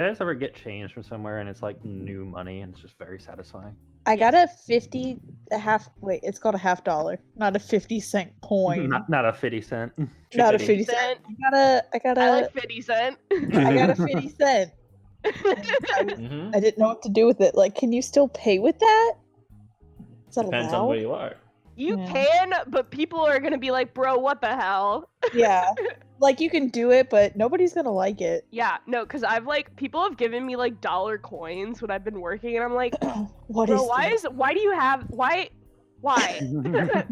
You guys ever get change from somewhere and it's like new money and it's just very satisfying? I got a 50 a half. Wait, it's called a $50, not a 50-cent coin. Not a 50 cent. Not a 50 cent. I got I a. like 50 cent. I got a 50 cent. Mm-hmm. I didn't know what to do with it. Like, can you still pay with that? Is that Depends allowed? on where you are. You Yeah. can, but people are gonna be like, bro, what the hell? Yeah. Like, you can do it, but nobody's gonna like it. Yeah, no, because I've like, people have given me like dollar coins when I've been working, and I'm like, What bro, is why do you have, why?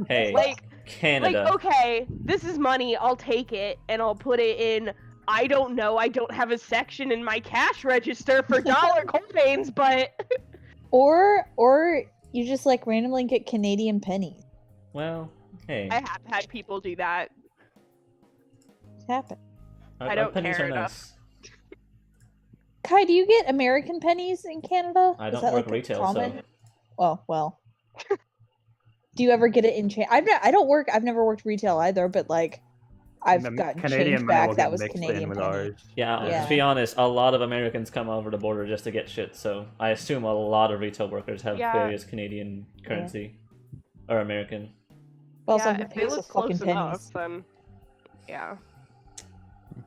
Hey, Like, Canada. okay, this is money, I'll take it, and I'll put it in, I don't know, I don't have a section in my cash register for dollar coins, but... Or you just, like, randomly get Canadian pennies. Well, hey. I have had people do that. It's happened. Our, I don't our pennies care are enough. nice. Kai, do you get American pennies in Canada? I Is don't that, work like, retail, common? so... Well. Do you ever get it in change? I've never worked retail either, but, like, I've gotten Canadian change money will back that get was mixed Canadian in with penny. ours. Yeah, to be honest, a lot of Americans come over the border just to get shit, so I assume a lot of retail workers have Yeah. various Canadian currency. Or American. Well, so Yeah, if they look close enough, then... Yeah.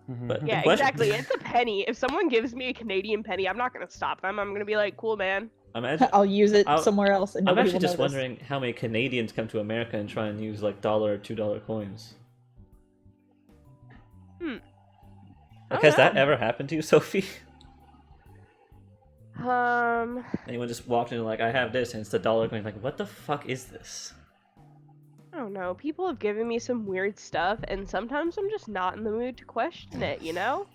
But Yeah, the question- exactly. It's a penny. If someone gives me a Canadian penny, I'm not gonna stop them. I'm gonna be like, cool, man. Imagine, I'll use it I'll- somewhere else and I'm nobody actually will just notice. wondering how many Canadians come to America and try and use like $1 or $2 coins. Like, has that ever happened to you, Sophie? Anyone just walked in and like, I have this, and it's the dollar coin. Like, what the fuck is this? I don't know. People have given me some weird stuff, and sometimes I'm just not in the mood to question it, you know?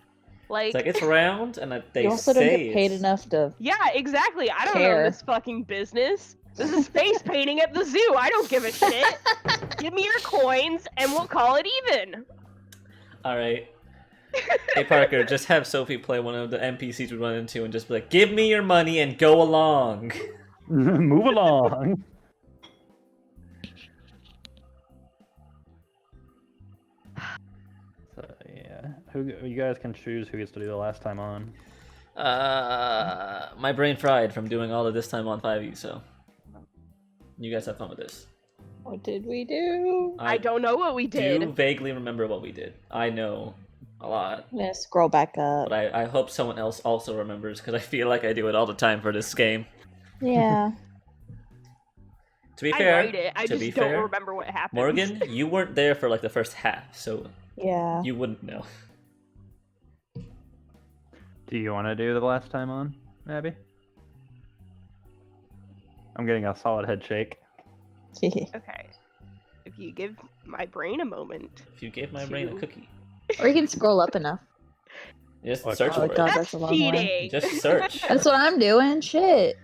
It's like, it's round, and they You also say don't get paid it's- enough to. Yeah, exactly. I don't Care. know this fucking business. This is face painting at the zoo. I don't give a shit. Give me your coins, and we'll call it even. Alright. Hey Parker, just have Sophie play one of the NPCs we run into and just be like, give me your money and go along. Move along. So yeah, you guys can choose who gets to do the last time on. My brain fried from doing all of this time on 5e, so you guys have fun with this. What did we do? I don't know what we did. do vaguely remember what we did. I know a lot, I'm gonna scroll back up. but I hope someone else also remembers because I feel like I do it all the time for this game. Yeah. I To be fair, write it. I to just be don't fair, remember what happened. Morgan, you weren't there for like the first half, so Yeah. you wouldn't know. Do you want to do the last time on, Abby? I'm getting a solid head shake. Okay. If you give my brain a moment. If you gave my brain a cookie, Or you can scroll up enough. just Oh, search Oh for god, it. that's a long way. Cheating. Just search. That's what I'm doing. Shit.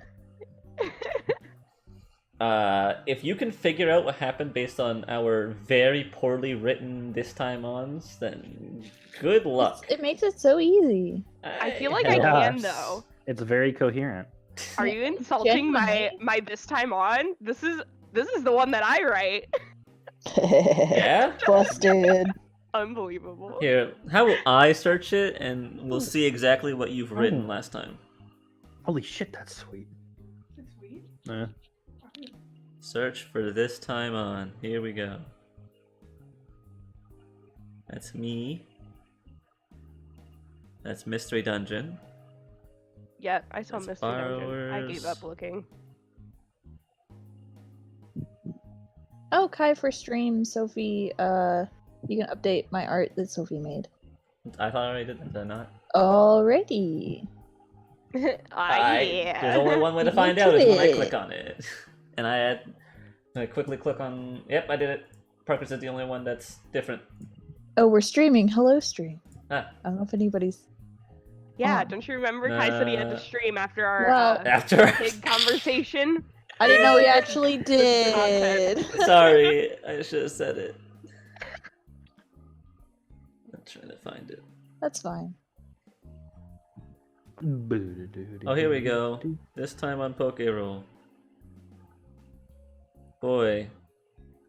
If you can figure out what happened based on our very poorly written this time ons, then good luck. It makes it so easy. I feel like I Yeah. can though. It's very coherent. Are you insulting my this time on? This is the one that I write. Yeah? Busted. Unbelievable. Here, how will I search it, and we'll see exactly what you've written last time. Holy shit, that's sweet. Yeah. Search for this time on. Here we go. That's me. That's Mystery Dungeon. Yeah, I saw That's Mr. Dungeon. I gave borrowers. up looking. Oh, Kai for stream, Sophie. You can update my art that Sophie made. I thought I already did that, did I not? Already. Yeah. There's only one way to Look find out at is when I it. click on it. And I quickly click on... Yep, I did it. Parker's is the only one that's different. Oh, we're streaming. Hello, stream. Ah. I don't know if anybody's. Yeah, Oh. don't you remember Kai said he had to stream after our Well- After... big conversation? I didn't know we actually did. Sorry, I should have said it. I'm trying to find it. That's fine. Oh, here we go. This time on Pokeroll. Boy.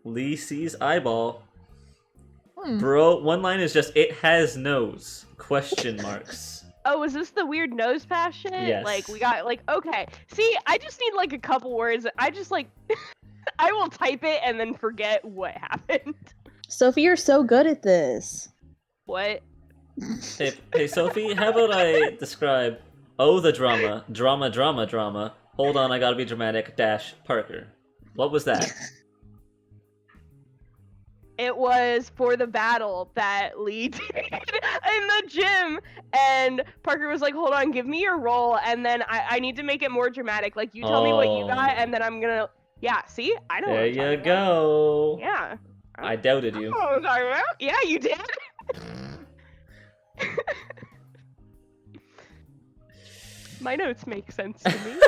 Lee sees eyeball. Hmm. Bro, one line is just, it has nose. Question marks. Oh, was this the weird nose pass shit? Yes. Like, we got, like, okay. See, I just need, like, a couple words. I just, like, I will type it and then forget what happened. Sophie, you're so good at this. What? Hey, Sophie, how about I describe, oh, the drama, hold on, I gotta be dramatic, Parker. What was that? It was for the battle that Lee did in the gym, and Parker was like, hold on, give me your role, and then I need to make it more dramatic. Like, you tell me what you got, and then I'm gonna... Yeah, see? I know what There I'm you talking about. go. Yeah. I doubted you. I know what I'm talking about. Yeah, you did. My notes make sense to me.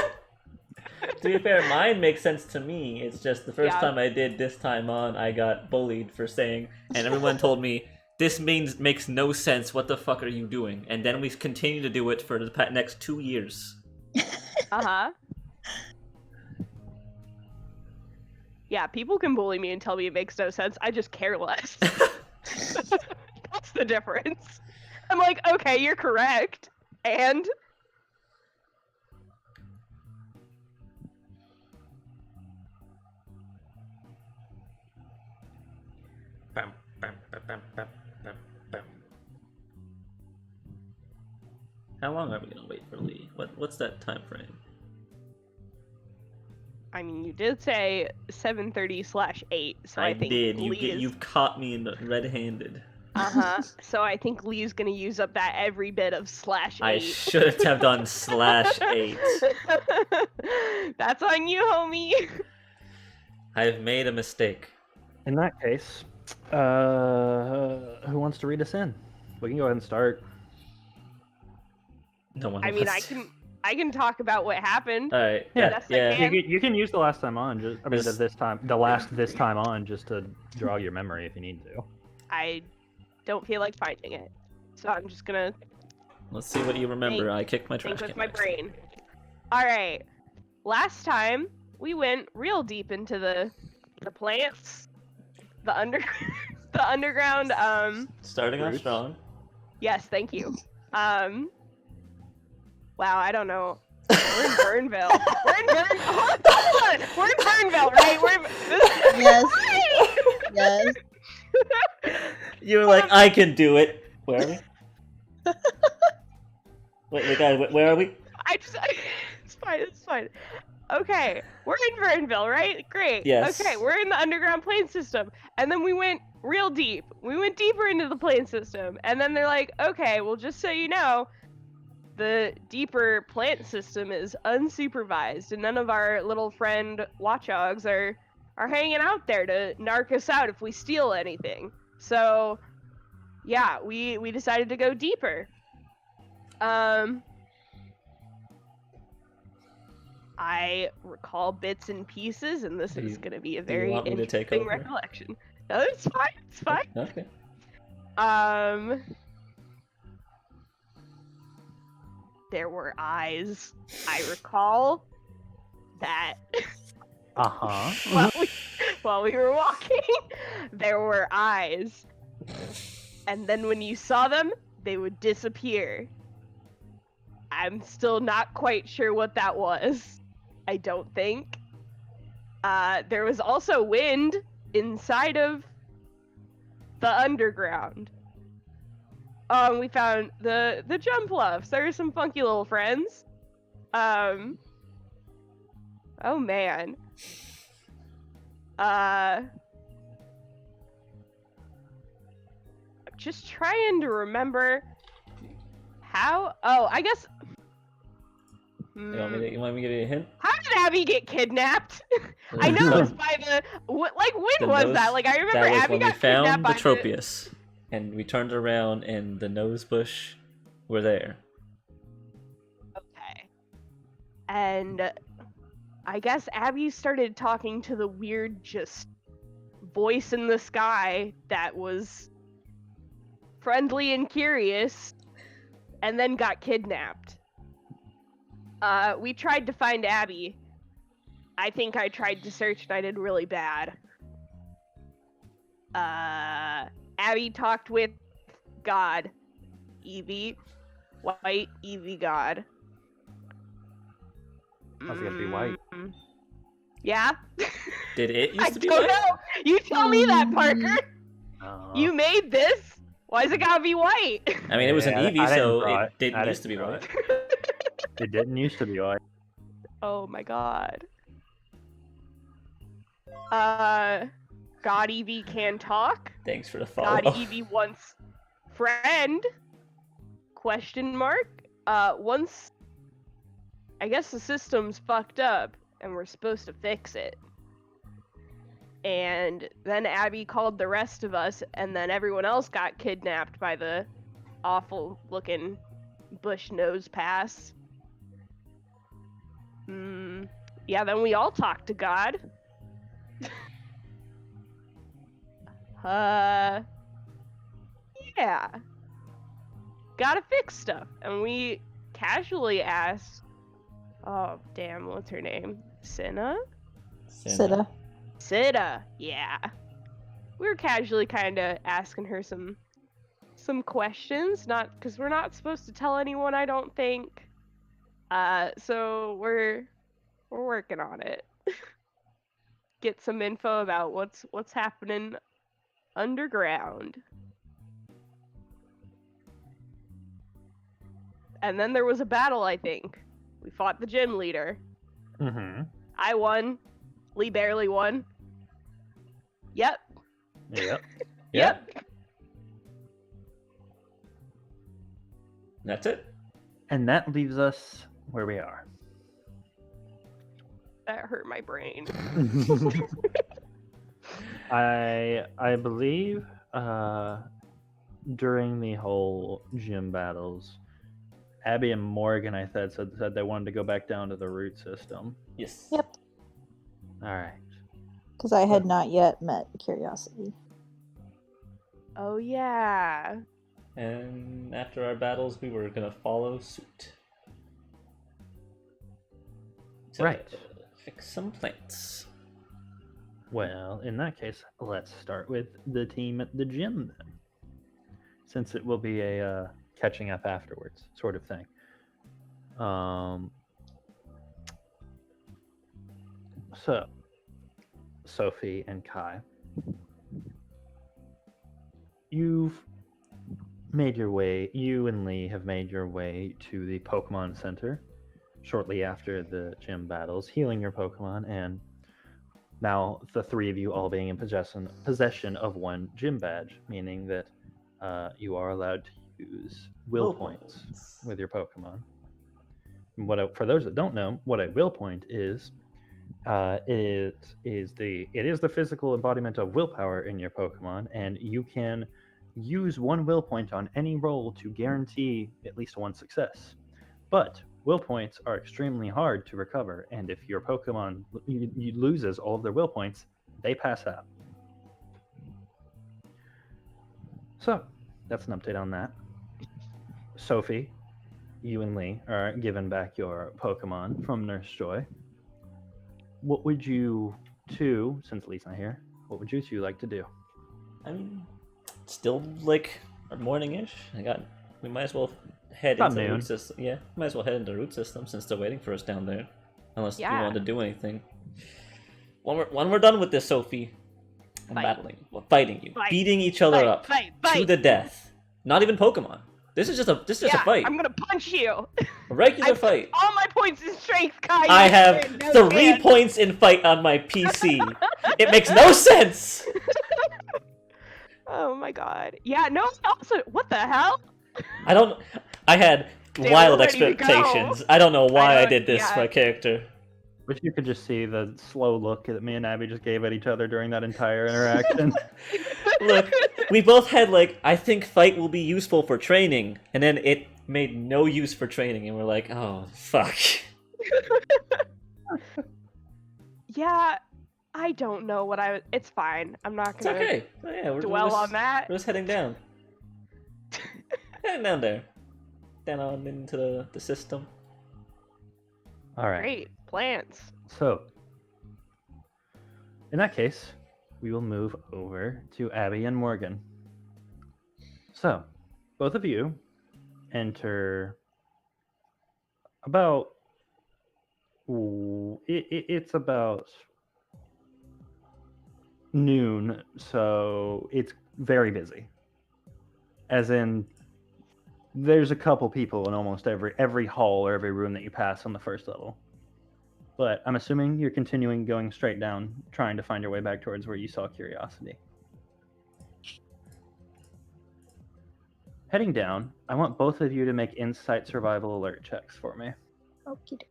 To be fair, mine makes sense to me. It's just the first Yeah. time I did this time on, I got bullied for saying, and everyone told me, this makes no sense, what the fuck are you doing? And then we continue to do it for the next 2 years. Uh-huh. Yeah, people can bully me and tell me it makes no sense. I just care less. That's the difference. I'm like, okay, you're correct. And? Bam, bam, bam, bam, bam, bam, bam. How long are we gonna wait for Lee? What's that time frame? I mean, you did say 7:30/8, so I think did. Lee is... You've caught me in red-handed. Uh-huh. So I think Lee's gonna use up that every bit of /8. I should have done /8. That's on you, homie. I've made a mistake. In that case, who wants to read us in? We can go ahead and start. No one I mean, wants I can talk about what happened. All right. Yeah, Best I yeah. can. You can use the last time on. This- This time on, just to jog your memory if you need to. I don't feel like finding it, so I'm just gonna Let's see what you remember. I kicked my trash think with can. my brain. All right. Last time we went real deep into the plants, the underground. Starting off Roots. strong. Yes, thank you. Wow, I don't know. We're in Burnville. Hold on. We're in Burnville, right? Yes. Yes. You were like, I can do it. Where are we? wait, guys, where are we? It's fine. Okay, we're in Vernville, right? Great. Yes. Okay, we're in the underground plane system. And then we went real deep. We went deeper into the plane system. And then they're like, okay, well, just so you know, the deeper plant system is unsupervised, and none of our little friend watchdogs are hanging out there to narc us out if we steal anything. So, yeah, we decided to go deeper. I recall bits and pieces, and this is going to be a do you very want me to take interesting over? recollection. No, it's fine. It's fine. Okay. There were eyes. I recall that Uh-huh. while we were walking, there were eyes. And then when you saw them, they would disappear. I'm still not quite sure what that was. I don't think. There was also wind inside of the underground. We found the jump luffs. There are some funky little friends. Oh man. I'm just trying to remember how. Oh, I guess. You want me to give you a hint? How did Abby get kidnapped? I know it was by the when was that? Like I remember That was Abby when got we found kidnapped the by Tropius, and we turned around, and the nose bush were there. Okay. And I guess Abby started talking to the weird just voice in the sky that was friendly and curious, and then got kidnapped. We tried to find Abby. I think I tried to search and I did really bad. Abby talked with God, Evie, White Eevee God. How's it gonna be white? Yeah? Did it I used to be don't white? know. You tell me that, Parker. You made this. Why is it gotta be white? I mean, it was an Yeah, Eevee, I didn't so draw it didn't I used to be draw white. It didn't used to be white. Oh my god. God Eevee can talk. Thanks for the God follow. Eevee wants friend? Question mark. Once I guess the system's fucked up and we're supposed to fix it. And then Abby called the rest of us, and then everyone else got kidnapped by the awful looking bush nose pass. Yeah, then we all talked to God. Yeah. Gotta fix stuff. And we casually asked, oh, damn, what's her name? Cinna? Sita. Sita, yeah. We were casually kind of asking her some questions, not because we're not supposed to tell anyone, I don't think. So we're working on it. Get some info about what's happening underground. And then there was a battle, I think. We fought the gym leader. Mm-hmm. I won. Lee barely won. Yep. Yep. Yep. That's it. And that leaves us where we are. That hurt my brain. I believe during the whole gym battles, Abby and Morgan, I said they wanted to go back down to the root system. Yes. Yep. All right. Because I had not yet met Curiosity. Oh yeah. And after our battles, we were gonna follow suit. To Right. Fix some plants. Well, in that case, let's start with the team at the gym then, since it will be a catching up afterwards sort of thing. So, Sophie and Kai, you've made your way, you and Lee have made your way to the Pokemon Center shortly after the gym battles, healing your Pokemon, and now the three of you all being in possession of one gym badge, meaning that you are allowed to use will points with your Pokemon. For those that don't know, what a will point is, it is the physical embodiment of willpower in your Pokemon, and you can use one will point on any roll to guarantee at least one success. But will points are extremely hard to recover, and if your Pokemon loses all of their will points, they pass out. So, that's an update on that. Sophie, you and Lee are given back your Pokemon from Nurse Joy. What would you two, since Lee's not here, what would you two like to do? I mean, still like morning-ish. We might as well head About into the noon. root system. Yeah, might as well head into the root system since they're waiting for us down there. Unless we Yeah. want to do anything. When we're done with this, Sophie, I'm Fight. fighting you, Fight. beating each other up to the death. Not even Pokemon. This is just a fight. I'm gonna punch you. A regular I fight. All my points in strength, Kai. I You have win. No 3 chance. points in fight on my PC. It makes no sense. Oh my god. Yeah, no, also, what the hell? I had Damn, wild we're ready to expectations. I don't know why I don't- did this yeah. for a character. Wish you could just see the slow look that me and Abby just gave at each other during that entire interaction. Look, we both had I think fight will be useful for training, and then it made no use for training, and we're like, oh, fuck. Yeah, I don't know what it's fine. I'm not It's gonna okay. Oh, yeah, we're dwell just, on that. We're just heading down. Heading down there. Down on into the system. All right. Great. Plants. So, in that case, we will move over to Abby and Morgan. So, both of you enter about it's about noon, so it's very busy. As in, there's a couple people in almost every hall or every room that you pass on the first level. But I'm assuming you're continuing going straight down, trying to find your way back towards where you saw Curiosity. Heading down, I want both of you to make insight survival alert checks for me. Okie doke.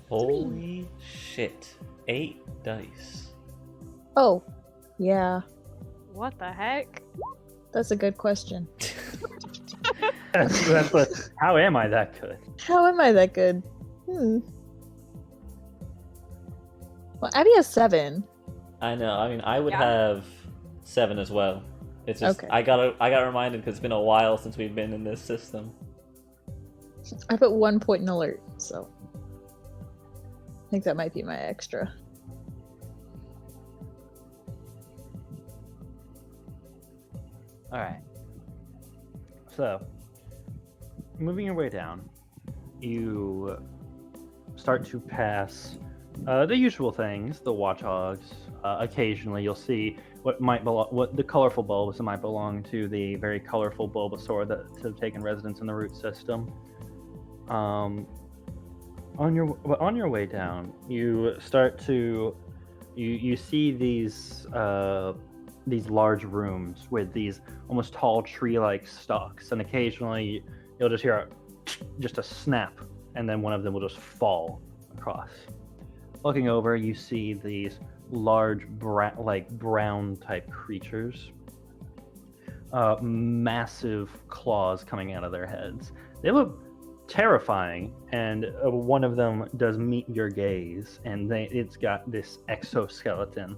Holy shit. 8 dice. Oh, yeah. What the heck? That's a good question. How am I that good? How am I that good? Well, Abby has 7. I know. I mean, I would Yeah. have 7 as well. It's just Okay. I got reminded because it's been a while since we've been in this system. I put 1 point in alert, so I think that might be my extra. All right. So, moving your way down, you start to pass the usual things, the watchhogs. Occasionally, you'll see what the colorful bulbs that might belong to the very colorful Bulbasaur that have taken residence in the root system. On your way down, you start to you see these large rooms with these almost tall tree-like stalks, and occasionally you'll just hear just a snap, and then one of them will just fall across. Looking over, you see these large brown type creatures, massive claws coming out of their heads. They look terrifying, and one of them does meet your gaze, and it's got this exoskeleton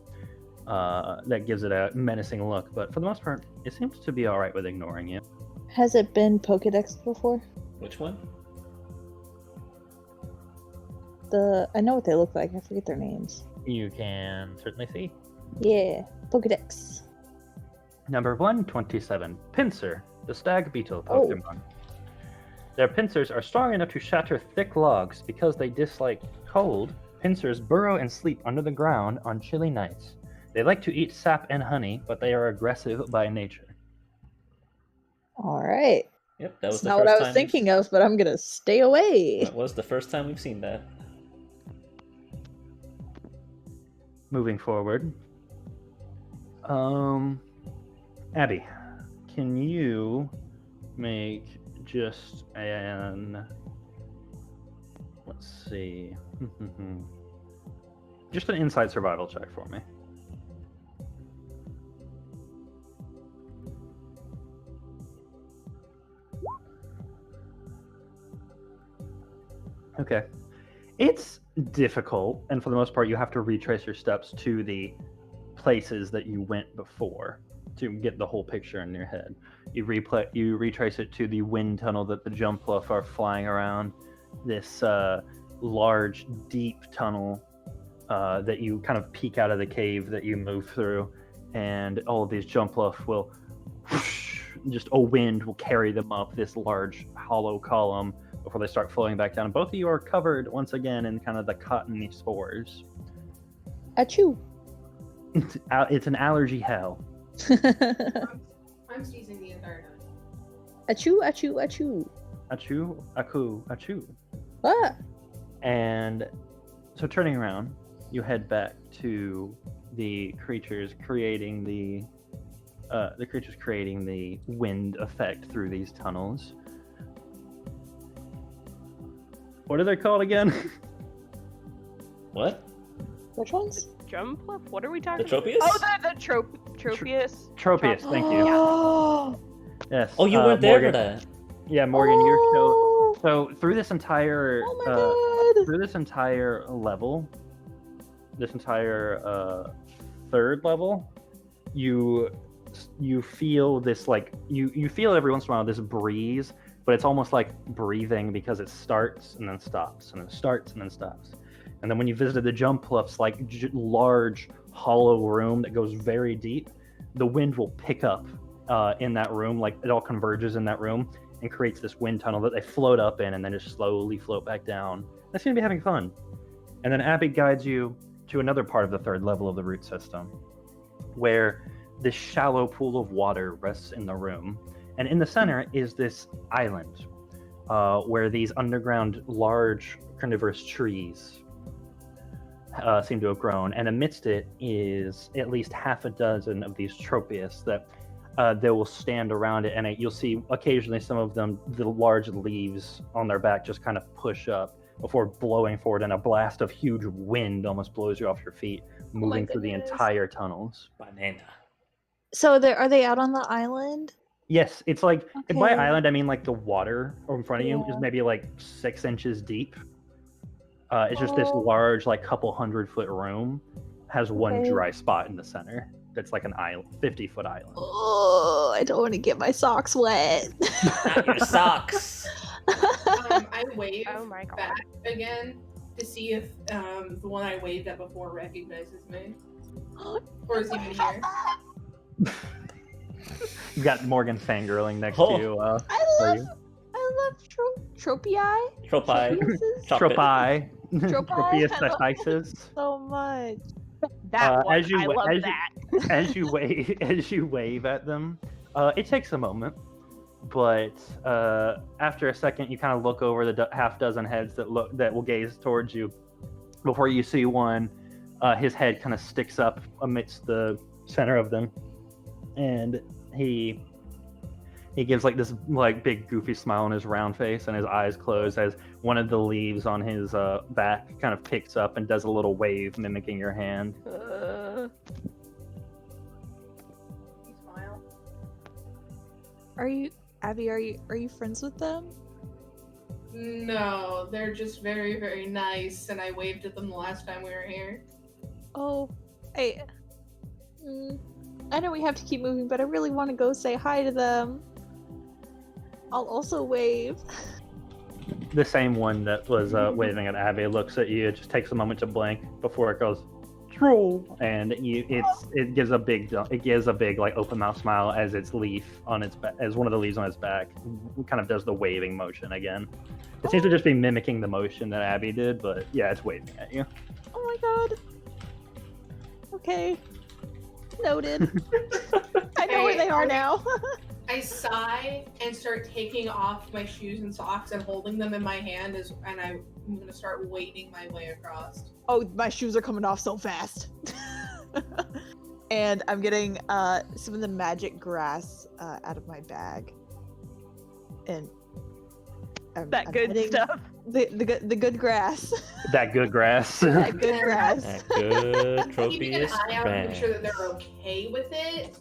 that gives it a menacing look, but for the most part, it seems to be all right with ignoring you. Has it been Pokedex before? Which one? I know what they look like. I forget their names. You can certainly see. Yeah, Pokedex. Number 127, Pinsir, the stag beetle Oh. Pokemon. Their pincers are strong enough to shatter thick logs. Because they dislike cold, pincers burrow and sleep under the ground on chilly nights. They like to eat sap and honey, but they are aggressive by nature. All right. Yep, that was That's the not first what I time. was thinking of, but I'm gonna stay away. That was the first time we've seen that. Moving forward, Abby, can you make just let's see, just an inside survival check for me? Okay. It's difficult, and for the most part, you have to retrace your steps to the places that you went before to get the whole picture in your head. You retrace it to the wind tunnel that the Jumpluff are flying around, this large, deep tunnel that you kind of peek out of the cave that you move through, and all of these Jumpluff will just a wind will carry them up this large hollow column before they start flowing back down. Both of you are covered once again in kind of the cottony spores. Achoo. It's an allergy hell. I'm sneezing the entire time. Achoo, achoo, achoo. Achoo, aku, achoo. Ah. And so turning around, you head back to the creatures creating the wind effect through these tunnels. What are they called again? What? Which ones? Jumpluff? What are we The talking about? Tropius? Oh, the Tropius. Tropius, thank you. Oh, Yes. Oh, you weren't there Morgan. for that. Yeah, Morgan, you're oh. so through this entire Oh my god. through this entire level, this entire third level, you you feel this like you feel every once in a while this breeze, but it's almost like breathing because it starts and then stops and then starts and then stops. And then when you visited the jump cliffs, like large hollow room that goes very deep, the wind will pick up in that room, like it all converges in that room and creates this wind tunnel that they float up in and then just slowly float back down. They seem to be having fun. And then Abby guides you to another part of the third level of the root system, where this shallow pool of water rests in the room. And in the center is this island where these underground large carnivorous trees seem to have grown. And amidst it is at least half a dozen of these tropius that they will stand around it. And you'll see occasionally some of them, the large leaves on their back just kind of push up before blowing forward, and a blast of huge wind almost blows you off your feet, moving through the goodness. entire tunnels. Banana. So are they out on the island? Yes, it's like, and by Okay. island I mean like the water in front of you is Yeah. maybe like 6 inches deep. It's just this Oh. large, like couple 100-foot room, has one Okay. dry spot in the center. That's like an island, 50-foot island. Oh, I don't want to get my socks wet. Not your socks. I wave Oh my god. back again to see if the one I waved at before recognizes me. Or is even here. You've got Morgan fangirling next Oh. to you. I Are love you? tropii. Tropi. Chop it. Tropi. Tropi? Tropius I love- sestices. So much. That one, as you I wa- love as you- that. as you wave at them, it takes a moment, but after a second, you kind of look over the half dozen heads that will gaze towards you. Before you see one, his head kind of sticks up amidst the center of them, and he gives like this like big goofy smile on his round face, and his eyes close as one of the leaves on his back kind of picks up and does a little wave mimicking your hand. You smile. Are you Abby? Are you friends with them? No, they're just very, very nice, and I waved at them the last time we were here. Oh, I know we have to keep moving, but I really want to go say hi to them. I'll also wave. The same one that was waving at Abby looks at you. It just takes a moment to blink before it goes troll, and it gives a big like open mouth smile as its leaf on its as one of the leaves on its back kind of does the waving motion again. It seems to just be mimicking the motion that Abby did, but yeah, it's waving at you. Oh my god. Okay. Noted. I know where they are now. I sigh and start taking off my shoes and socks and holding them in my hand and I'm gonna start wading my way across. Oh, my shoes are coming off so fast. And I'm getting some of the magic grass out of my bag. And That good stuff. The good grass. That good grass. That good grass. That good Keeping an Tropius eye out to make sure that grass. they're okay with it.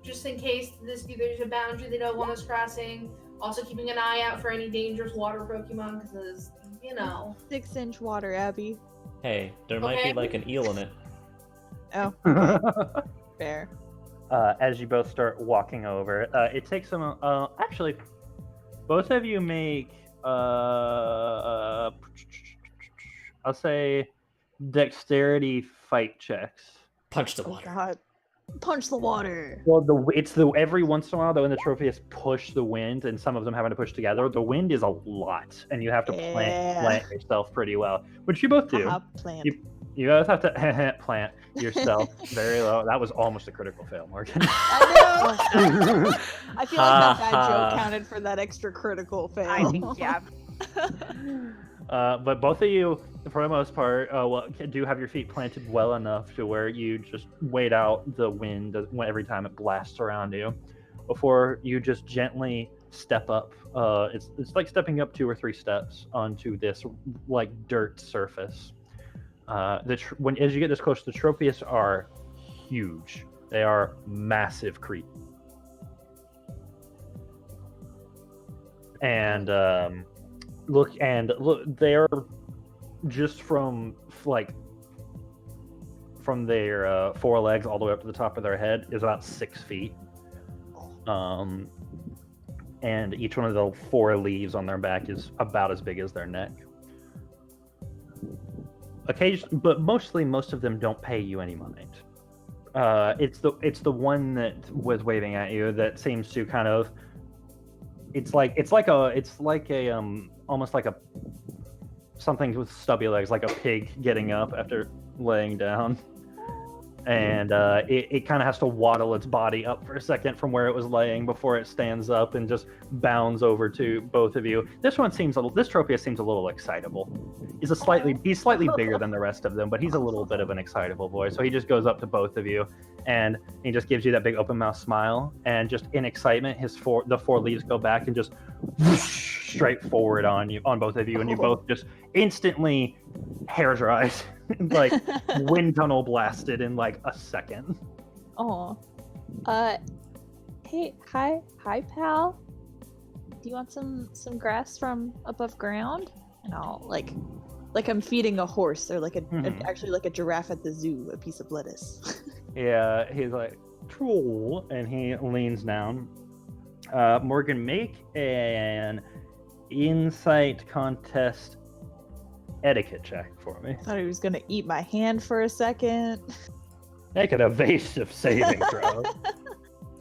Just in case there's a boundary they don't want us crossing. Also keeping an eye out for any dangerous water Pokemon because, 6-inch water, Abby. Hey, there might Okay. be like an eel in it. Oh, fair. As you both start walking over, it takes some. Actually, both of you make. I'll say dexterity fight checks. Punch the Oh water. god. Punch the water. Well, it's the every once in a while though, when the Tropius push the wind, and some of them having to push together. The wind is a lot, and you have to Yeah. plant yourself pretty well, which you both do. Haha, plant. You both have to plant yourself very low. That was almost a critical fail, Morgan. I know. I feel like that bad Ha, joke ha. counted for that extra critical fail. I think, yeah. But both of you, for the most part, do have your feet planted well enough to where you just wait out the wind every time it blasts around you, before you just gently step up. It's like stepping up 2 or 3 steps onto this like dirt surface. As you get this close, the Tropius are huge. They are massive creatures. And look, they're just from like their forelegs all the way up to the top of their head is about 6 feet. And each one of the 4 leaves on their back is about as big as their neck. But most of them don't pay you any mind. It's the one that was waving at you that seems to kind of. It's like a almost like a something with stubby legs, like a pig getting up after laying down. And it kind of has to waddle its body up for a second from where it was laying before it stands up and just bounds over to both of you. This Tropius seems a little excitable. He's slightly bigger than the rest of them, but he's a little bit of an excitable boy. So he just goes up to both of you and he just gives you that big open mouth smile, and just in excitement, the 4 leaves go back and just whoosh, straight forward on both of you, and you both just instantly hair dries. Like wind tunnel blasted in like a second. Oh. Hey, hi, pal. Do you want some grass from above ground? And I'll like I'm feeding a horse, or like actually like a giraffe at the zoo, a piece of lettuce. Yeah, he's like troll, and he leans down. Morgan, make an insight contest etiquette check for me. I thought he was gonna eat my hand for a second. Make an evasive saving throw.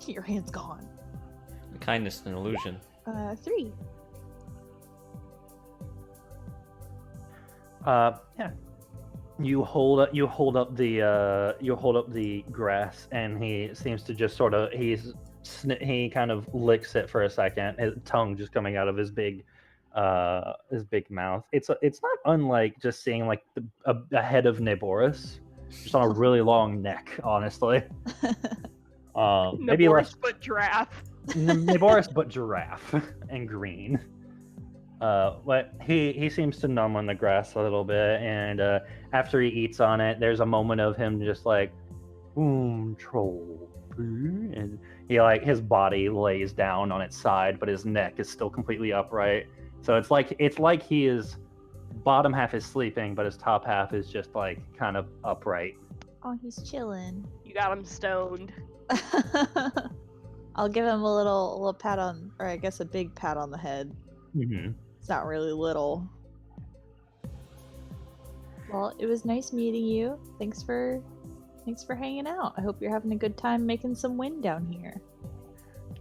Your hand's gone. Kindness and illusion. 3. Yeah. You hold up the grass, and he seems to just sort of he kind of licks it for a second, his tongue just coming out of his big mouth. It's not unlike just seeing like a head of Naboris just on a really long neck, honestly. Maybe less but giraffe. Naboris but giraffe and green. But he seems to numb on the grass a little bit, and after he eats on it, there's a moment of him just like, troll, and he like his body lays down on its side, but his neck is still completely upright. So it's like he is bottom half is sleeping, but his top half is just like kind of upright. Oh, he's chilling. You got him stoned. I'll give him a little pat on, or I guess a big pat on the head. Mm-hmm. It's not really little. Well, it was nice meeting you. Thanks for hanging out. I hope you're having a good time making some wind down here.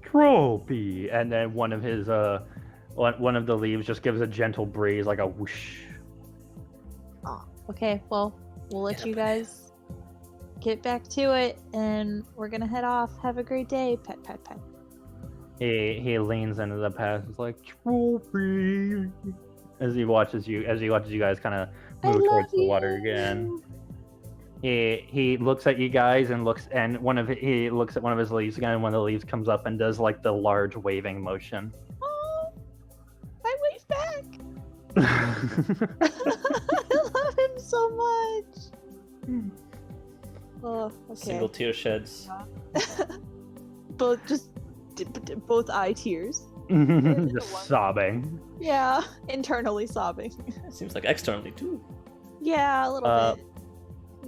Tropy, and then one of the leaves just gives a gentle breeze, like a whoosh. Oh, okay. Well, we'll let you guys get back to it, and we're gonna head off. Have a great day. Pet, pet, pet. He leans into the path. It's like Tropy, as he watches you guys kind of move towards the water again. He looks at you guys and he looks at one of his leaves again, and one of the leaves comes up and does like the large waving motion. Oh, I wave back. I love him so much. Oh, okay. Single tear sheds. Both eye tears. Just sobbing. Yeah, internally sobbing. Seems like externally too. Yeah, a little bit.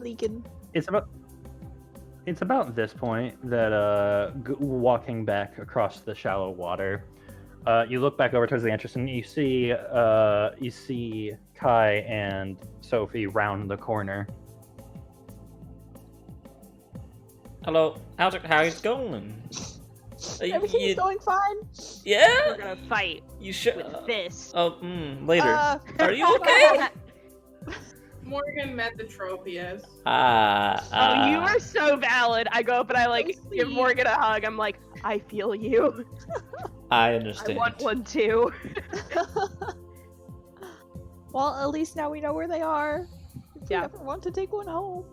Leaking. It's about this point that walking back across the shallow water, you look back over towards the entrance and you see Kai and Sophie round the corner. Hello, how's it going? Everything's going fine. Yeah. We're gonna fight You should. with fists. Later. Are you okay? Morgan met the Tropius. Oh, you are so valid. I go up and I give sweet. Morgan a hug. I'm like, I feel you. I I understand. want one too. Well, at least now we know where they are. If Yeah. we ever want to take one home.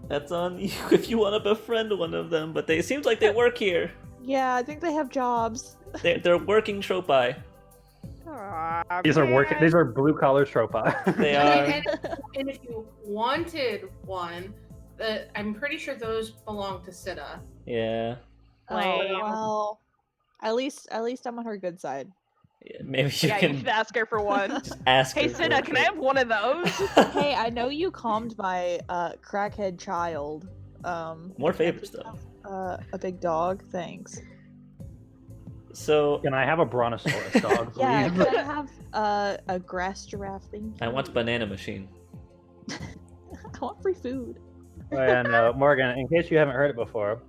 That's on you if you want to befriend one of them, but it seems like they work here. Yeah, I think they have jobs. They're working tropi. These are blue collar tropa. They are. And if you wanted one, I'm pretty sure those belong to Sitta. Yeah. Oh, Lame. well. At least I'm on her good side. Maybe you Yeah, you can should ask her for one. ask Hey, her. Cinna, can I have one of those? Hey, I know you calmed my crackhead child. More can I favors, please though. have, a big dog, thanks. So Can I have a brontosaurus dog, please? Yeah, can I have a grass giraffe? Thank you. I want banana machine. I want free food. And Morgan, in case you haven't heard it before,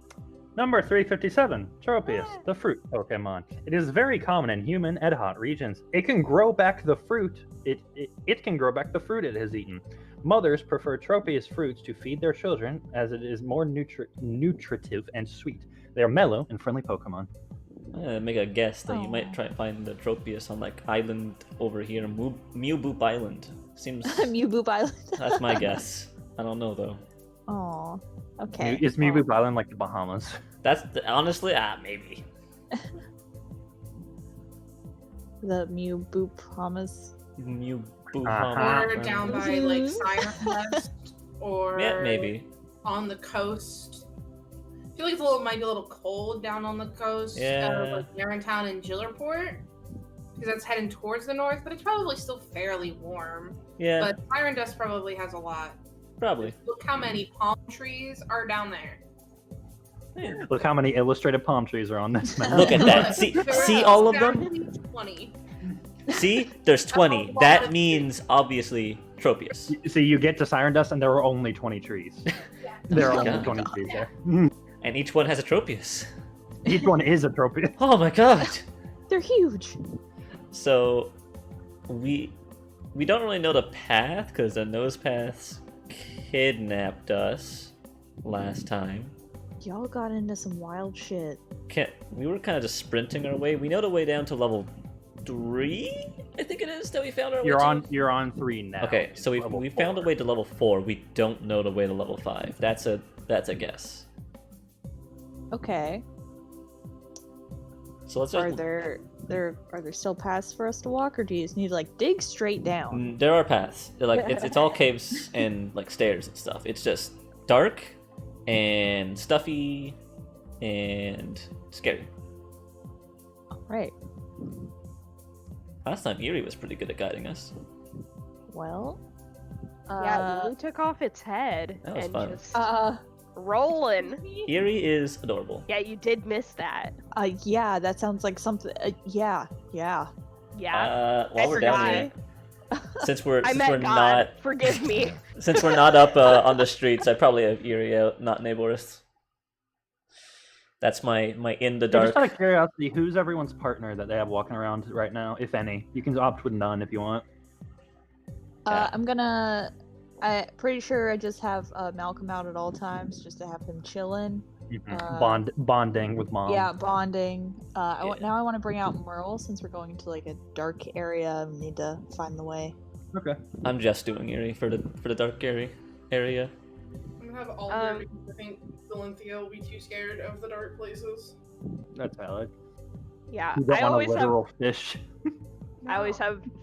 number 357, Tropius, the fruit Pokemon. It is very common in human and hot regions. It can grow back the fruit. It can grow back the fruit it has eaten. Mothers prefer Tropius fruits to feed their children as it is more nutritive and sweet. They are mellow and friendly Pokemon. I'm gonna make a guess that you might Aw. try to find the Tropius on like island over here, Mew Boop Island. Seems Mew Boop Island. that's my guess. I don't know though. Aw. Okay. Is Mew Boop Island like the Bahamas? That's honestly, maybe. The Mew Boop Promise. Mew Boop. Uh-huh. Or down by like Siren West, or Yeah, maybe. on the coast. I feel like it's might be a little cold down on the coast. Yeah. Like Marintown and Jillerport, because that's heading towards the north, but it's probably still fairly warm. Yeah, But Siren Dust probably has a lot. probably. Look how many palm trees are down there. Yeah. Look how many illustrated palm trees are on this map. Look at that. See all of them? Exactly 20. See, there's 20. That means obviously Tropius. See, you get to Siren Dust and there are only 20 trees. There are Oh my only God. 20 trees there. And each one has a Tropius. Each one is a Tropius. Oh my god. They're huge. So we don't really know the path because the nose paths kidnapped us last time. Y'all got into some wild shit. We were kind of just sprinting our way. We know the way down to level 3, I think it is, that we found our way to. You're on 3 now. Okay, so Level we found a 4. way to level 4. We don't know the way to level 5. That's a guess. Okay. So let's Are just, there still paths for us to walk, or do you just need to like dig straight down? there are paths. They're like it's all caves and like stairs and stuff. It's just dark and stuffy and scary. Right. Last time Eerie was pretty good at guiding us. Well. Yeah, Lulu took off its head That was and fun. just Uh. rolling. Eerie is adorable. Yeah, you did miss that. Yeah, that sounds like something. Yeah. Yeah. While I we're down here, forgot. since we're I since met we're God. not Forgive me. since we're not up on the streets, I probably have Eerie out, not Neighborist. That's my in the Yeah, dark. just out of curiosity, who's everyone's partner that they have walking around right now, if any? You can opt with none if you want. Yeah. I'm pretty sure I just have Malcolm out at all times, just to have him chilling. Bonding with mom. Yeah, bonding. Yeah. Now I want to bring out Merle since we're going to like a dark area and need to find the way. Okay. I'm just doing Eerie for the dark area. I'm gonna have Alder because I think Phil and Theo will be too scared of the dark places. That's valid. Yeah, You don't I want a always have literal fish.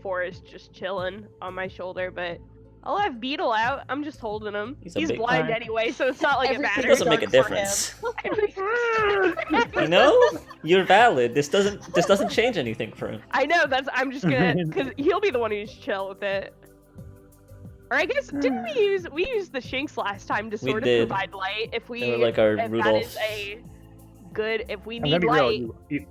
Forrest just chilling on my shoulder, but I'll have Beetle out. I'm just holding him. He's a He's big blind guy. anyway, so it's not like it Everything It matters. doesn't make a dark for him. difference. You know, you're valid. This doesn't change anything for him. I know, I'm just gonna, because he'll be the one who's chill with it. Or I guess, didn't we use the Shinx last time to We sort of did. provide light? If we, They were like our if that Rudolph. is a good, if we I'm gonna need be light, real.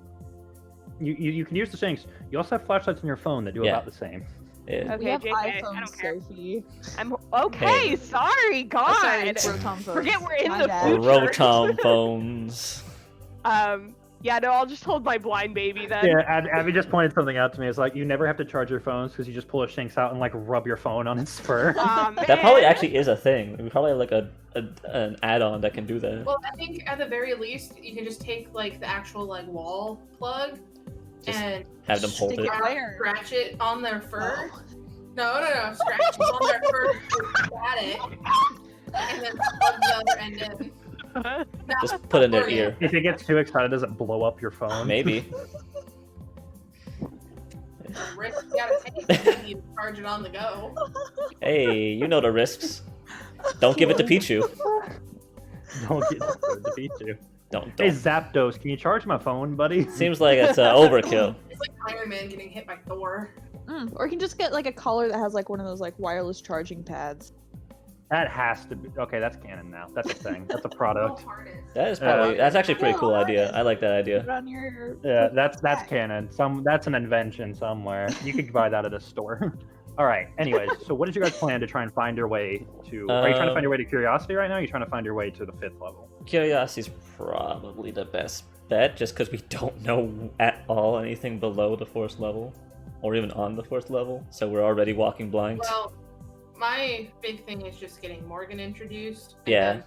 You can use the Shinx. You also have flashlights on your phone that do Yeah. about the same. Yeah. Okay, we have JK, I iPhones, don't care. Sophie. I'm okay. Hey. Sorry, God. Oh, sorry, it's Rotom phones. Forget we're in My the bad. future. Rotom phones. Yeah, no, I'll just hold my blind baby then. Yeah, Abby just pointed something out to me. It's like you never have to charge your phones because you just pull a Shinx out and like rub your phone on its fur. That probably actually is a thing. We probably have like an add-on that can do that. Well, I think at the very least you can just take like the actual like wall plug Just and have them hold Stick it. it where? scratch it on their fur. Oh. No, scratch it on their fur static, and then plug the other end in. Just put in their ear. If it gets too excited, does it blow up your phone? Maybe. Risk you gotta take when you charge it on the go. Hey, you know the risks. Don't give it to Pichu. Don't get to defeat you. Don't. Hey Zapdos, can you charge my phone, buddy? Seems like it's overkill. It's like Iron Man getting hit by Thor. Or you can just get like a collar that has like one of those like wireless charging pads. That has to be okay. That's canon now. That's a thing. That's a product. That's actually a pretty cool idea. I like that Put idea. it on your. Yeah, put it that's on your back. canon. That's an invention somewhere. You could buy that at a store. All right. Anyways, so what is your guys' plan to try and find your way to? Are you trying to find your way to Curiosity right now? Or are you trying to find your way to the 5th level? Curiosity's probably the best bet, just because we don't know at all anything below the 4th level, or even on the 4th level. So we're already walking blind. Well, my big thing is just getting Morgan introduced. Yeah.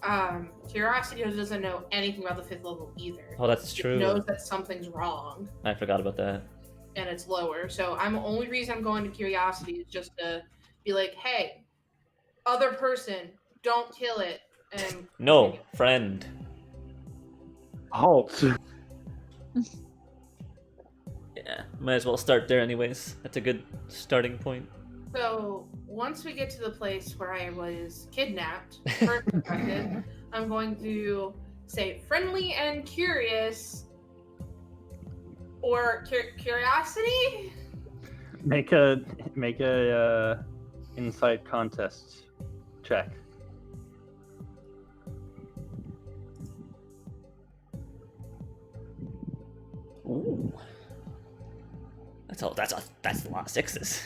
Then, Curiosity doesn't know anything about the 5th level either. Oh, that's Just true. knows that something's wrong I forgot about that. and it's lower. So the only reason I'm going to Curiosity is just to be like, hey, other person, don't kill it. And No, friend. Halt. Yeah, might as well start there anyways. That's a good starting point. So once we get to the place where I was kidnapped, first abducted, I'm going to say friendly and curious, or curiosity. Make a insight contest check. Ooh. That's a lot of 6s.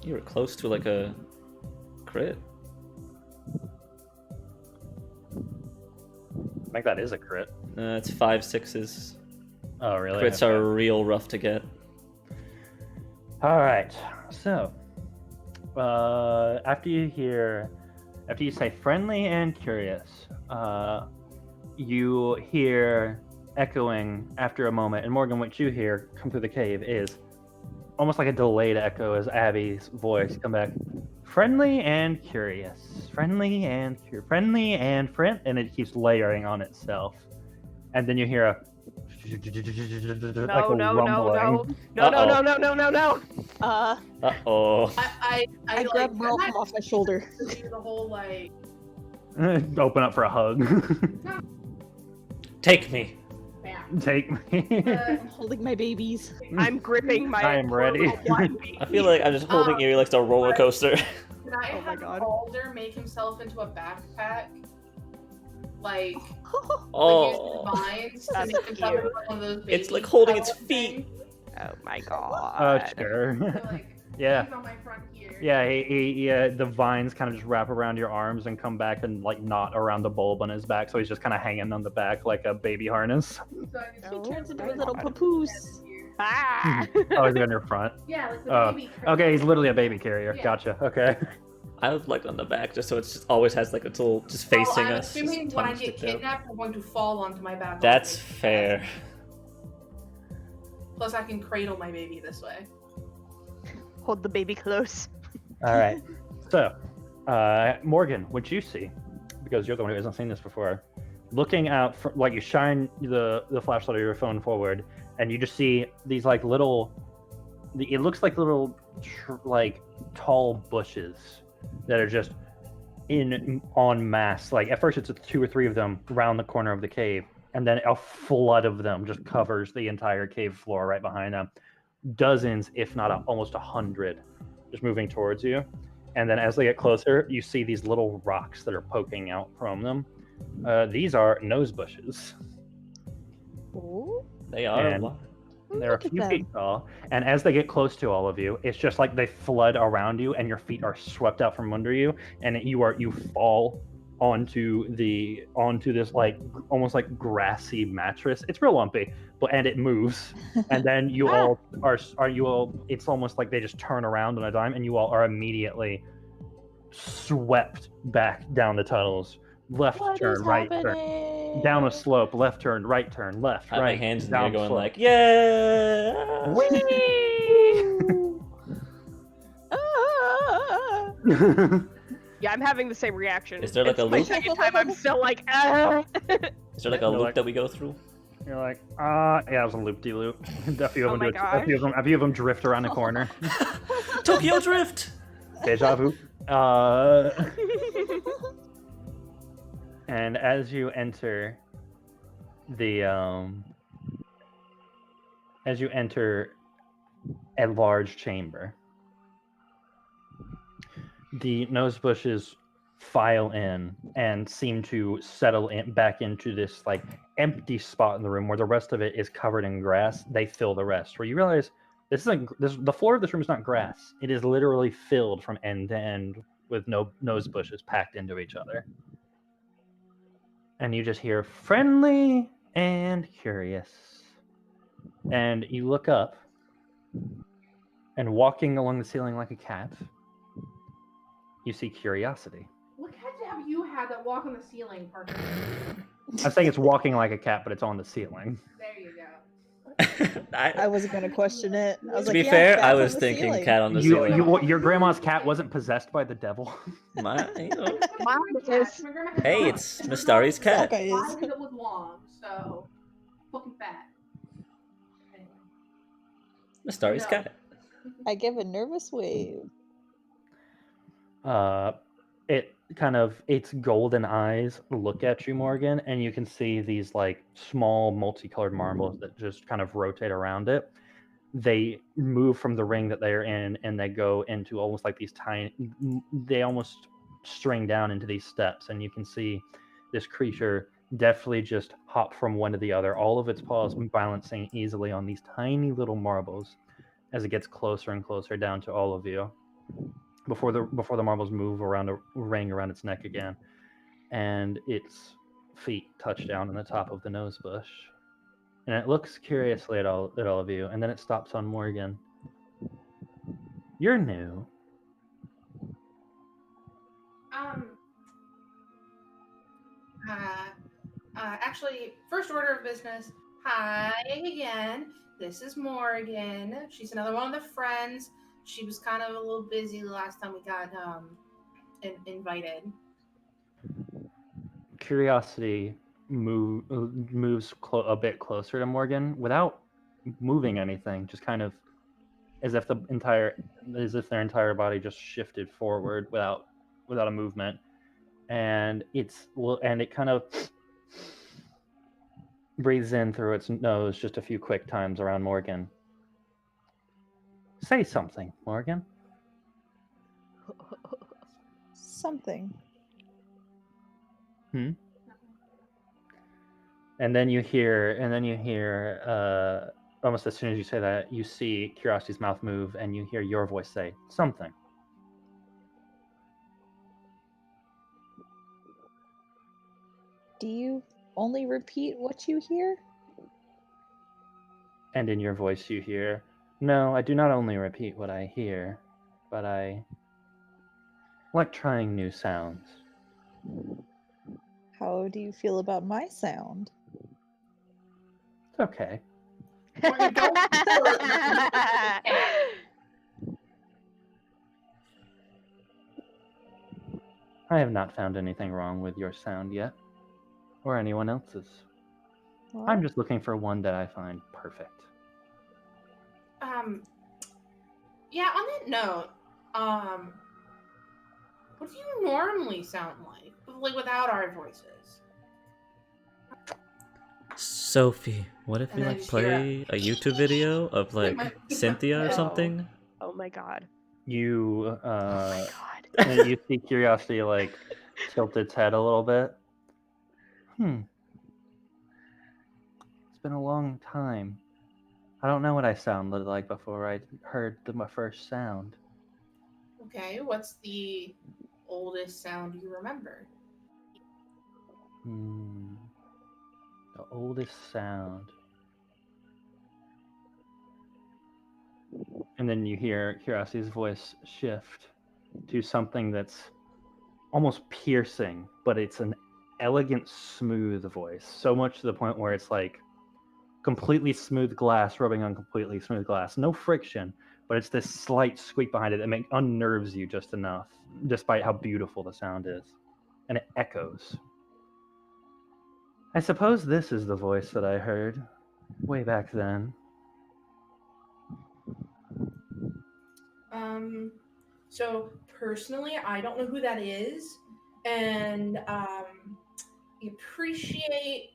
You were close to like a crit. I think that is a crit. It's 5 6s. Oh, really? Crits are real rough to get. All right. So, after you say friendly and curious, you hear echoing after a moment, and Morgan, what you hear come through the cave is almost like a delayed echo as Abby's voice come back. Friendly and curious, friendly and friendly and friend, and it keeps layering on itself, and then you hear a like a rumbling. No. Uh-oh. I grabbed Merle from off my shoulder. The whole like. Open up for a hug. Take me. Bam. Take me. I'm holding my babies. I'm gripping my. I am poor ready. little blind baby. I feel like I'm just holding you like a roller coaster. Can I Oh my have God. Alder make himself into a backpack? Like, Oh. like use the vines to That's make himself cute. into one of those It's like baby holding its pedal feet. things. Oh my god. Sure. So, like, Yeah. he's on my front here. Yeah, the vines kind of just wrap around your arms and come back and like knot around the bulb on his back, so he's just kind of hanging on the back like a baby harness. So I can He Oh turns into my a little God. papoose. Ah. Oh, he's on your front. Yeah, like the Oh, baby. okay, he's literally a baby carrier. Yeah. Gotcha. Okay. I would like on the back just so it's just always has like a tool just facing I'm us. assuming just when I tongue get sticks out. kidnapped, I'm going to fall onto my back. That's already. fair. Plus, I can cradle my baby this way. Hold the baby close. All right. So, Morgan, what you see, because you're the one who hasn't seen this before, looking out, like you shine the flashlight of your phone forward, and you just see these like little. It looks like little, like tall bushes that are just en masse. Like at first, it's 2 or 3 of them around the corner of the cave, and then a flood of them just covers the entire cave floor right behind them. Dozens, if not almost 100, just moving towards you. And then as they get closer, you see these little rocks that are poking out from them. These are nose bushes. Oh, They are. And- Wow. They're a look at few them. feet tall, and as they get close to all of you, it's just like they flood around you, and your feet are swept out from under you, and you fall onto this like almost like grassy mattress. It's real lumpy, and it moves, and then you all are you all. It's almost like they just turn around on a dime, and you all are immediately swept back down the tunnels. Left What turn, is right turn, happening? down a slope, left turn, left turn, left, I have right, my hands in the down air going slope. like, yeah. Ah! Yeah, I'm having the same reaction. Is there, like, It's a my loop? second time. I'm still like, ah. Is there like a You're loop like- that we go through? You're like, yeah, it was a loop-de-loop. A few of Oh them my do it. A few of them drift around the corner. Tokyo Drift. Deja vu. And as you enter the as you enter a large chamber, the nose bushes file in and seem to settle in back into this like empty spot in the room where the rest of it is covered in grass. They fill the rest. Where you realize the floor of this room is not grass. It is literally filled from end to end with nose bushes packed into each other. And you just hear friendly and curious. And you look up, and walking along the ceiling like a cat, you see Curiosity. What cat have you had that walk on the ceiling, Parker? I'm saying it's walking like a cat, but it's on the ceiling. There you go. I wasn't gonna question it. I was To like, be yeah, fair, cats I on was the thinking ceiling. cat on the ceiling. Your grandma's cat wasn't possessed by the devil. My, you know. Mine is. My grandma had Hey, dogs. it's And Miss her Starry's dog cat. Sockeye is. died because it was long, so fucking fat. Anyway. Miss Starry's No. cat. I give a nervous wave. Its golden eyes look at you, Morgan, and you can see these like small multicolored marbles that just kind of rotate around it. They move from the ring that they're in, and they go into almost like these tiny. They almost string down into these steps, and you can see this creature definitely just hop from one to the other. All of its paws balancing easily on these tiny little marbles as it gets closer and closer down to all of you. Before the marbles move around a ring around its neck again, and its feet touch down on the top of the nose bush, and it looks curiously at all of you, and then it stops on Morgan. You're new. Actually, first order of business. Hi again. This is Morgan. She's another one of the friends. She was kind of a little busy the last time we got invited. Curiosity moves a bit closer to Morgan without moving anything, just kind of as if their entire body just shifted forward without a movement, and it kind of breathes in through its nose just a few quick times around Morgan. Say something, Morgan. Something. And then you hear, almost as soon as you say that, you see Curiosity's mouth move, and you hear your voice say something. Do you only repeat what you hear? And in your voice you hear, no, I do not only repeat what I hear, but I like trying new sounds. How do you feel about my sound? It's okay. Morgan, don't I have not found anything wrong with your sound yet, or anyone else's. Well, I'm just looking for one that I find perfect. Yeah, on that note, what do you normally sound like? Like without our voices? Sophie, what if we And then like just hear play a YouTube video of like Cynthia or No. something? Oh my god. You Oh my god. and you see Curiosity like tilt its head a little bit. It's been a long time. I don't know what I sounded like before I heard my first sound. Okay, what's the oldest sound you remember? The oldest sound. And then you hear Curiosity's voice shift to something that's almost piercing, but it's an elegant, smooth voice. So much to the point where it's like completely smooth glass rubbing on completely smooth glass. No friction, but it's this slight squeak behind it that unnerves you just enough, despite how beautiful the sound is. And it echoes. I suppose this is the voice that I heard way back then. So personally, I don't know who that is, and we appreciate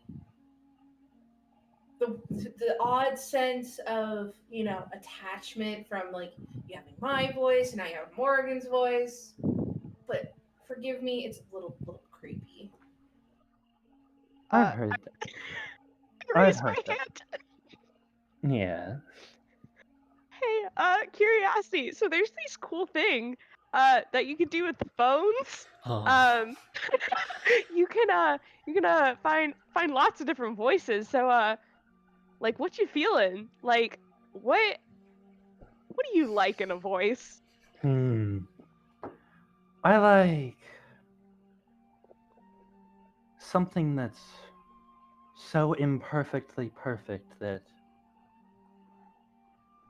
the odd sense of attachment from like you having my voice and now you have Morgan's voice, but forgive me, it's a little creepy. I've heard that. I I've raise my heard that. hand. Yeah. Hey, curiosity. So there's this cool thing that you can do with the phones. Oh. You can find lots of different voices. So like what you feeling? Like what do you like in a voice? I like something that's so imperfectly perfect that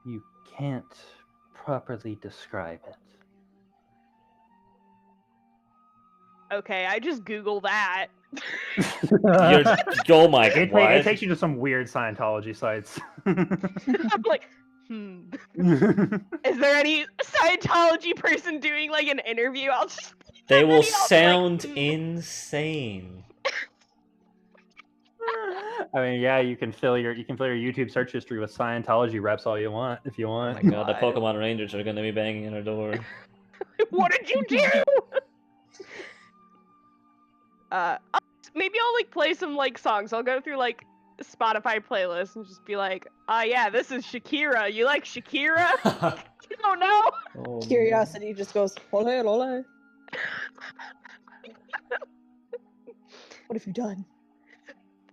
you can't properly describe it. Okay, I just Google that. You're, oh my, It what? takes you to some weird Scientology sites. I'm like, is there any Scientology person doing like an interview? I'll just They will video, I'll be like, sound insane. I mean, yeah, you can fill your YouTube search history with Scientology reps all you want if you Oh want. my god, the God. Pokemon Rangers are gonna be banging on our door. What did you do? Maybe I'll like play some like songs. I'll go through like Spotify playlists and just be like, yeah, this is Shakira. You like Shakira? You don't know? Oh, Curiosity just goes, ole, ole. What have you done?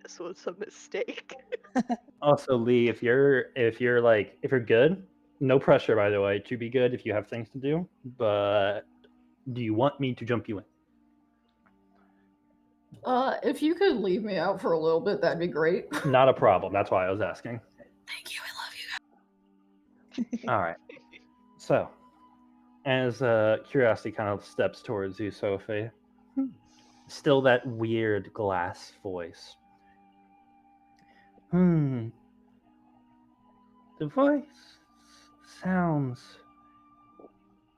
This was a mistake. Also, Lee, if you're good, no pressure by the way to be good if you have things to do. But do you want me to jump you in? If you could leave me out for a little bit, that'd be great. Not a problem. That's why I was asking. Thank you. I love you. All right. So, as Curiosity kind of steps towards you, Sophie, still that weird glass voice. The voice sounds,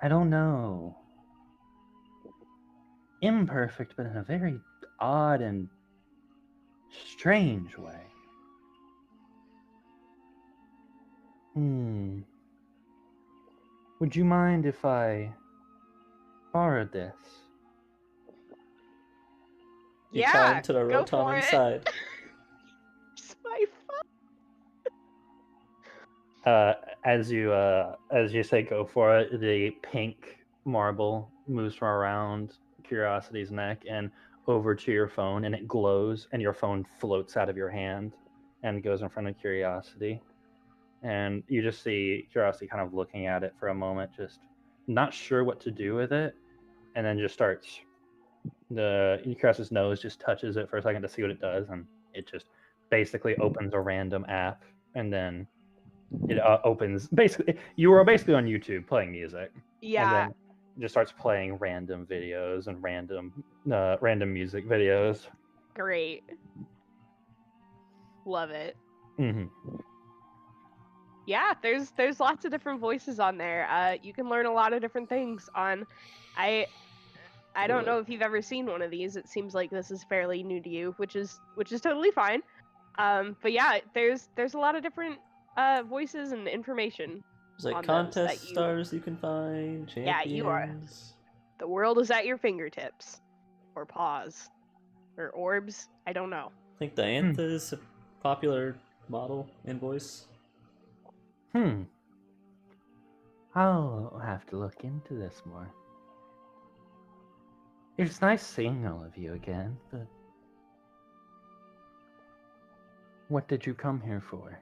I don't know, imperfect, but in a very odd and strange way. Would you mind if I borrowed this? You Yeah, climb to the go rotom for it. inside. It's my As you say go for it, the pink marble moves from around Curiosity's neck and over to your phone, and it glows, and your phone floats out of your hand and goes in front of Curiosity. And you just see Curiosity kind of looking at it for a moment, just not sure what to do with it, and then just starts. The Curiosity's nose just touches it for a second to see what it does, and it just basically opens a random app, and then it opens. Basically, you were basically on YouTube playing music, and Yeah, then it just starts playing random videos and random music videos. great. Love it. Yeah, there's lots of different voices on there. You can learn a lot of different things on. I don't know if you've ever seen one of these. It seems like this is fairly new to you, which is totally fine. But yeah, there's a lot of different voices and information. There's like on those contest that you- stars you can find, champions. Yeah, you are. The world is at your fingertips, or paws, or orbs. I don't know. I think Diantha is a popular model in voice. I'll have to look into this more. It's nice seeing all of you again, but what did you come here for?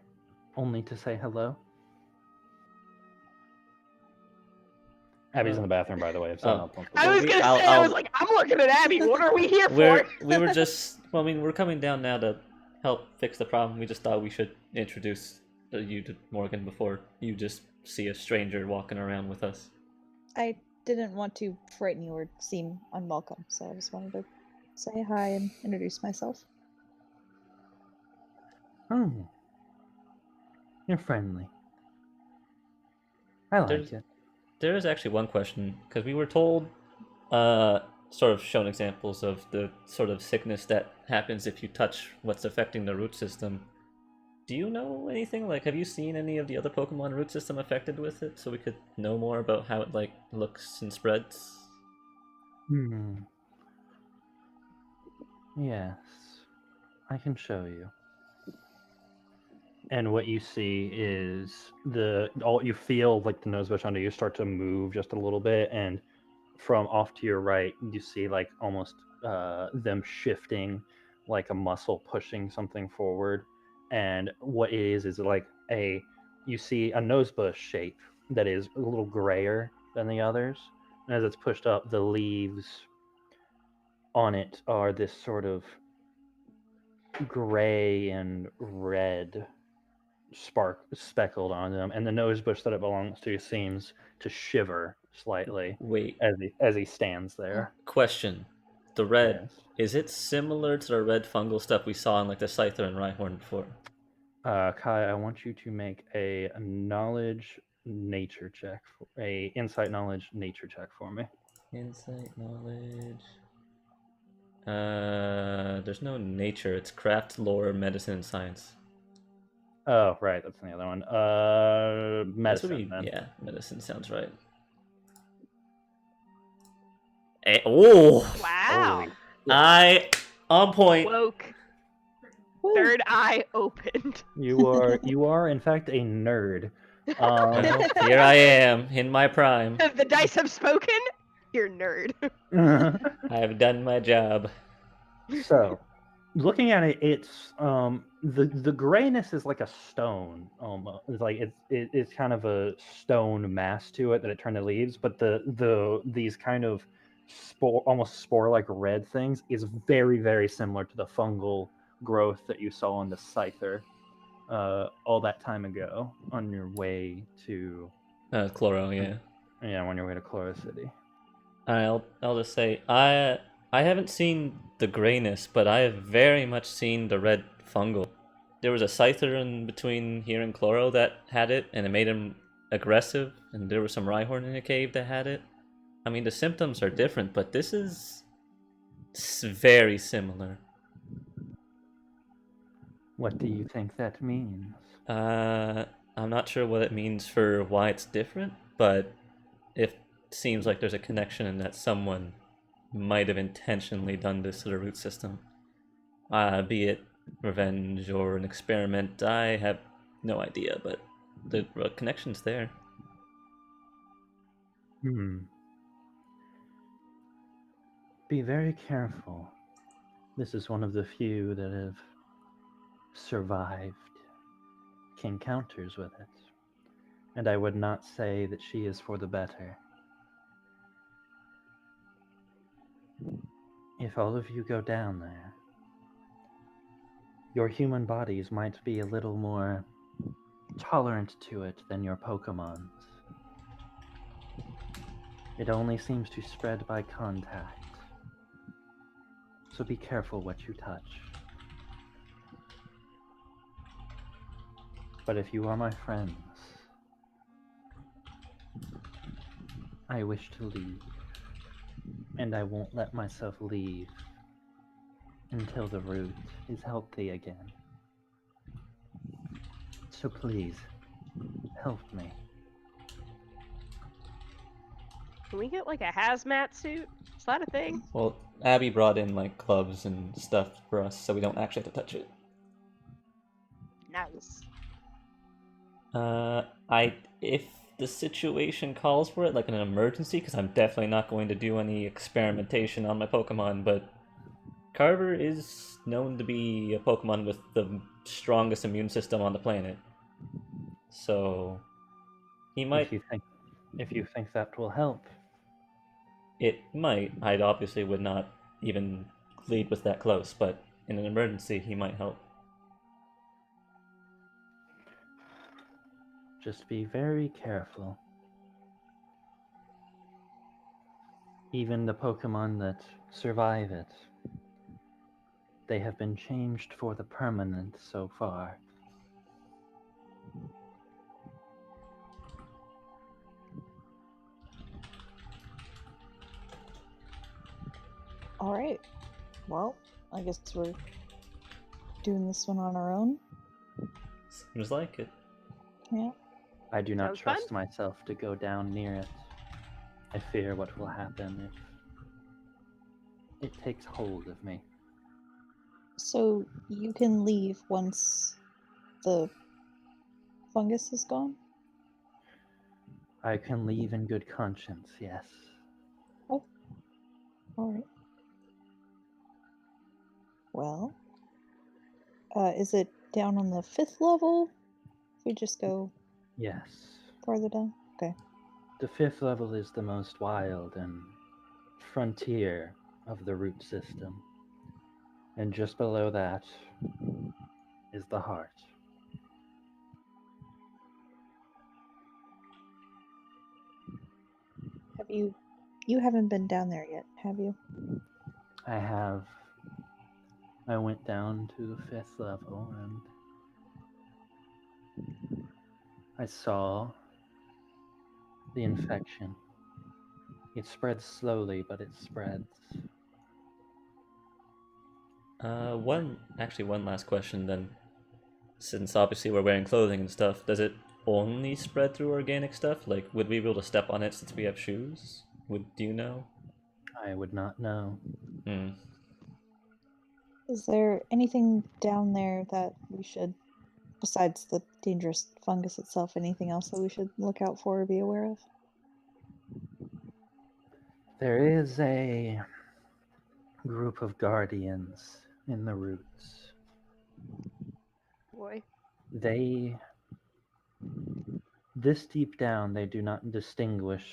Only to say hello? Abby's in the bathroom, by the way. If someone else wants to I go. was gonna say, I was like, I'm looking at Abby. What are we here for? We were just, well, I mean, we're coming down now to help fix the problem. We just thought we should introduce you to Morgan before you just see a stranger walking around with us. I didn't want to frighten you or seem unwelcome, so I just wanted to say hi and introduce myself. You're friendly. I like it. There is actually one question, because we were told, sort of shown examples of the sort of sickness that happens if you touch what's affecting the root system. Do you know anything? Like, have you seen any of the other Pokemon root system affected with it, so we could know more about how it like looks and spreads? Hmm. Yes, I can show you. And what you see is you feel like the nose bush under you start to move just a little bit, and from off to your right, you see like almost them shifting, like a muscle pushing something forward. And what it is like you see a nose bush shape that is a little grayer than the others. And as it's pushed up, the leaves on it are this sort of gray and red speckled on them, and the nose bush that it belongs to seems to shiver slightly Wait, as he stands there. question. The red, Yes. is it similar to the red fungal stuff we saw in like the Scyther and Rhyhorn before? Kai, I want you to make a knowledge nature check, a insight knowledge nature check for me. Insight, knowledge. There's no nature. It's craft, lore, medicine, and science. Oh, right, that's the other one. This would Medicine be, then. yeah, medicine sounds right. Oh, Wow. I on point. Woke. Woo. Third eye opened. You are in fact a nerd. Well, here I am in my prime. The dice have spoken. You're nerd. I have done my job. So, looking at it, it's the grayness is like a stone almost. It's like it's kind of a stone mass to it that it turned to leaves, but these kind of almost spore like red things is very similar to the fungal growth that you saw on the Scyther all that time ago on your way to Chloro, yeah. on your way to Chloro City. I'll just say I haven't seen the grayness, but I have very much seen the red fungal. There was a Scyther in between here and Chloro that had it, and it made him aggressive. And there was some Rhyhorn in a cave that had it. I mean, the symptoms are different, but this is very similar. What do you think that means? I'm not sure what it means for why it's different, but it seems like there's a connection in that someone might have intentionally done this to the root system. Be it revenge or an experiment, I have no idea, but the connection's there. Be very careful. This is one of the few that have survived encounters with it. And I would not say that she is for the better. If all of you go down there, your human bodies might be a little more tolerant to it than your Pokemon's. It only seems to spread by contact. So be careful what you touch. But if you are my friends, I wish to leave. And I won't let myself leave until the root is healthy again. So please, help me. Can we get like a hazmat suit? Is that a thing? Well, Abby brought in like gloves and stuff for us, so we don't actually have to touch it. Nice. If the situation calls for it, like in an emergency, because I'm definitely not going to do any experimentation on my Pokemon, but Carver is known to be a Pokemon with the strongest immune system on the planet. So he might. If you think that will help. It might. I obviously would not even lead with that close, but in an emergency, he might help. Just be very careful. Even the Pokemon that survive it, they have been changed for the permanent so far. All right. Well, I guess we're doing this one on our own. Seems like it. Yeah. I do not Sounds fun. trust myself to go down near it. I fear what will happen if it takes hold of me. So you can leave once the fungus is gone? I can leave in good conscience, yes. Oh. Alright. Well, is it down on the 5th level? If we just go Yes. farther down? Okay. The 5th level is the most wild and frontier of the root system. And just below that is the heart. Have you haven't been down there yet, have you? I have. I went down to the 5th level and I saw the infection. It spreads slowly, but it spreads. One last question then. Since obviously we're wearing clothing and stuff, does it only spread through organic stuff? Like, would we be able to step on it since we have shoes? Do you know? I would not know. Hmm. Is there anything down there that we should, besides the dangerous fungus itself, anything else that we should look out for or be aware of? There is a group of guardians in the roots. Boy. They, this deep down, they do not distinguish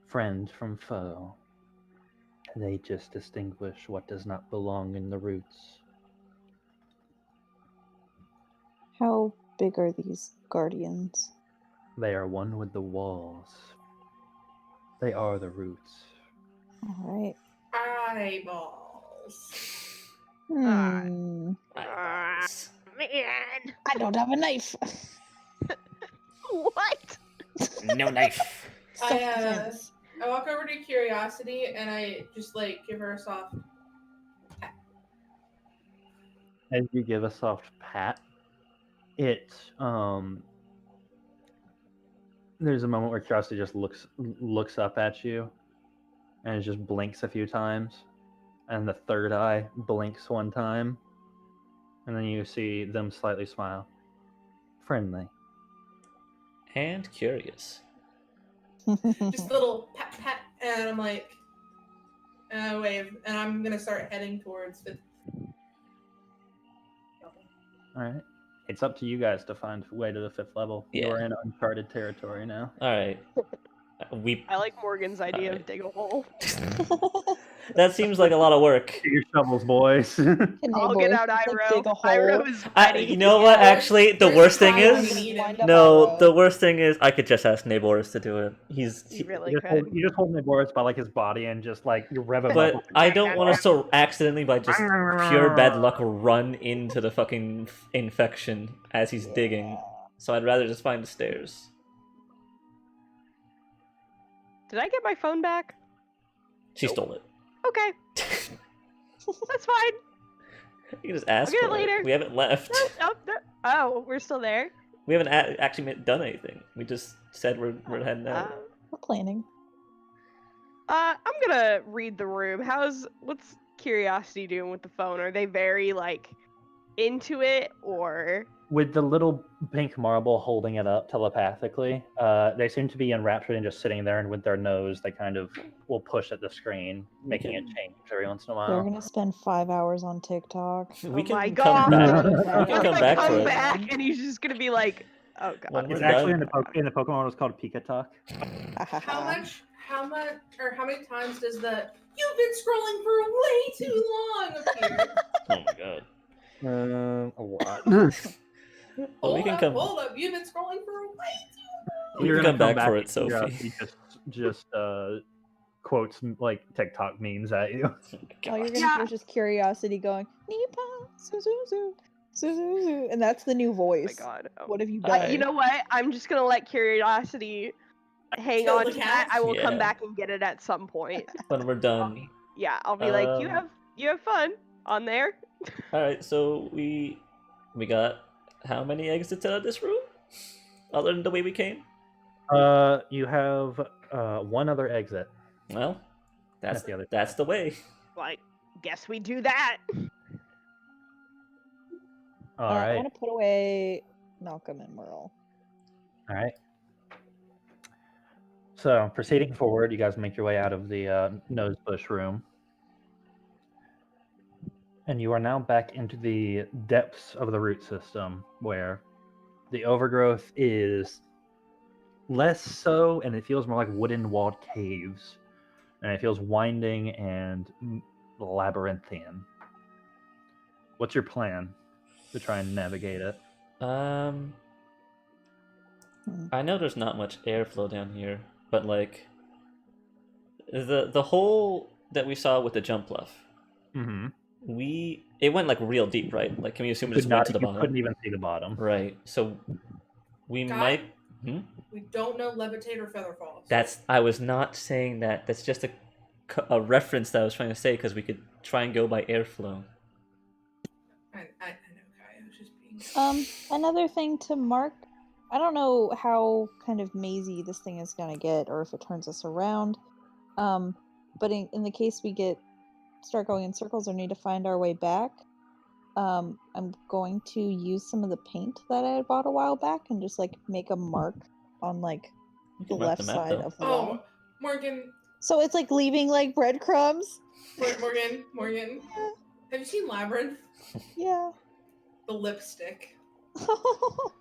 friend from foe. They just distinguish what does not belong in the roots. How big are these guardians? They are one with the walls. They are the roots. Alright. Eyeballs. Hmm. Eyeballs. Man. I don't have a knife. What? No knife. Self-defense. I walk over to Curiosity and I just like give her a soft. As you give a soft pat, it there's a moment where Curiosity just looks up at you and it just blinks a few times, and the third eye blinks one time, and then you see them slightly smile. Friendly. And curious. Just a little pat pat, and I'm like, and I wave, and I'm gonna start heading towards the. Alright. It's up to you guys to find a way to the 5th level. Yeah. You're in uncharted territory now. Alright. I like Morgan's idea Alright. of dig a hole. That seems like a lot of work. Get your shovels, boys. I'll get out Iro. Iro is ready. You know what? Actually, the There's worst a thing pile is, we need him. the worst thing is, I could just ask Naboris to do it. You really You could. just hold Naboris by like his body and just like you rev him But up. I don't want to so accidentally, by just pure bad luck, run into the fucking infection as he's digging. So I'd rather just find the stairs. Did I get my phone back? She stole it. Okay. That's fine. You can just ask I'll get it for it. later. We haven't left. No. Oh, we're still there. We haven't actually done anything. We just said we're heading out. We're planning. I'm gonna read the room. What's Curiosity doing with the phone? Are they very like into it, or With the little pink marble holding it up telepathically, they seem to be enraptured and just sitting there, and with their nose, they kind of will push at the screen, making it change every once in a They're while. gonna spend 5 hours on TikTok. We can my come God. back. We He's can come gonna back for come it. back and he's just gonna be like, oh god. When It's we're actually done. in the Pokemon world, it's called Pika Talk. How many times does the "you've been scrolling for way too long" appear? Oh my god. A lot. Well, we can come. Hold up, you've been scrolling for way too We You're can gonna come back for it, and Sophie. Curiosity just quotes like TikTok memes at you. All you're gonna Yeah. hear is just Curiosity going, Nipa, Suzuzu, Suzuzu. And that's the new Oh my voice. god. Oh. What have you done? You know what? I'm just gonna let Curiosity hang Kill on the to that. cat? I will come Yeah. back and get it at some point. When we're done. Yeah, I'll be like, you have fun on there. All right, so we got how many exits out of this room, other than the way we came? You have one other exit. Well, that's the other that's the way. Like, guess we do that. All I right. want to put away Malcolm and Merle. All right. So proceeding forward, you guys make your way out of the nosebush room, and you are now back into the depths of the root system, where the overgrowth is less so, and it feels more like wooden walled caves, and it feels winding and labyrinthian. What's your plan to try and navigate it? I know there's not much airflow down here, but like the hole that we saw with the jump bluff, Mm-hmm. it went like real deep, right? Like, can we assume it just went to the You bottom? couldn't even see the bottom. Right. So we Guy? might. We don't know levitate or feather falls. I was not saying that. That's just a reference that I was trying to say because we could try and go by airflow. I know, Kai. I was just being. Another thing to mark. I don't know how kind of mazy this thing is gonna get, or if it turns us around. But in the case we start going in circles or need to find our way back, I'm going to use some of the paint that I had bought a while back and just like make a mark on like You the can mark left the map, side though. of the wall. Oh, Morgan. So it's like leaving like breadcrumbs. Morgan. Yeah. Have you seen Labyrinth? Yeah. The lipstick. All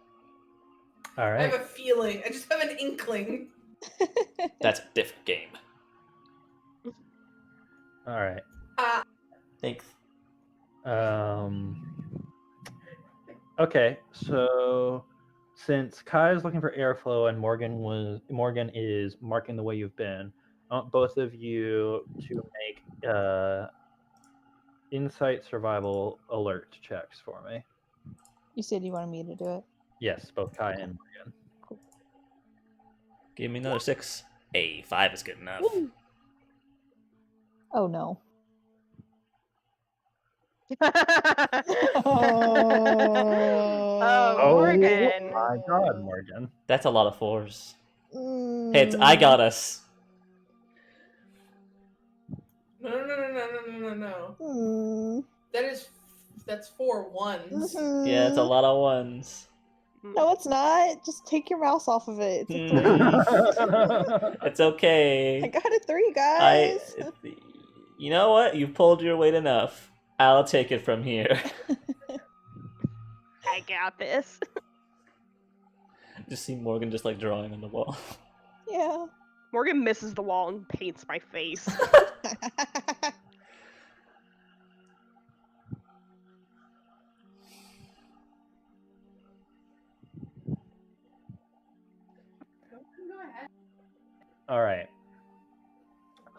I right. have a feeling. I just have an inkling. That's a different game. All right. Thanks. Okay, so since Kai is looking for airflow and Morgan is marking the way you've been, I want both of you to make insight survival alert checks for me. You said you wanted me to do it. Yes, both Kai and Morgan. Give me another 6. Hey, 5 is good enough. Woo. Oh no. Morgan. My God, Morgan. That's a lot of 4s. Hey, I got us. No. That's 4 ones. Yeah, it's a lot of 1s. No, it's not. Just take your mouse off of it. It's a 3. It's okay. I got a 3, guys. You know what? You pulled your weight enough. I'll take it from here. I got this. Just see Morgan just like drawing on the wall. Yeah. Morgan misses the wall and paints my face. Go ahead. All right.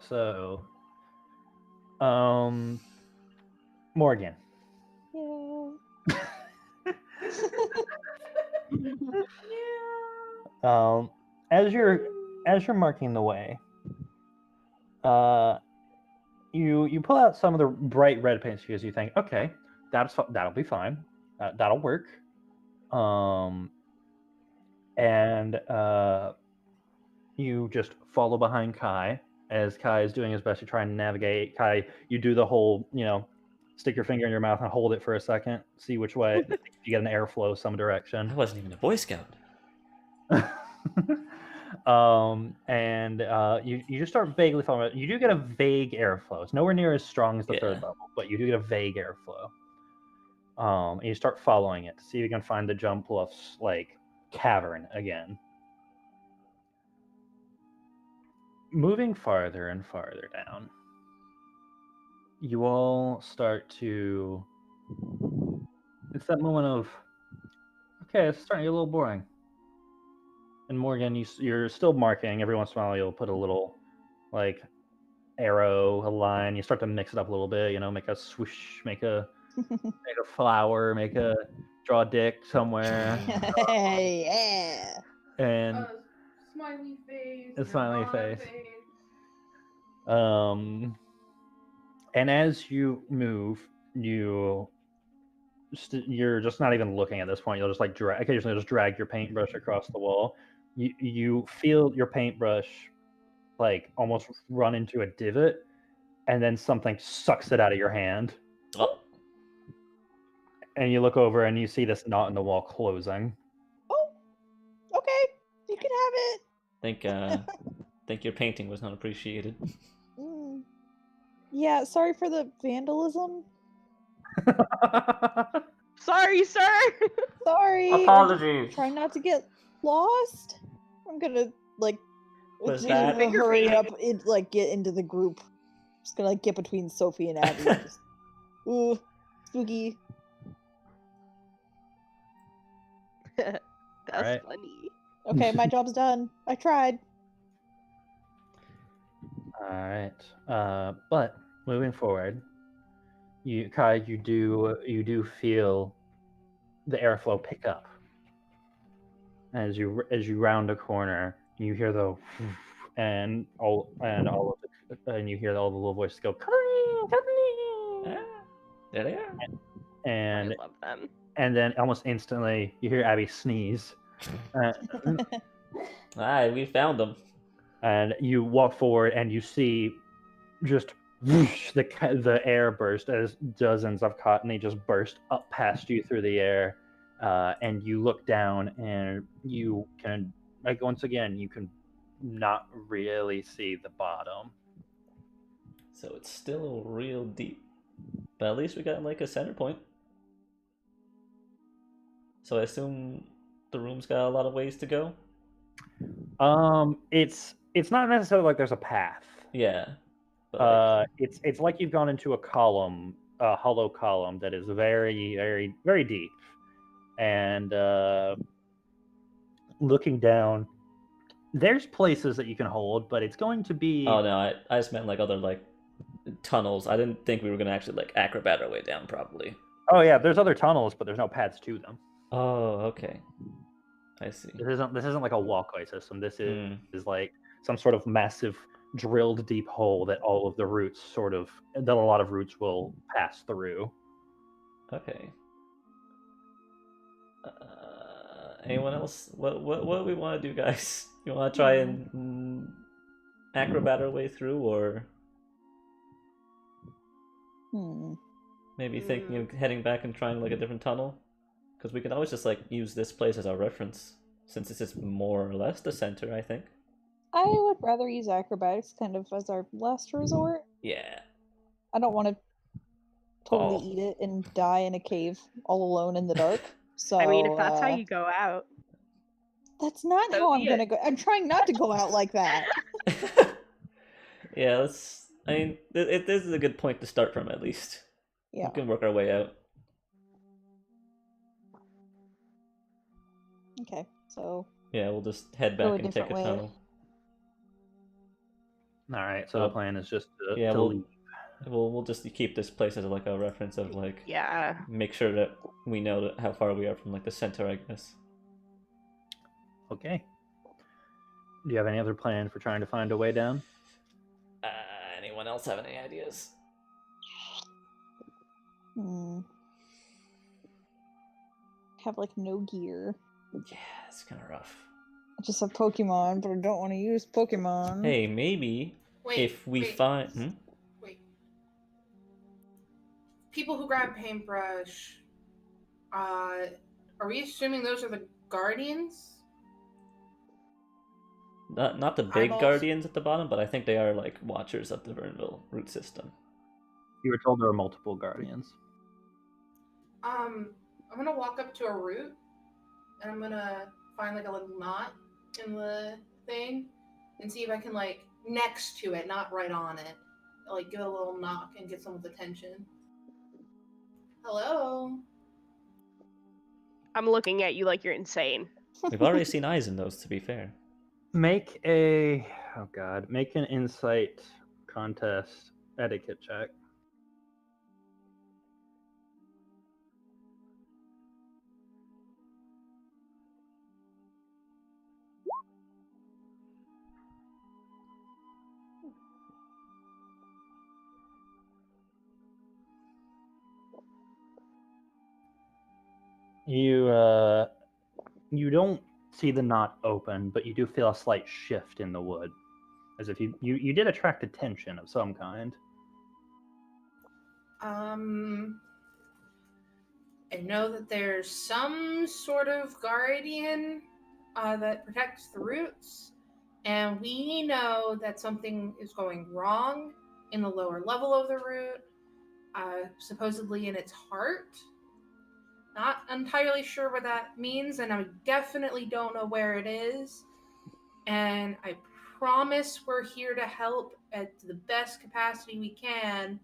So, Morgan. Yeah. As you're marking the way, you pull out some of the bright red paint because you think, okay, that'll be fine, that'll work, and you just follow behind Kai as Kai is doing his best to try and navigate. Kai, you do the whole, stick your finger in your mouth and hold it for a second, see which way you get an airflow some direction. I wasn't even a Boy Scout. And you just start vaguely following it. You do get a vague airflow. It's nowhere near as strong as the third level, but you do get a vague airflow. And you start following it to see if you can find the jump bluff's like cavern again. Moving farther and farther down, you all start to. It's that moment of, okay, it's starting to get a little boring. And Morgan, you're still marking. Every once in a while, you'll put a little, like, arrow, a line. You start to mix it up a little bit. Make a swoosh, make a flower, draw a dick somewhere. Yeah. And Smiley face. a smiley banana face. And as you move, you're just not even looking at this point. You'll just like occasionally just drag your paintbrush across the wall. You feel your paintbrush like almost run into a divot, and then something sucks it out of your hand. Oh, And you look over and you see this knot in the wall closing. Oh, okay. You can have it. think your painting was not appreciated. Mm. Yeah, sorry for the vandalism. Sorry, sir. Sorry. Apologies. Trying not to get lost. I'm gonna like Was need that- to hurry Finger up and like get into the group. Just gonna like get between Sophie and Abby. Just, ooh, spooky. That's Alright. funny. Okay, my job's done. I tried. All right. But moving forward, Kai, you do feel the airflow pick up as you round a corner. You hear the and all of the, and you hear all the little voices go "Cuddly, cuddly," Ah, there they are. and I love them. then almost instantly you hear Abby sneeze. Uh, Alright, we found them. and you walk forward and you see just whoosh, the air burst as dozens of cottony just burst up past you through the air, and you look down and you can like once again you can not really see the bottom. So it's still real deep. But at least we got like a center point. So I assume the room's got a lot of ways to go. It's not necessarily like there's a path. Yeah. But like, It's like you've gone into a hollow column that is very, very, very deep, and looking down, there's places that you can hold, but it's going to be. oh no, I just meant like other like tunnels. I didn't think we were gonna actually like acrobat our way down probably. Oh yeah, there's other tunnels, but there's no paths to them. Oh, okay. I see. This isn't like a walkway system. This Hmm. is like some sort of massive drilled deep hole that all of the roots that a lot of roots will pass through. Okay. Anyone else? What do we want to do, guys? You want to try and acrobat our way through, or maybe thinking of heading back and trying like a different tunnel? Because we can always just like use this place as our reference, since this is more or less the center, I think. I would rather use acrobatics kind of as our last resort. Yeah. I don't want to totally Oh. eat it and die in a cave all alone in the dark. So I mean, if that's how you go out. that's not So how I'm be it. gonna go. I'm trying not to go out like that. Yeah, let's. I mean, this is a good point to start from at least. Yeah. We can work our way out. Okay. So Yeah, we'll just head Go back a and take a different way. tunnel. All right, so the plan is just to, Yeah, to we'll leave. we'll just keep this place as like a reference of like Yeah. make sure that we know that how far we are from like the center, I guess. Okay. Do you have any other plan for trying to find a way down? Anyone else have any ideas? have like no gear. Yeah, it's kind of rough. I just have Pokemon, but I don't want to use Pokemon. Hey, maybe Wait, if we wait, find. Wait. People who grab paintbrush, are we assuming those are the guardians? Not the big Eyeballs? guardians at the bottom, but I think they are like watchers of the Vernville root system. You were told there were multiple guardians. I'm gonna walk up to a root, and I'm gonna find like a little knot in the thing, and see if I can like next to it, not right on it, like give it a little knock and get someone's attention. Hello. I'm looking at you like you're insane. We've already seen eyes in those, to be fair. Make an insight contest etiquette check. You don't see the knot open, but you do feel a slight shift in the wood, as if you did attract attention of some kind. I know that there's some sort of guardian that protects the roots, and we know that something is going wrong in the lower level of the root, supposedly in its heart. Not entirely sure what that means, and I definitely don't know where it is. And I promise we're here to help at the best capacity we can.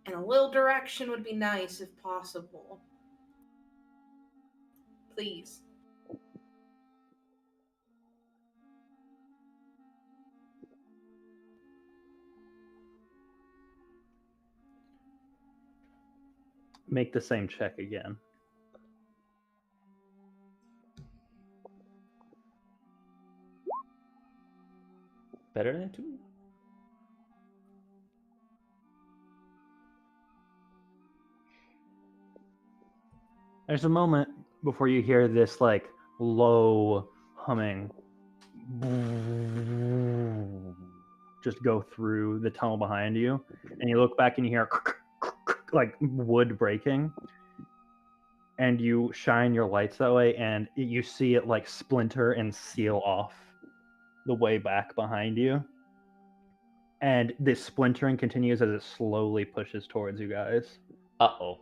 And a little direction would be nice if possible. Please. Make the same check again. Better than 2? There's a moment before you hear this like low humming just go through the tunnel behind you, and you look back and you hear like wood breaking, and you shine your lights that way, and you see it like splinter and seal off the way back behind you, and this splintering continues as it slowly pushes towards you guys. Uh-oh.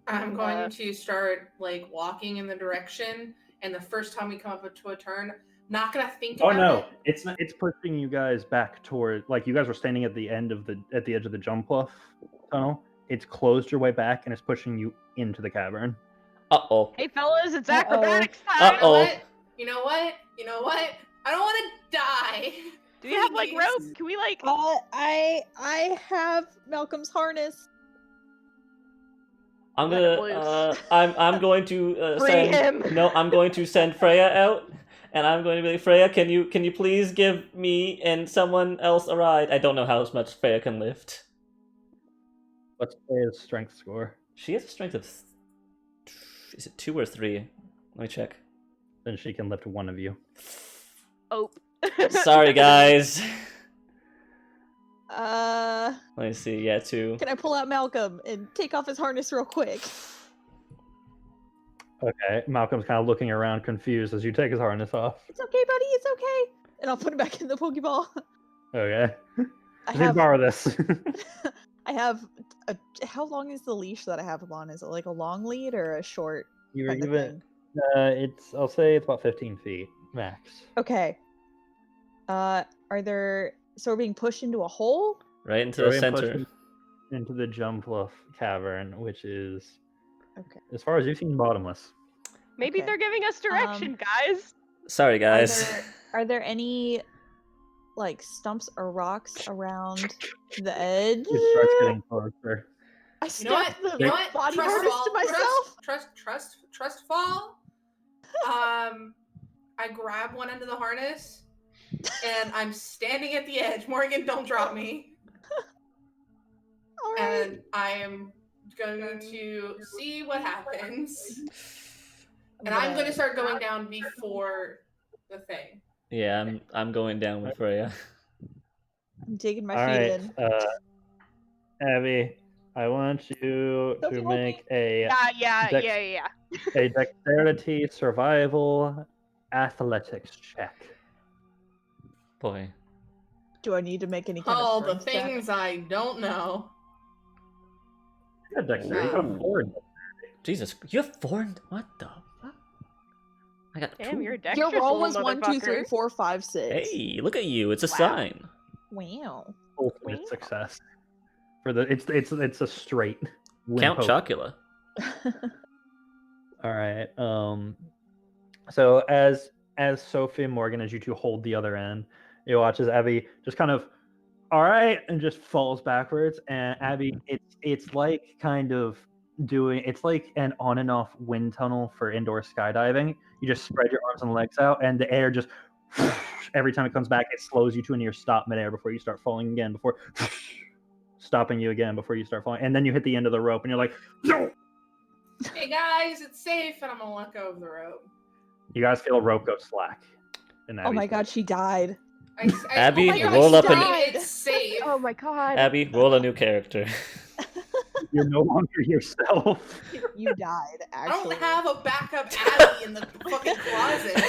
I'm going to start like walking in the direction, and the first time we come up to a turn, not gonna think about it. It's pushing you guys back toward, like, you guys were standing at the edge of the jump bluff tunnel. It's closed your way back, and it's pushing you into the cavern. Uh-oh. Hey fellas, it's Uh-oh. acrobatics time. Uh-oh. You know what? I don't want to die. Do we have like Please. rope? Can we like? I have Malcolm's harness. I'm Let gonna him loose. I'm going to Free send him. No, I'm going to send Freya out, and I'm going to be like, Freya, can you please give me and someone else a ride? I don't know how much Freya can lift. What's Freya's strength score? She has a strength of is it 2 or 3? Let me check. Then she can lift one of you. Oh. Sorry guys. Can Let me see. Yeah, 2. I pull out Malcolm and take off his harness real quick? Okay, Malcolm's kind of looking around confused as you take his harness off. It's okay, buddy. It's okay. And I'll put it back in the Pokeball. Okay. I Let me have. borrow this. I have. How long is the leash that I have him on? Is it like a long lead or a short? You were kind of given. thing? I'll say it's about 15 feet max. Okay. Are there? So we're being pushed into a hole? Right into You're the being pushed center. into the Jump Bluff Cavern, which is, Okay. as far as you've seen, bottomless. Maybe Okay. they're giving us direction, guys. Sorry guys. Are there any like stumps or rocks around the edge? It starts getting closer. I You know what? snapped the You know what? body Trust harness fall. to myself. Trust fall. I grab one end of the harness, and I'm standing at the edge. Morgan, don't drop me. All right. And I am going to see what happens. And I'm going to start going down before the thing. Yeah, I'm going down with Freya. I'm digging my All feet right, in. Abby, I want you Don't to hold me. make a Yeah. dexterity survival athletics check. Boy. Do I need to make any kind All of the strength check? things I don't know. You got dexterity. You got Ooh. 4. Jesus, you have 4. What the fuck? I got 2. Damn, you're a Your dexterous roll little was 1, 2, 3, motherfucker. 4, 5, 6. Hey, look at you! It's a Wow. sign. Wow. Ultimate Wow. success. For the it's a straight win Count poke. Chocula. All right. So as Sophie and Morgan, as you two hold the other end, you watch as Abby just kind of, all right, and just falls backwards. And Abby, it's like kind of it's like an on and off wind tunnel for indoor skydiving. You just spread your arms and legs out, and the air just every time it comes back, it slows you to a near stop midair before you start falling again. Before stopping you again before you start falling, and then you hit the end of the rope, and you're like, no. Hey guys, it's safe, and I'm gonna let go of the rope. You guys feel a rope go slack. And Oh my god, she died. Abby, clearly roll up scream, an- It's safe. Oh my god. Abby, roll a new character. You're no longer yourself. You died, I actually. don't have a backup Abby in the fucking closet.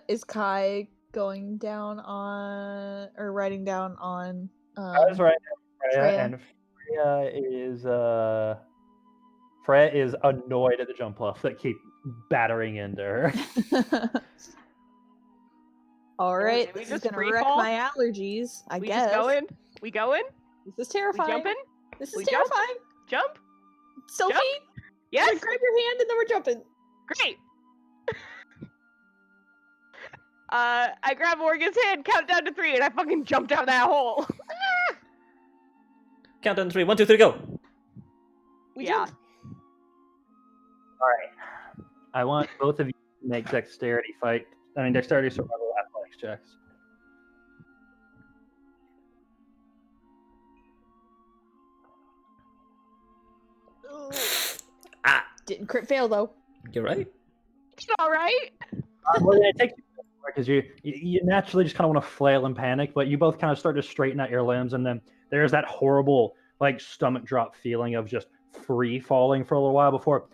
Is Kai going down on or riding down on That's right. Freya, Freya. and Freya is annoyed at the jump off that keep battering into her. All right, Did we this is just gonna free wreck fall? my allergies. I We guess. just going? We going? This is We terrifying. jumping? This is We jump? terrifying. Jump? Sophie, Yes? grab your hand and then we're jumping. Great. I grab Morgan's hand, count down to 3, and I fucking jump down that hole. Count down to 3. 1, 2, 3, go. We Yeah. jump. I want both of you to make dexterity survival athletics checks. Ah, Didn't crit fail though. you're right. It's alright. Well, it takes you because you naturally just kind of want to flail and panic, but you both kind of start to straighten out your limbs, and then there's that horrible like stomach drop feeling of just free falling for a little while before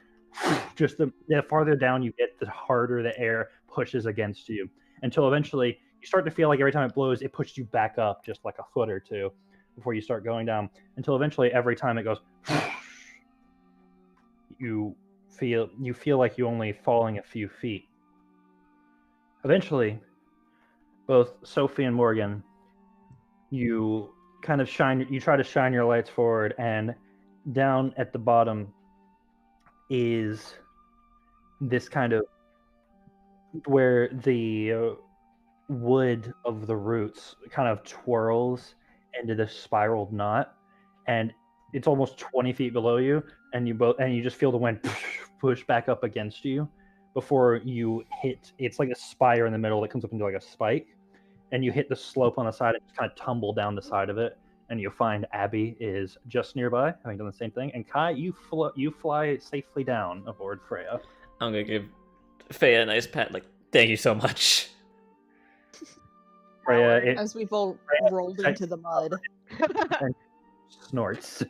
just the farther down you get, the harder the air pushes against you until eventually you start to feel like every time it blows, it pushes you back up just like a foot or two before you start going down until eventually every time it goes you feel like you're only falling a few feet. Eventually, both Sophie and Morgan, you try to shine your lights forward, and down at the bottom is this kind of where the wood of the roots kind of twirls into this spiraled knot, and it's almost 20 feet below you, and you just feel the wind push back up against you before you hit. It's like a spire in the middle that comes up into like a spike, and you hit the slope on the side and just kind of tumble down the side of it, and you find Abby is just nearby, having done the same thing, and Kai, you fly safely down aboard Freya. I'm gonna give Freya a nice pat, like, thank you so much. Freya As we've all rolled into the mud. snorts.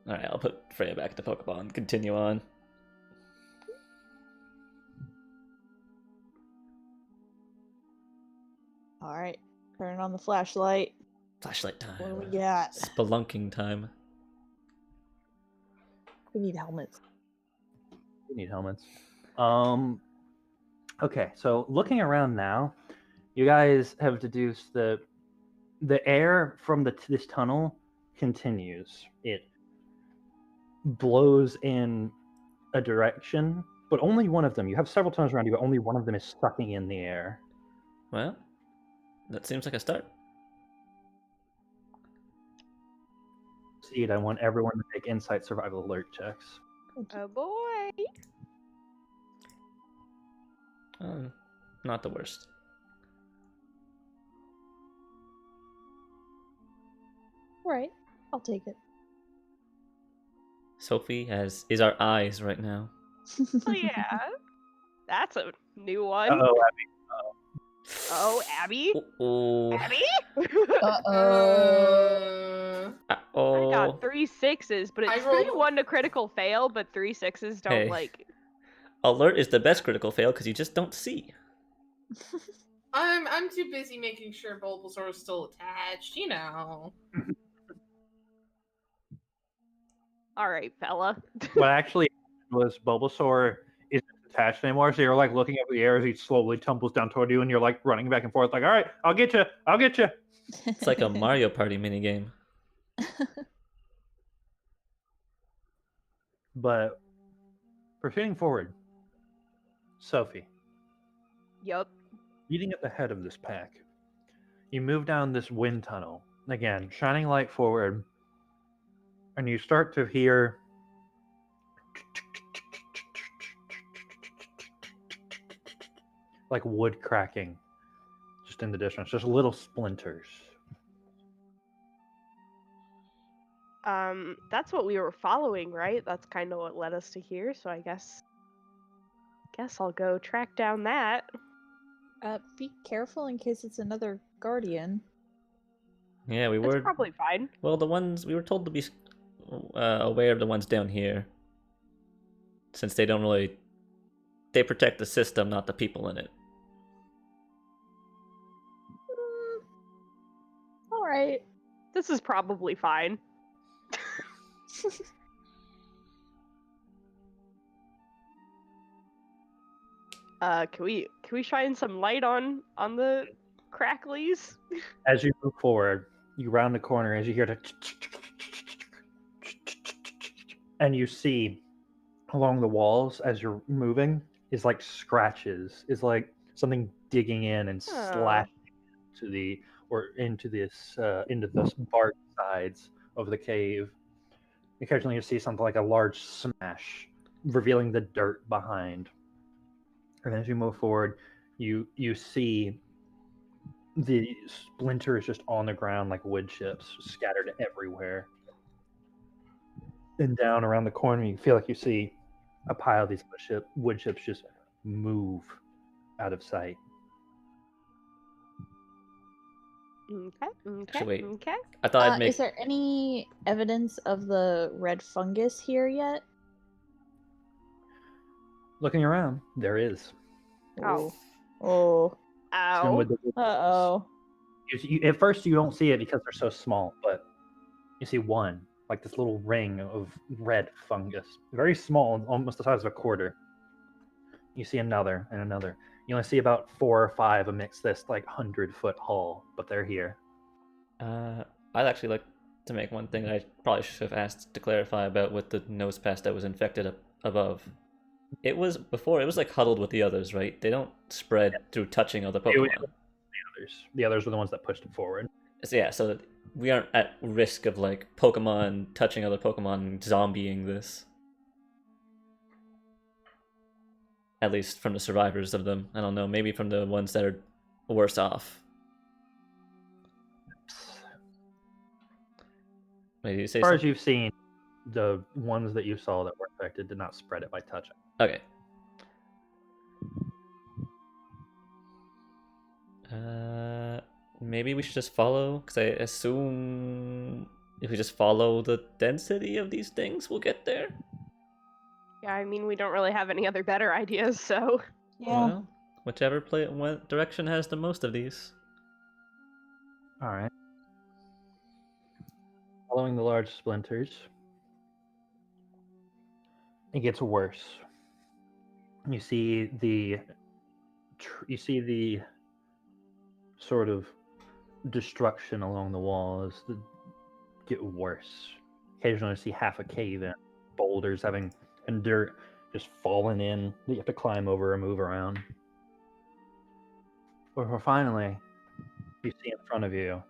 Alright, I'll put Freya back to Pokeball and continue on. All right, turn on the flashlight. Flashlight time. What do we got? Spelunking time. We need helmets. We need helmets. Okay, so looking around now, you guys have deduced the air from this tunnel continues. It blows in a direction, but only one of them. You have several tunnels around you, but only one of them is sucking in the air. Well, that seems like a start. I want everyone to make insight survival alert checks. Oh boy. Not the worst. Right, I'll take it. Sophie is our eyes right now. Oh yeah. That's a new one. Uh-oh, Oh, Abby? Oh. Abby? Uh-oh. I Oh. got 3 6s, but I it's rolled- 3-1 to critical fail, but 3 6s don't Hey. like. Alert is the best critical fail because you just don't see. I'm too busy making sure Bulbasaur is still attached, you know. All right, fella. What actually happened was Bulbasaur isn't attached anymore, so you're like looking up in the air as he slowly tumbles down toward you, and you're like running back and forth, like, all right, I'll get you. It's like a Mario Party minigame. But proceeding forward, Sophie, Yup. leading at the head of this pack, you move down this wind tunnel, again, shining light forward, and you start to hear like wood cracking, just in the distance, just little splinters. That's what we were following, right? That's kind of what led us to here. So I guess I'll go track down that. Be careful in case it's another guardian. Yeah, we It's were. probably fine. Well, the ones we were told to be aware of the ones down here, since they don't really. They protect the system, not the people in it. All right. This is probably fine. Can we shine some light on the cracklies? As you move forward, you round the corner as you hear the and you see along the walls as you're moving is like scratches, is like something digging in and slashing to the or into this into the bark sides of the cave. Occasionally you see something like a large smash, revealing the dirt behind. And as you move forward, you see the splinters just on the ground like wood chips scattered everywhere. And down around the corner, you feel like you see a pile of these wood chips just move out of sight. Okay. Actually, wait. Okay. I thought I'd make. Is there any evidence of the red fungus here yet? Looking around, there is. Oh. Oh. And Ow. with the- Uh-oh. at first, you don't see it because they're so small, but you see one, like this little ring of red fungus. Very small, almost the size of a quarter. You see another and another. You only see about 4 or 5 amidst this like 100-foot haul, but they're here. I'd actually like to make one thing I probably should have asked to clarify about with the nose pass that was infected up above. It was like huddled with the others, right? They don't spread through touching other Pokemon. The others were the ones that pushed it forward. So yeah, so we aren't at risk of like Pokemon touching other Pokemon and zombieing this. At least from the survivors of them. I don't know, maybe from the ones that are worse off. Wait, did you say As far as something? you've seen, the ones that you saw that were infected did not spread it by touching. Okay. Maybe we should just follow, because I assume if we just follow the density of these things, we'll get there. Yeah, I mean, we don't really have any other better ideas, so. Yeah. Well, whichever direction has the most of these. All right. Following the large splinters, it gets worse. You see the sort of destruction along the walls that get worse. Occasionally, you see half a cave in, boulders and dirt just falling in that you have to climb over or move around. Or finally, you see in front of you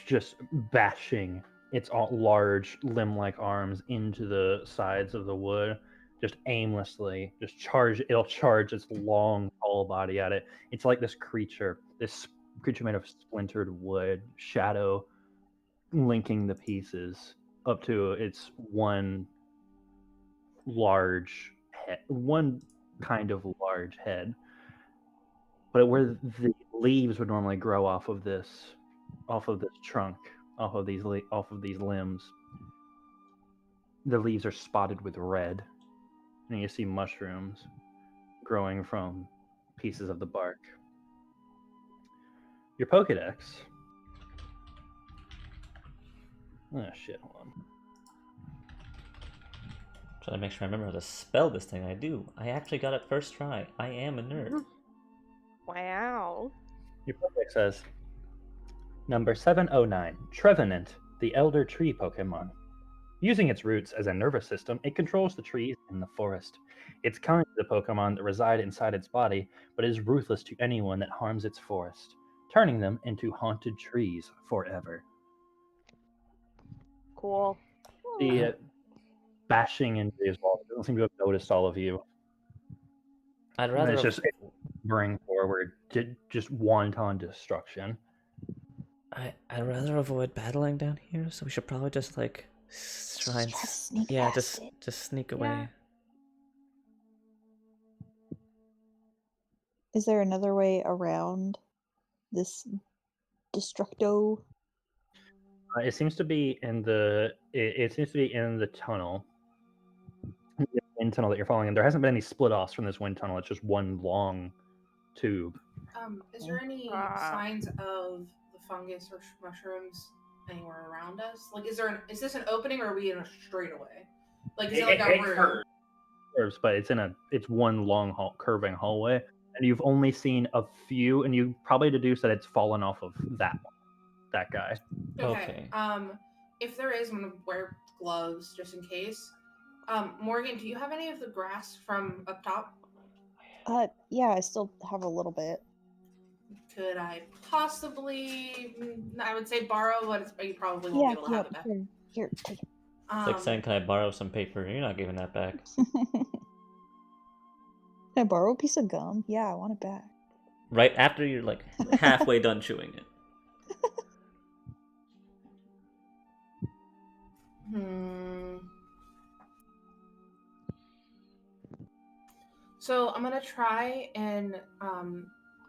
just bashing its large limb-like arms into the sides of the wood, just aimlessly, it'll charge its long, tall body at it. It's like this creature made of splintered wood, shadow linking the pieces up to its one kind of large head. But where the leaves would normally grow off of this trunk, off of these limbs, the leaves are spotted with red, and you see mushrooms growing from pieces of the bark. Your Pokedex. Oh shit! Hold on. Trying to make sure I remember how to spell this thing. I do. I actually got it first try. I am a nerd. Wow. Your Pokedex says, number 709, Trevenant, the Elder Tree Pokemon. Using its roots as a nervous system, it controls the trees in the forest. It's kind to the Pokemon that reside inside its body, but is ruthless to anyone that harms its forest, turning them into haunted trees forever. Cool. The bashing into these walls doesn't seem to have noticed all of you. I'd And rather it's have, just bring forward to just wanton destruction. I'd rather avoid battling down here, so we should probably just like try and Just try to sneak yeah, past it. just sneak away. Is there another way around this destructo? It seems to be in the. It seems to be in the tunnel. The wind tunnel that you're following, and there hasn't been any split offs from this wind tunnel. It's just one long tube. Is there any signs of the fungus or mushrooms anywhere around us? Like, is this an opening, or are we in a straightaway? Like, is it like a room? Curves, but it's one long curving hallway, and you've only seen a few, and you probably deduce that it's fallen off of that guy. Okay. If there is, I'm gonna wear gloves just in case. Morgan, do you have any of the grass from up top? Yeah, I still have a little bit. Could I possibly? I would say borrow, but you probably won't be able to have it back. Here, take it. It's like saying, "Can I borrow some paper?" You're not giving that back. Can I borrow a piece of gum? Yeah, I want it back. Right after you're like halfway done chewing it. So I'm gonna try and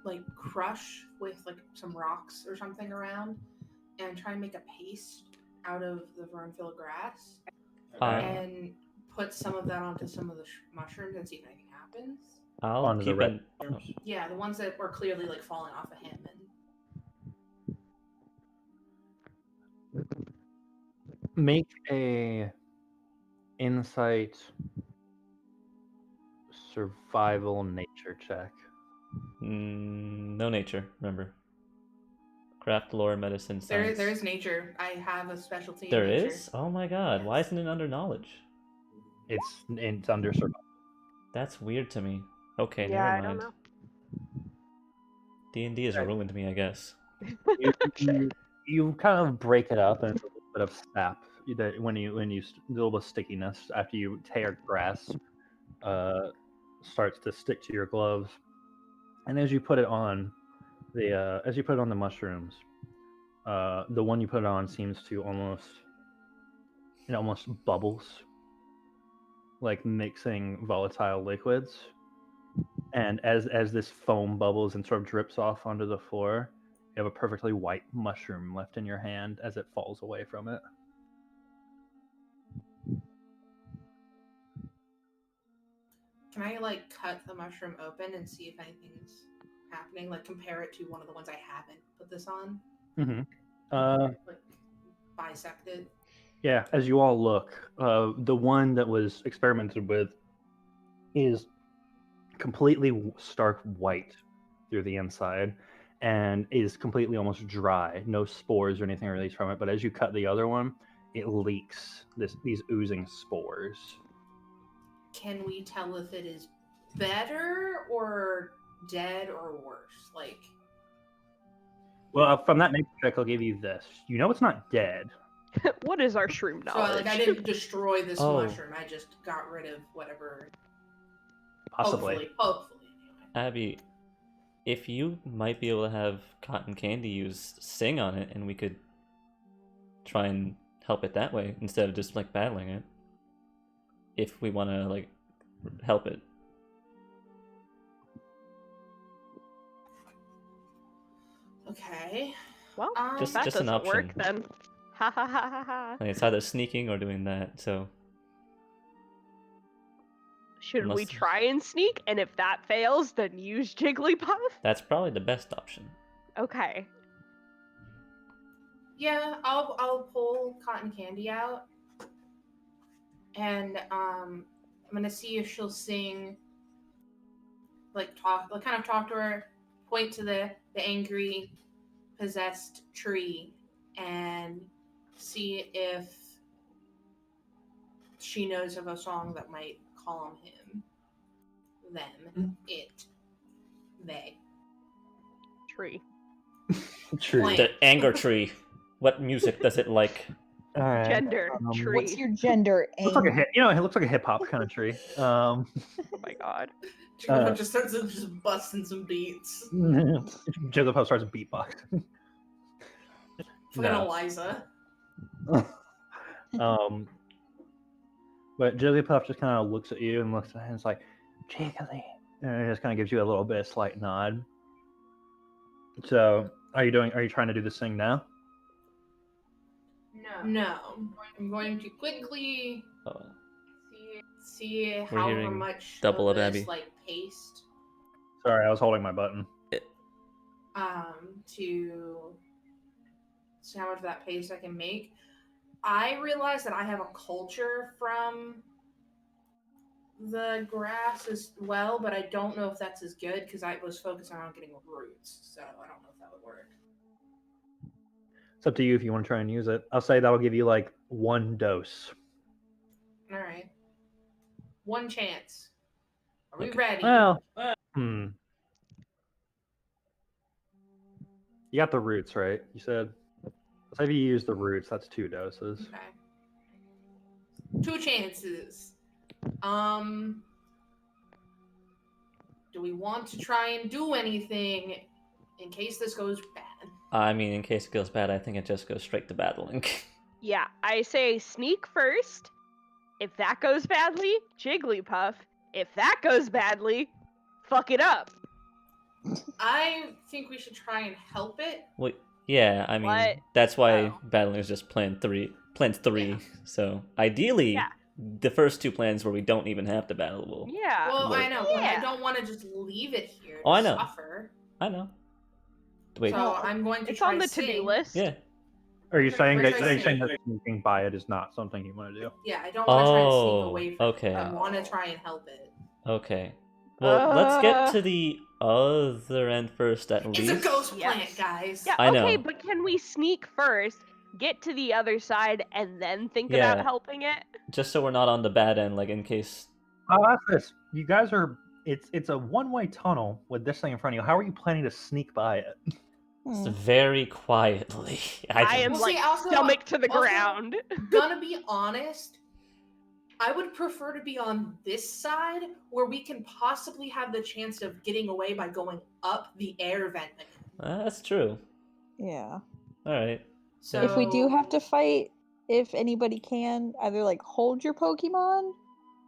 like crush with like some rocks or something around, and try and make a paste out of the Vernfield grass, and put some of that onto some of the mushrooms and see if anything happens. I'll keep an Yeah, the ones that were clearly like falling off of him. And make a insight survival nature check. No nature, remember. Craft, lore, medicine, science. There is nature. I have a specialty. There in nature. is? Oh my god, why isn't it under knowledge? It's under survival. That's weird to me. Okay, Yeah, I never don't mind. know. D&D has ruined me, I guess. You kind of break it up and a little bit of sap that when you a little bit of stickiness after you tear grass starts to stick to your gloves, and as you put it on the mushrooms, the one you put on seems to almost bubbles, like mixing volatile liquids. And as this foam bubbles and sort of drips off onto the floor, you have a perfectly white mushroom left in your hand as it falls away from it. Can I like cut the mushroom open and see if anything's happening? Like compare it to one of the ones I haven't put this on? Like bisect it? Yeah, as you all look, the one that was experimented with is completely stark white through the inside and is completely almost dry. No spores or anything released from it, but as you cut the other one, it leaks these oozing spores. Can we tell if it is better or dead or worse? Like, well, from that nature check, I'll give you this. You know it's not dead. What is our shroom knowledge? so like I didn't destroy this mushroom. I just got rid of whatever. Possibly. Hopefully, anyway. Abby, if you might be able to have cotton candy use sing on it, and we could try and help it that way instead of just like battling it. If we want to like help it. Okay. Well, Just that an doesn't option. work then. Ha ha ha ha ha. Like, it's either sneaking or doing that. So Should we Unless- try and sneak? And if that fails, then use Jigglypuff? that's probably the best option. Okay. Yeah, I'll pull cotton candy out, and I'm gonna see if she'll sing. Like kind of talk to her, point to the angry, possessed tree, and see if she knows of a song that might calm him, them, it, they. Tree. True. Plant. The anger tree. What music does it like? All right. Gender. Tree. What's your gender? Looks like a hip, it looks like a hip hop kind of tree. Oh my god. Jigglypuff just starts just busting some beats. Jigglypuff starts beatboxing. Fucking No. Eliza. But Jigglypuff just kind of looks at you and looks at him and is like, Jiggly. And it just kind of gives you a little bit of slight nod. So, are you trying to do this thing now? No. I'm going to quickly Oh, see We're however hearing much double of of this Abby. like paste Sorry, I was holding my button. to see how much of that paste I can make. I realize that I have a culture from the grass as well, but I don't know if that's as good because I was focusing on getting roots, so I don't know if that would work. It's up to you if you want to try and use it. I'll say that'll give you like 1 dose. All right, one chance. Are we Okay. ready? Well, You got the roots, right? You said. So if you use the roots, that's 2 doses. Okay. 2 chances. Do we want to try and do anything in case this goes bad? I mean, in case it goes bad, I think it just goes straight to battling. Yeah, I say sneak first. If that goes badly, Jigglypuff. If that goes badly, fuck it up. I think we should try and help it. Wait, yeah, I mean, What? that's why Oh. battling is just plan 3. So ideally, Yeah. the first 2 plans where we don't even have to battle will. Yeah. Well, I work. know, but I Yeah. don't want to just leave it here to Oh, I know. suffer. I know. Wait, So I'm going to It's try on the to-do sing. list. yeah. Are you saying We're that trying to sneaking by it is not something you want to do? Yeah, I don't want to try and sneak Oh, away from okay. it. I want to try and help it. Okay. Well, let's get Uh. to the other end first, at It's least. a ghost Yes. plant, guys. Yeah, I okay, know. but can we sneak first, get to the other side, and then think Yeah. about helping it? Just so we're not on the bad end, like in case. I'll ask this. You guys are. It's a one-way tunnel with this thing in front of you. How are you planning to sneak by it? It's very quietly. I am Well, like see, also- stomach to the also- ground. Gonna be honest, I would prefer to be on this side where we can possibly have the chance of getting away by going up the air vent again. That's true. Yeah. All right. So If we do have to fight, if anybody can, either like hold your Pokemon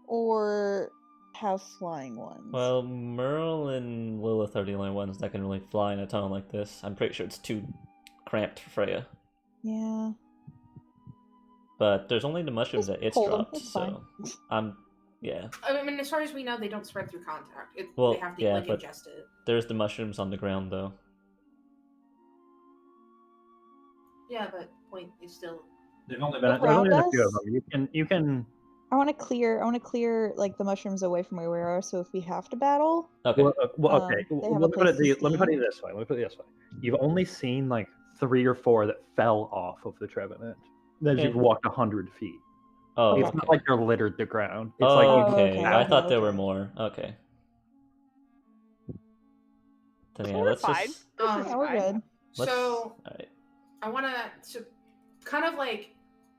or have flying ones. Well, Merle and Lilith are the only ones that can really fly in a tunnel like this. I'm pretty sure it's too cramped for Freya. Yeah. But there's only the mushrooms Just that it's hold 'em, dropped, it's fine. so yeah. I mean, as far as we know, they don't spread through contact. Well, They have to yeah, like but- ingest it. There's the mushrooms on the ground though. Yeah, but point is still. There's only been- been, there's only been a few few of of them. You can. I want to clear like the mushrooms away from where we are. So if we have to battle, Okay. Okay. they have a Let me put place to it this way. stand. Let me put it this way. You've only seen like 3 or 4 that fell off of the Trevenant. As you've Okay. walked 100 feet. Oh, It's okay. not like they're littered the ground. It's Oh, like Oh, okay. okay, I okay, thought there were okay. more. Okay. Then So yeah, we're let's fine. just. Um, yeah, we're good. Let's... So Alright. I want to kind of like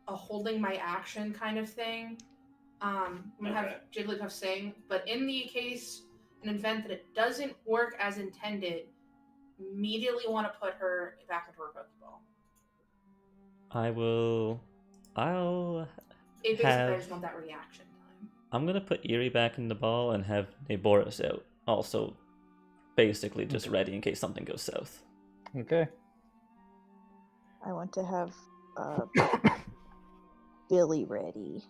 a holding my action kind of thing. I'm gonna have Jigglypuff sing, but in the case, an event that it doesn't work as intended, immediately want to put her back into her Pokeball. I'll It basically, have. I just want that reaction time. I'm gonna put Eerie back in the ball and have Naboris out. Also, basically just ready in case something goes south. Okay. I want to have Billy ready.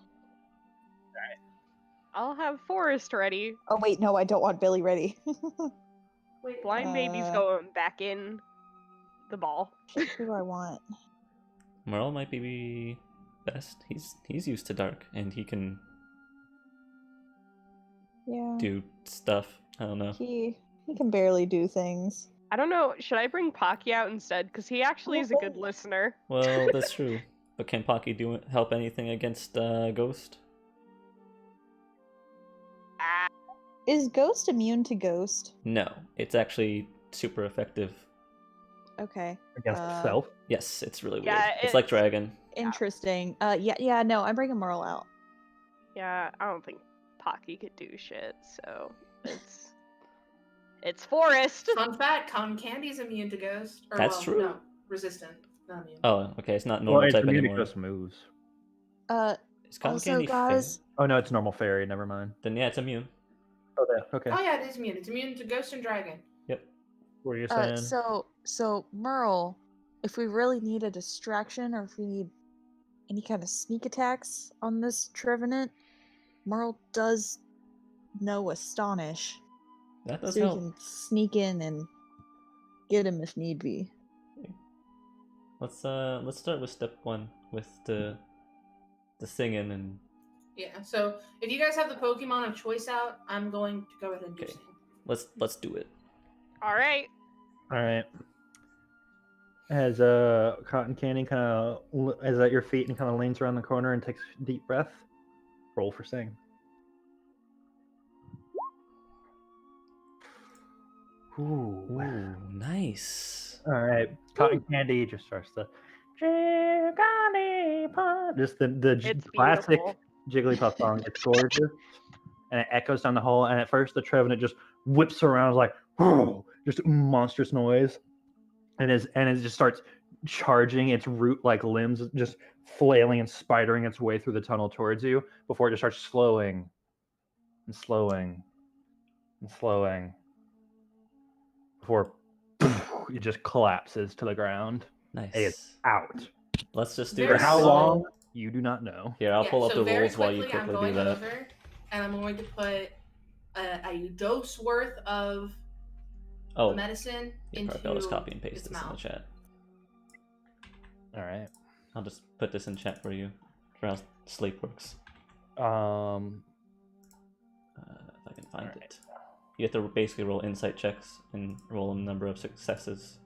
I'll have Forest ready. Oh wait, no, I don't want Billy ready. Wait, Blind Baby's going back in the ball. Who do I want? Merle might be best. He's used to dark and he can Yeah. do stuff. I don't know. He can barely do things. I don't know. Should I bring Pocky out instead? Because he actually is a good listener. Well, that's true. But can Pocky help anything against Ghost? Is Ghost immune to Ghost? No, it's actually super effective. Okay. Against Uh, itself. Yes, it's really Yeah, weird. It's like Dragon. Interesting. Yeah, no, I'm bringing Merle out. Yeah, I don't think Pocky could do shit, so it's It's forest. Fun fact: cotton candy's immune to ghost. Or, That's well, true. No, resistant. Not immune. Oh, okay. It's not Well, normal it's type immune to anymore. ghost moves. Is cotton Also, candy guys, Oh no, it's normal fairy. Never mind. Then yeah, it's immune. Oh, there. Okay. Oh yeah, it is immune. It's immune to ghost and dragon. Yep. What are you saying? so Merle, if we really need a distraction or if we need any kind of sneak attacks on this Trevenant, Merle does know Astonish, That does so help. we can sneak in and get him if need be. Let's start with step 1 with the singing and Yeah. So if you guys have the Pokemon of choice out, I'm going to go ahead and do Okay. sing. let's do it. All right. All right. As cotton candy kind of is at your feet and kind of leans around the corner and takes a deep breath, roll for sing. Ooh. Ooh, nice. All right. Cotton candy just starts to Jigglypuff. Just the It's classic beautiful. Jigglypuff song. It's gorgeous, and it echoes down the hall. And at first, the Trevenant just whips around like just monstrous noise, and it just starts charging its root-like limbs, just flailing and spidering its way through the tunnel towards you before it just starts slowing and slowing and slowing before it just collapses to the ground. Nice. It is out. Let's just do For Very this. how slow. long? You do not know. Here, I'll Yeah, pull up so the very rules while you quickly, I'm quickly do going that. over, and I'm going to put a dose worth of Oh, medicine yeah, into perfect. I'll just copy and paste its this in the mouth. chat. All right. I'll just put this in chat for you for how sleep works. Um. If I can find Alright. it. You have to basically roll insight checks and roll a number of successes.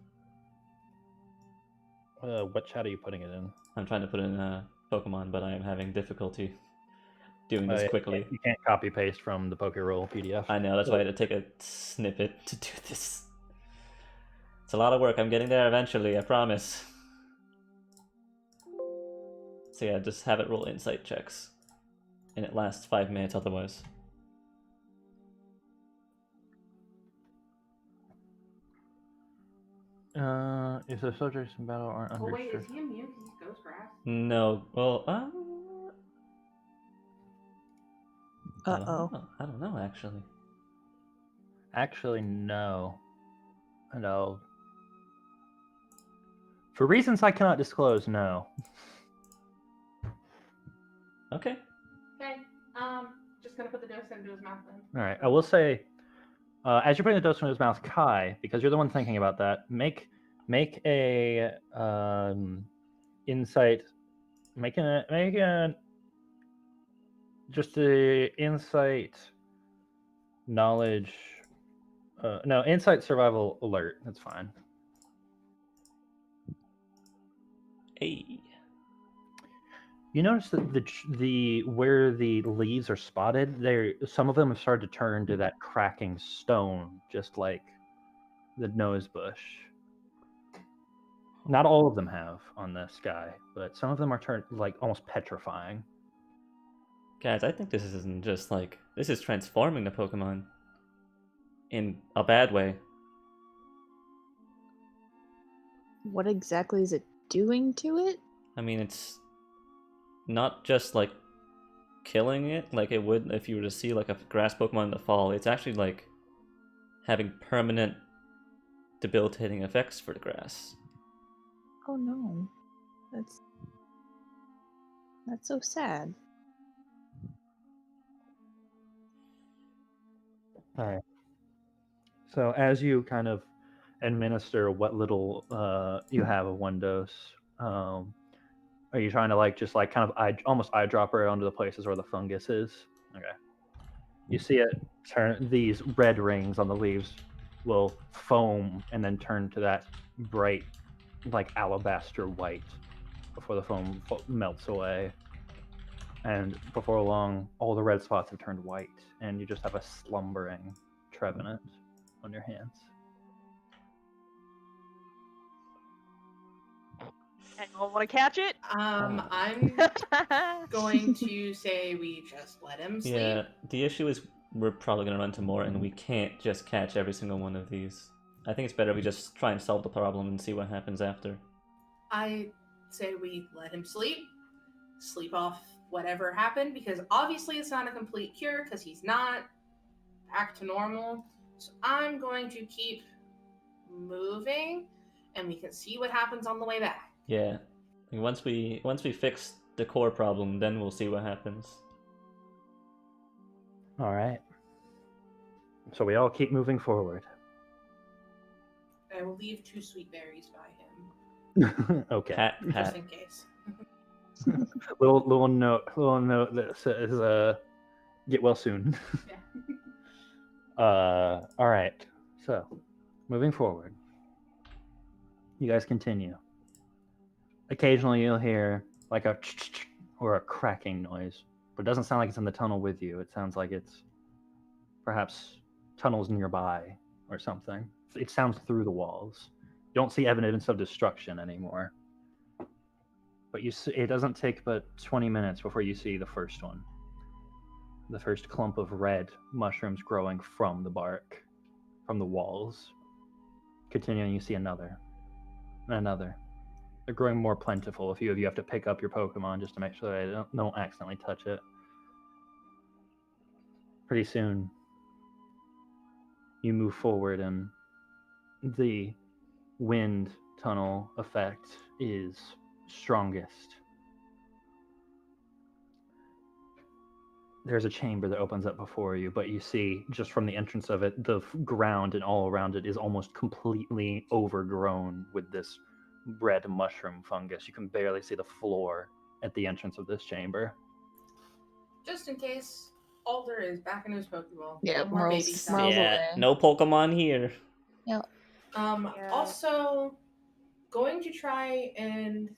What chat are you putting it in? I'm trying to put in Pokemon, but I am having difficulty doing this Yeah, quickly. You can't copy paste from the Pokeroll PDF. I know, that's why I had to take a snippet to do this. It's a lot of work. I'm getting there eventually, I promise. So yeah, just have it roll insight checks. And it lasts 5 minutes otherwise. If the subjects in battle aren't Oh under wait, stress. is he immune because he's ghost grass? No, well, Uh-oh. I don't know, actually. Actually, no. No. For reasons I cannot disclose, no. Okay. Okay. Just gonna put the dose into his mouth then. All right. I will say, as you're putting the dose in his mouth, Kai, because you're the one thinking about that, make a insight. Make a just a insight knowledge. No, insight survival alert. That's fine. Hey. You notice that the where the leaves are spotted, some of them have started to turn to that cracking stone, just like the nose bush. Not all of them have on this guy, but some of them are turned like almost petrifying. Guys, I think this isn't just like... This is transforming the Pokemon. In a bad way. What exactly is it doing to it? I mean, it's not just like killing it like it would if you were to see like a grass Pokemon in the fall. It's actually like having permanent debilitating effects for the grass. Oh no. That's so sad. All right. So as you kind of administer what little you have of one dose, are you trying to like just like kind of almost eyedropper onto the places where the fungus is? Okay. You see it turn, these red rings on the leaves will foam and then turn to that bright like alabaster white before the foam melts away. And before long, all the red spots have turned white, and you just have a slumbering Trevenant on your hands. Anyone want to catch it? I'm going to say we just let him sleep. Yeah, the issue is we're probably gonna run into more, and we can't just catch every single one of these. I think it's better we just try and solve the problem and see what happens after. I say we let him sleep off whatever happened, because obviously it's not a complete cure because he's not back to normal. So I'm going to keep moving, and we can see what happens on the way back. Yeah. Once we fix the core problem, then we'll see what happens. All right. So we all keep moving forward. I will leave 2 sweet berries by him, Okay. Pat, just Pat. in case. Little note that says get well soon. Yeah. All right. So, moving forward, you guys continue. Occasionally, you'll hear like a or a cracking noise, but it doesn't sound like it's in the tunnel with you. It sounds like it's perhaps tunnels nearby or something. It sounds through the walls. You don't see evidence of destruction anymore. But it doesn't take but 20 minutes before you see the first one. The first clump of red mushrooms growing from the bark, from the walls. Continuing, you see another, and another. They're growing more plentiful. A few of you have to pick up your Pokemon just to make sure they don't accidentally touch it. Pretty soon, you move forward, and the wind tunnel effect is strongest. There's a chamber that opens up before you, but you see just from the entrance of it, the ground and all around it is almost completely overgrown with this red mushroom fungus. You can barely see the floor at the entrance of this chamber. Just in case Alder is back in his Pokeball. Yeah, No more Merle's- baby stuff. Merle's- Yeah, away. no Pokemon here. Yeah. Also, going to try and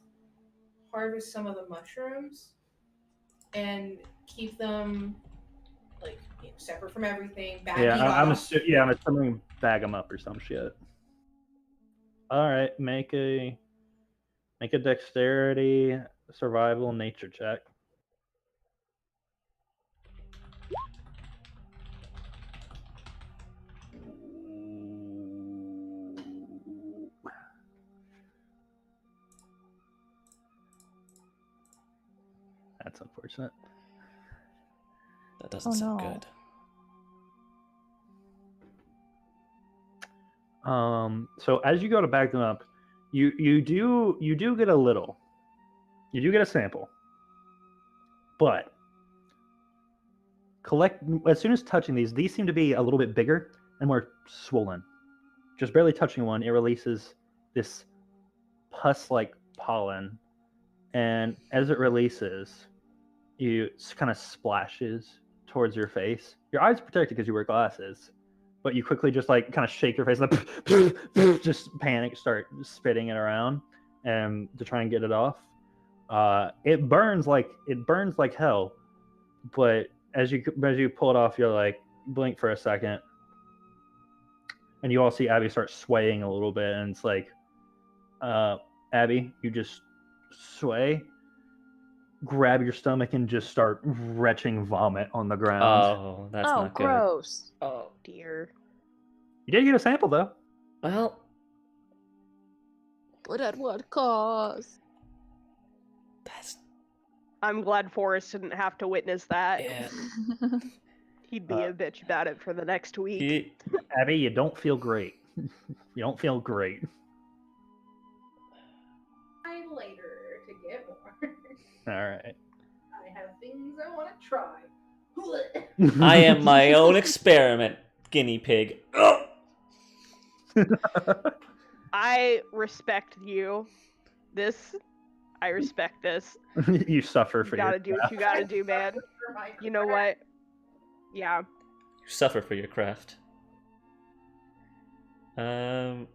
harvest some of the mushrooms and keep them like separate from everything. I'm assuming bag them up or some shit. All right, make a dexterity survival nature check. That's unfortunate. That doesn't Oh, sound no. good. So as you go to bag them up, you do get a little. You do get a sample. But as soon as touching these seem to be a little bit bigger and more swollen. Just barely touching one, it releases this pus-like pollen, and as it releases, it kind of splashes towards your face. Your eyes are protected because you wear glasses, but you quickly just like kind of shake your face and just panic, start spitting it around, and to try and get it off. It burns like hell, but as you pull it off, you're like blink for a second, and you all see Abby start swaying a little bit, and it's like, Abby, you just sway, grab your stomach, and just start retching vomit on the ground. Oh, that's Oh, not good. gross. Oh dear. You did get a sample though. Well, But at what cost? that's I'm glad Forrest didn't have to witness that. yeah. He'd be a bitch about it for the next week. He- Abby, you don't feel great. You don't feel great. Try later to get more. All right. I have things I want to try. I am my own experiment, guinea pig. I respect you. I respect this. You suffer You for gotta your do what you gotta do, man. You know what? Yeah. You suffer for your craft. So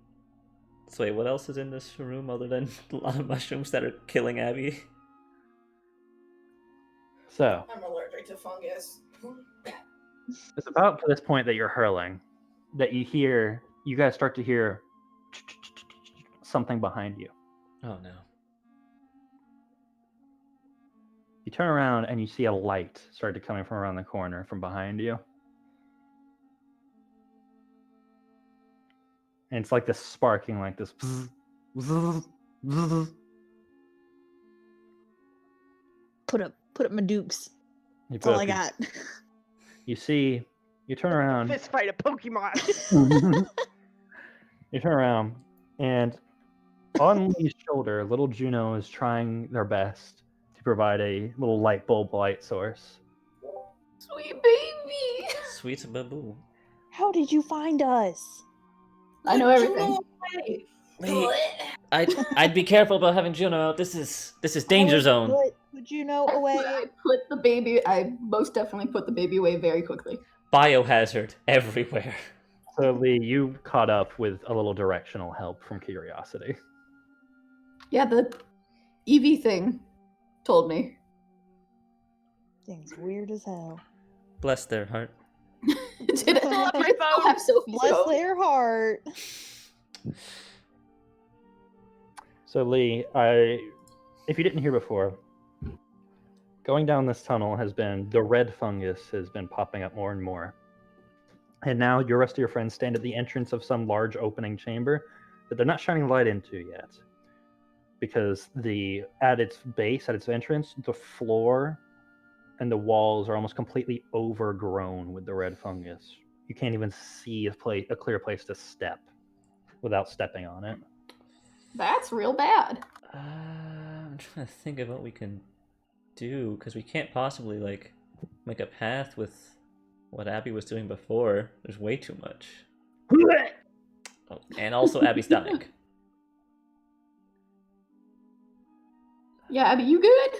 wait, what else is in this room other than a lot of mushrooms that are killing Abby? So I'm allergic to fungus. it's about to this point that you're hurling that you guys start to hear something behind you. Oh no. You turn around and you see a light started coming from around the corner from behind you. and it's like this sparking, like this. Put up my dukes. You That's all put I up your- got. You see, you turn around. Fist fight a Pokemon. You turn around, and on Lee's shoulder, little Juno is trying their best to provide a little light bulb light source. Sweet baby. Sweet baboo. How did you find us? I know everything. Lee, I'd be careful about having Juno out. This is danger zone. Put Juno away. I most definitely put the baby away very quickly. Biohazard everywhere. So Lee, you caught up with a little directional help from Curiosity. Yeah, the EV thing told me. Thing's weird as hell. Bless their heart. Did it Pull up my still phone. have Sophie's Bless phone? their heart. So Lee, if you didn't hear before, going down this tunnel has been the red fungus has been popping up more and more. And now your rest of your friends stand at the entrance of some large opening chamber that they're not shining light into yet. Because at its base, at its entrance, the floor and the walls are almost completely overgrown with the red fungus. You can't even see a clear place to step without stepping on it. That's real bad. I'm trying to think of what we can do, because we can't possibly make a path with what Abby was doing before. There's way too much. Oh, and also Abby's stomach. Yeah, Abby, you good?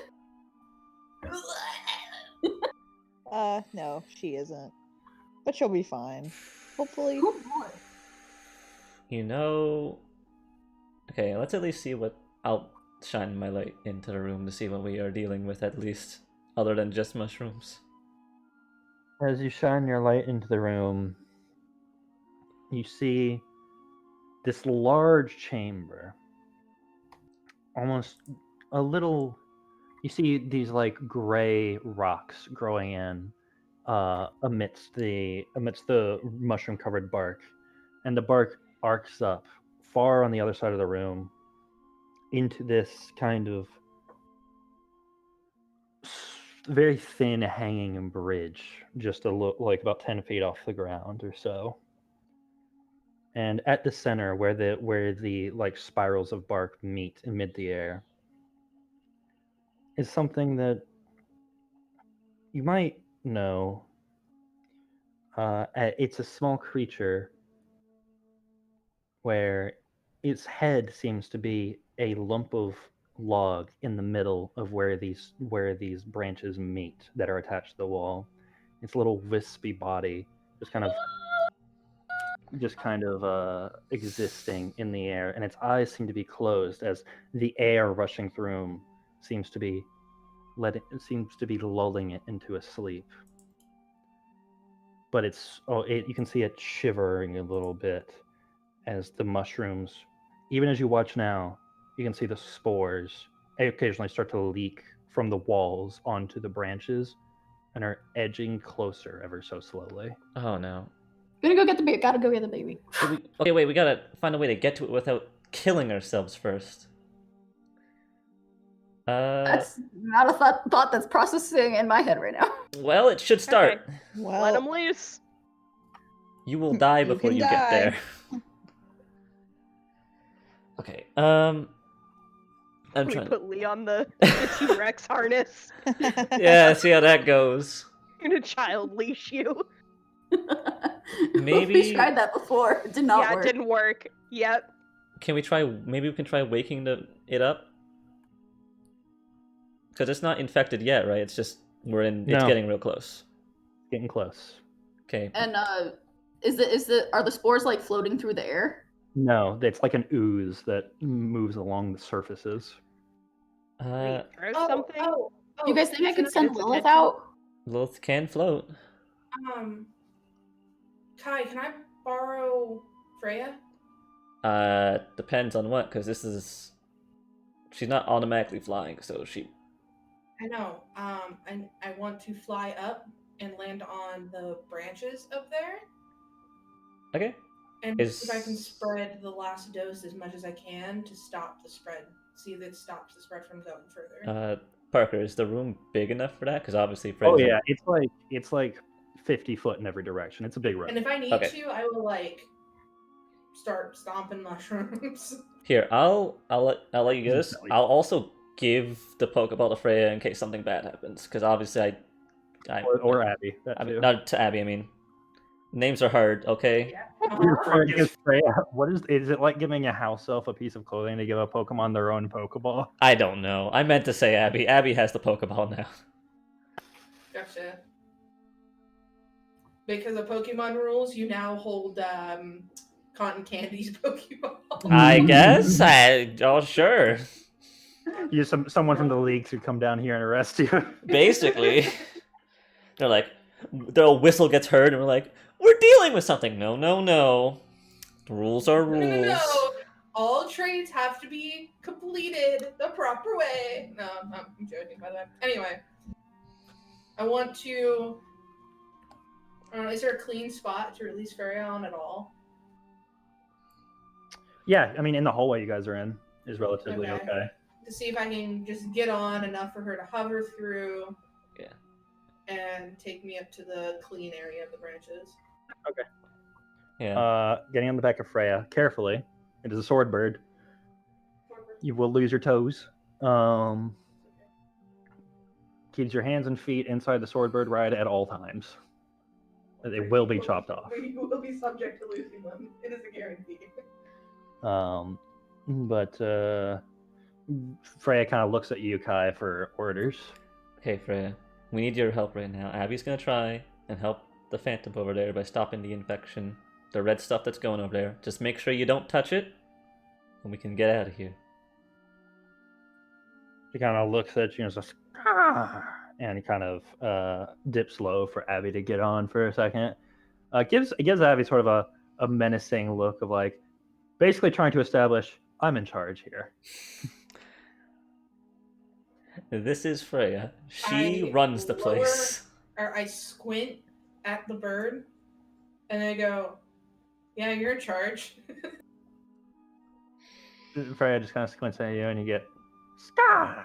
No, she isn't. But she'll be fine. Hopefully. Oh boy. You know... Okay, let's at least see what... I'll shine my light into the room to see what we are dealing with, at least. Other than just mushrooms. As you shine your light into the room, you see this large chamber. Almost a little... You see these gray rocks growing in amidst the mushroom-covered bark. And the bark arcs up far on the other side of the room into this kind of very thin hanging bridge, just about 10 feet off the ground or so. And at the center, where the spirals of bark meet in mid-air, is something that you might know. It's a small creature where its head seems to be a lump of log in the middle of where these branches meet that are attached to the wall. Its little wispy body just kind of existing in the air, and its eyes seem to be closed as the air rushing through them seems to be lulling it into a sleep. But you can see it shivering a little bit as the mushrooms, even as you watch now, you can see the spores occasionally start to leak from the walls onto the branches and are edging closer ever so slowly. Oh no. Gotta go get the baby. Gotta go get the baby. Okay, wait, we gotta find a way to get to it without killing ourselves first. That's not a thought that's processing in my head right now. Well, it should start. Okay. Well, Let him loose. You will die You before can you get die. there. Okay, I'm We trying. put Lee on the T-Rex harness. Yeah, see how that goes. Gonna child leash you. Maybe- We tried that before. It did not Yeah, work. it didn't work. Yep. Can we try? Maybe we can try waking it up. Because it's not infected yet, right? It's just it's No. getting real close. Getting close. And Okay. are the spores floating through the air? No, it's like an ooze that moves along the surfaces. Wait, throw something. You guys think I could Can send get Lilith attention? out? Lilith can float. Kai, can I borrow Freya? Depends on what, because she's not automatically flying, so she. I know. And I want to fly up and land on the branches up there. Okay. And Is- if I can spread the last dose as much as I can to stop the spread. See if it stops the spread from going further. Parker, is the room big enough for that? Because obviously, Oh Freya's yeah, it's like 50 foot in every direction. It's a big room. And if I need Okay. to, I will like start stomping mushrooms. Here, I'll let you get this. Belly. I'll also give the Pokeball to Freya in case something bad happens. Because obviously, Or Abby. That I mean, too. not to Abby. I mean, names are hard. Okay. Because Freya, what is it like giving a house elf a piece of clothing to give a Pokemon their own Pokeball? I don't know. I meant to say Abby. Abby has the Pokeball now. Gotcha. Because of Pokemon rules, you now hold Cotton Candy's Pokeball. I guess. Oh, sure. Someone from the league should come down here and arrest you. Basically, they're like, the whistle gets heard, and we're like, we're dealing with something. No, no, no. Rules are rules. No. All trades have to be completed the proper way. No, I'm joking, by the way. Anyway, I want to. Is there a clean spot to release Freya on at all? Yeah, I mean, in the hallway you guys are in is relatively okay. To see if I can just get on enough for her to hover through. Yeah. And take me up to the clean area of the branches. Okay. Yeah. Getting on the back of Freya carefully. It is a sword bird. You will lose your toes. Keeps your hands and feet inside the sword bird ride at all times. They will be chopped off. You will be subject to losing them. It is a guarantee. But Freya kind of looks at you, Kai, for orders. Okay, Freya. We need your help right now. Abby's gonna try and help the Phantump over there by stopping the infection. The red stuff that's going over there. Just make sure you don't touch it, and we can get out of here. He kind of looks at you and says, and he kind of dips low for Abby to get on for a second. Gives Abby sort of a menacing look of like, basically trying to establish, I'm in charge here. This is Freya. She runs the place. Or I squint at the bird, and I go, yeah, you're in charge. Freya just kind of squints at you, and you get Sky!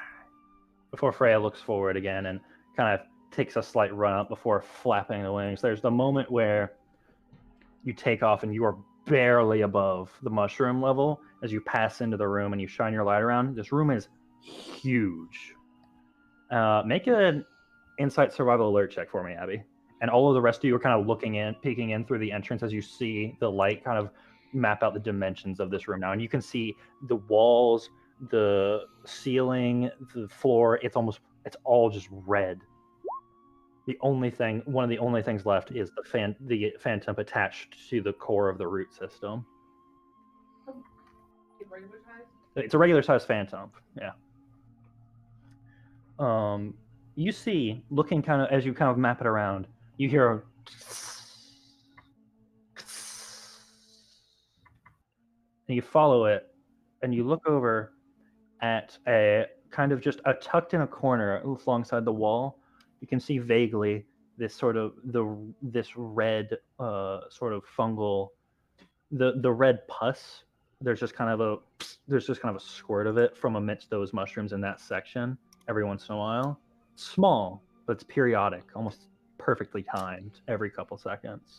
Before Freya looks forward again and kind of takes a slight run up before flapping the wings. There's the moment where you take off and you are barely above the mushroom level as you pass into the room and you shine your light around. This room is huge. Make an insight survival alert check for me, Abby. And all of the rest of you are kind of peeking in through the entrance as you see the light kind of map out the dimensions of this room now. And you can see the walls, the ceiling, the floor. It's all just red. One of the only things left is the Phantump attached to the core of the root system. It's a regular size Phantump, yeah. You see, looking kind of as you kind of map it around, you hear a and you follow it, and you look over at a kind of just a tucked in a corner alongside the wall. You can see vaguely this sort of this red sort of fungal, the red pus. There's just kind of a squirt of it from amidst those mushrooms in that section every once in a while. Small, but it's periodic, almost perfectly timed every couple seconds.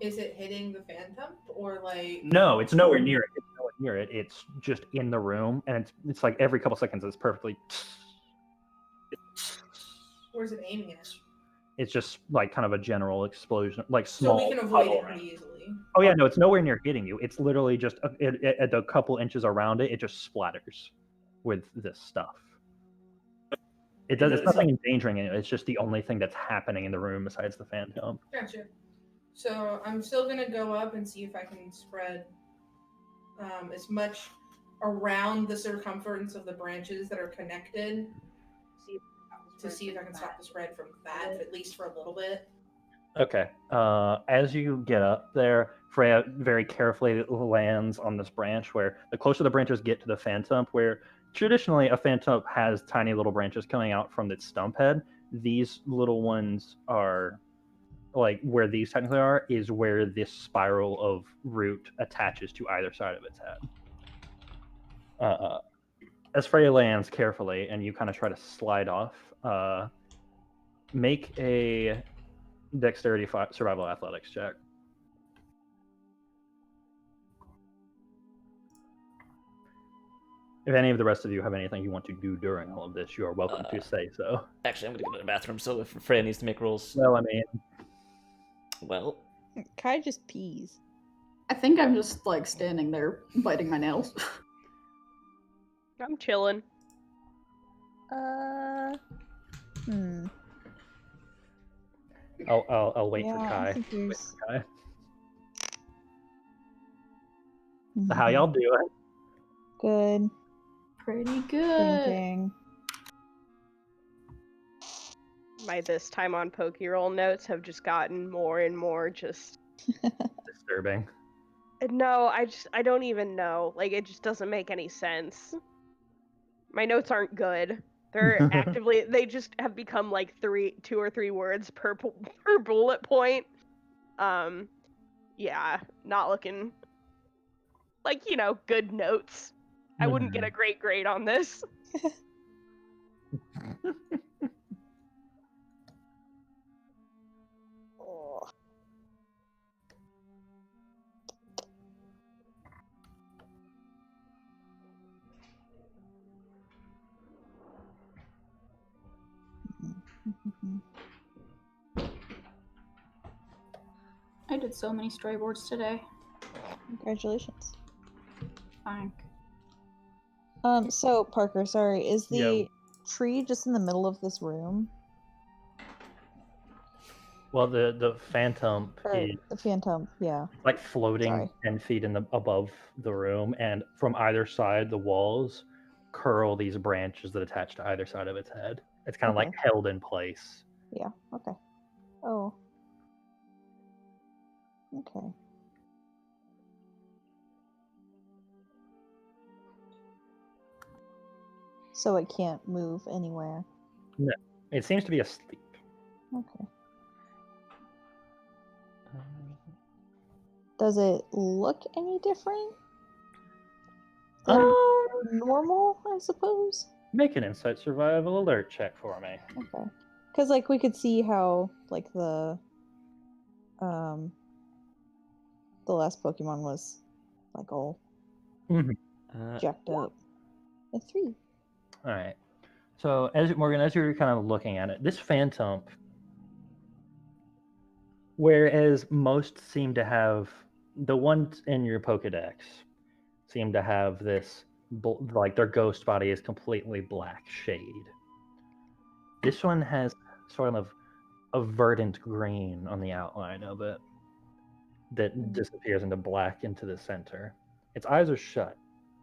Is it hitting the Phantump or like? No, it's nowhere near it. It's just in the room, and it's like every couple seconds it's perfectly. Where's it aiming at? It's just like kind of a general explosion, like small. So we can avoid it puddle pretty around. easily. Oh yeah, no, it's nowhere near hitting you. It's literally just at a couple inches around it. It just splatters with this stuff. It's nothing endangering it. It's just the only thing that's happening in the room besides the Phantump. Gotcha. So I'm still gonna go up and see if I can spread as much around the circumference of the branches that are connected. To see if I can stop the spread from that, at least for a little bit. Okay. As you get up there, Freya very carefully lands on this branch where the closer the branches get to the Phantump, where traditionally, a Phantump has tiny little branches coming out from its stump head. These little ones are like where these technically are is where this spiral of root attaches to either side of its head. As Freya lands carefully and you kind of try to slide off, make a dexterity survival athletics check. If any of the rest of you have anything you want to do during all of this, you are welcome to say so. Actually, I'm gonna go to the bathroom, so if Freya needs to make rolls... Well, I mean... Well... Kai just pees. I think I'm just, like, standing there biting my nails. I'm chilling. Hmm. I'll wait for Yeah, Kai. I think Wait there's... for Kai. So how y'all doing? Good. Pretty good. Thinking. My this time on Pokeroll notes have just gotten more and more just... Disturbing. No, I don't even know. Like, it just doesn't make any sense. My notes aren't good. They're actively, they just have become like 2 or 3 words per bullet point. Yeah, not looking like, good notes. I wouldn't get a great grade on this. Oh. I did so many storyboards today. Congratulations. Thank. So Parker, sorry, is the Yeah. tree just in the middle of this room? Well, the Phantump Or is the Phantump, yeah. like floating Sorry. 10 feet above the room, and from either side, the walls curl these branches that attach to either side of its head. It's kind of like Okay. held in place. Yeah, okay. Oh. Okay. So it can't move anywhere. No, it seems to be asleep. Okay. Does it look any different than normal, I suppose? Make an insight survival alert check for me. Okay. Because, like, we could see how, like, the last Pokemon was, like, all jacked up. A 3. All right. So, as Morgan, as you're kind of looking at it, this Phantump, whereas most seem to have the ones in your Pokedex seem to have this like their ghost body is completely black shade. This one has sort of a verdant green on the outline of it that disappears into black into the center. Its eyes are shut,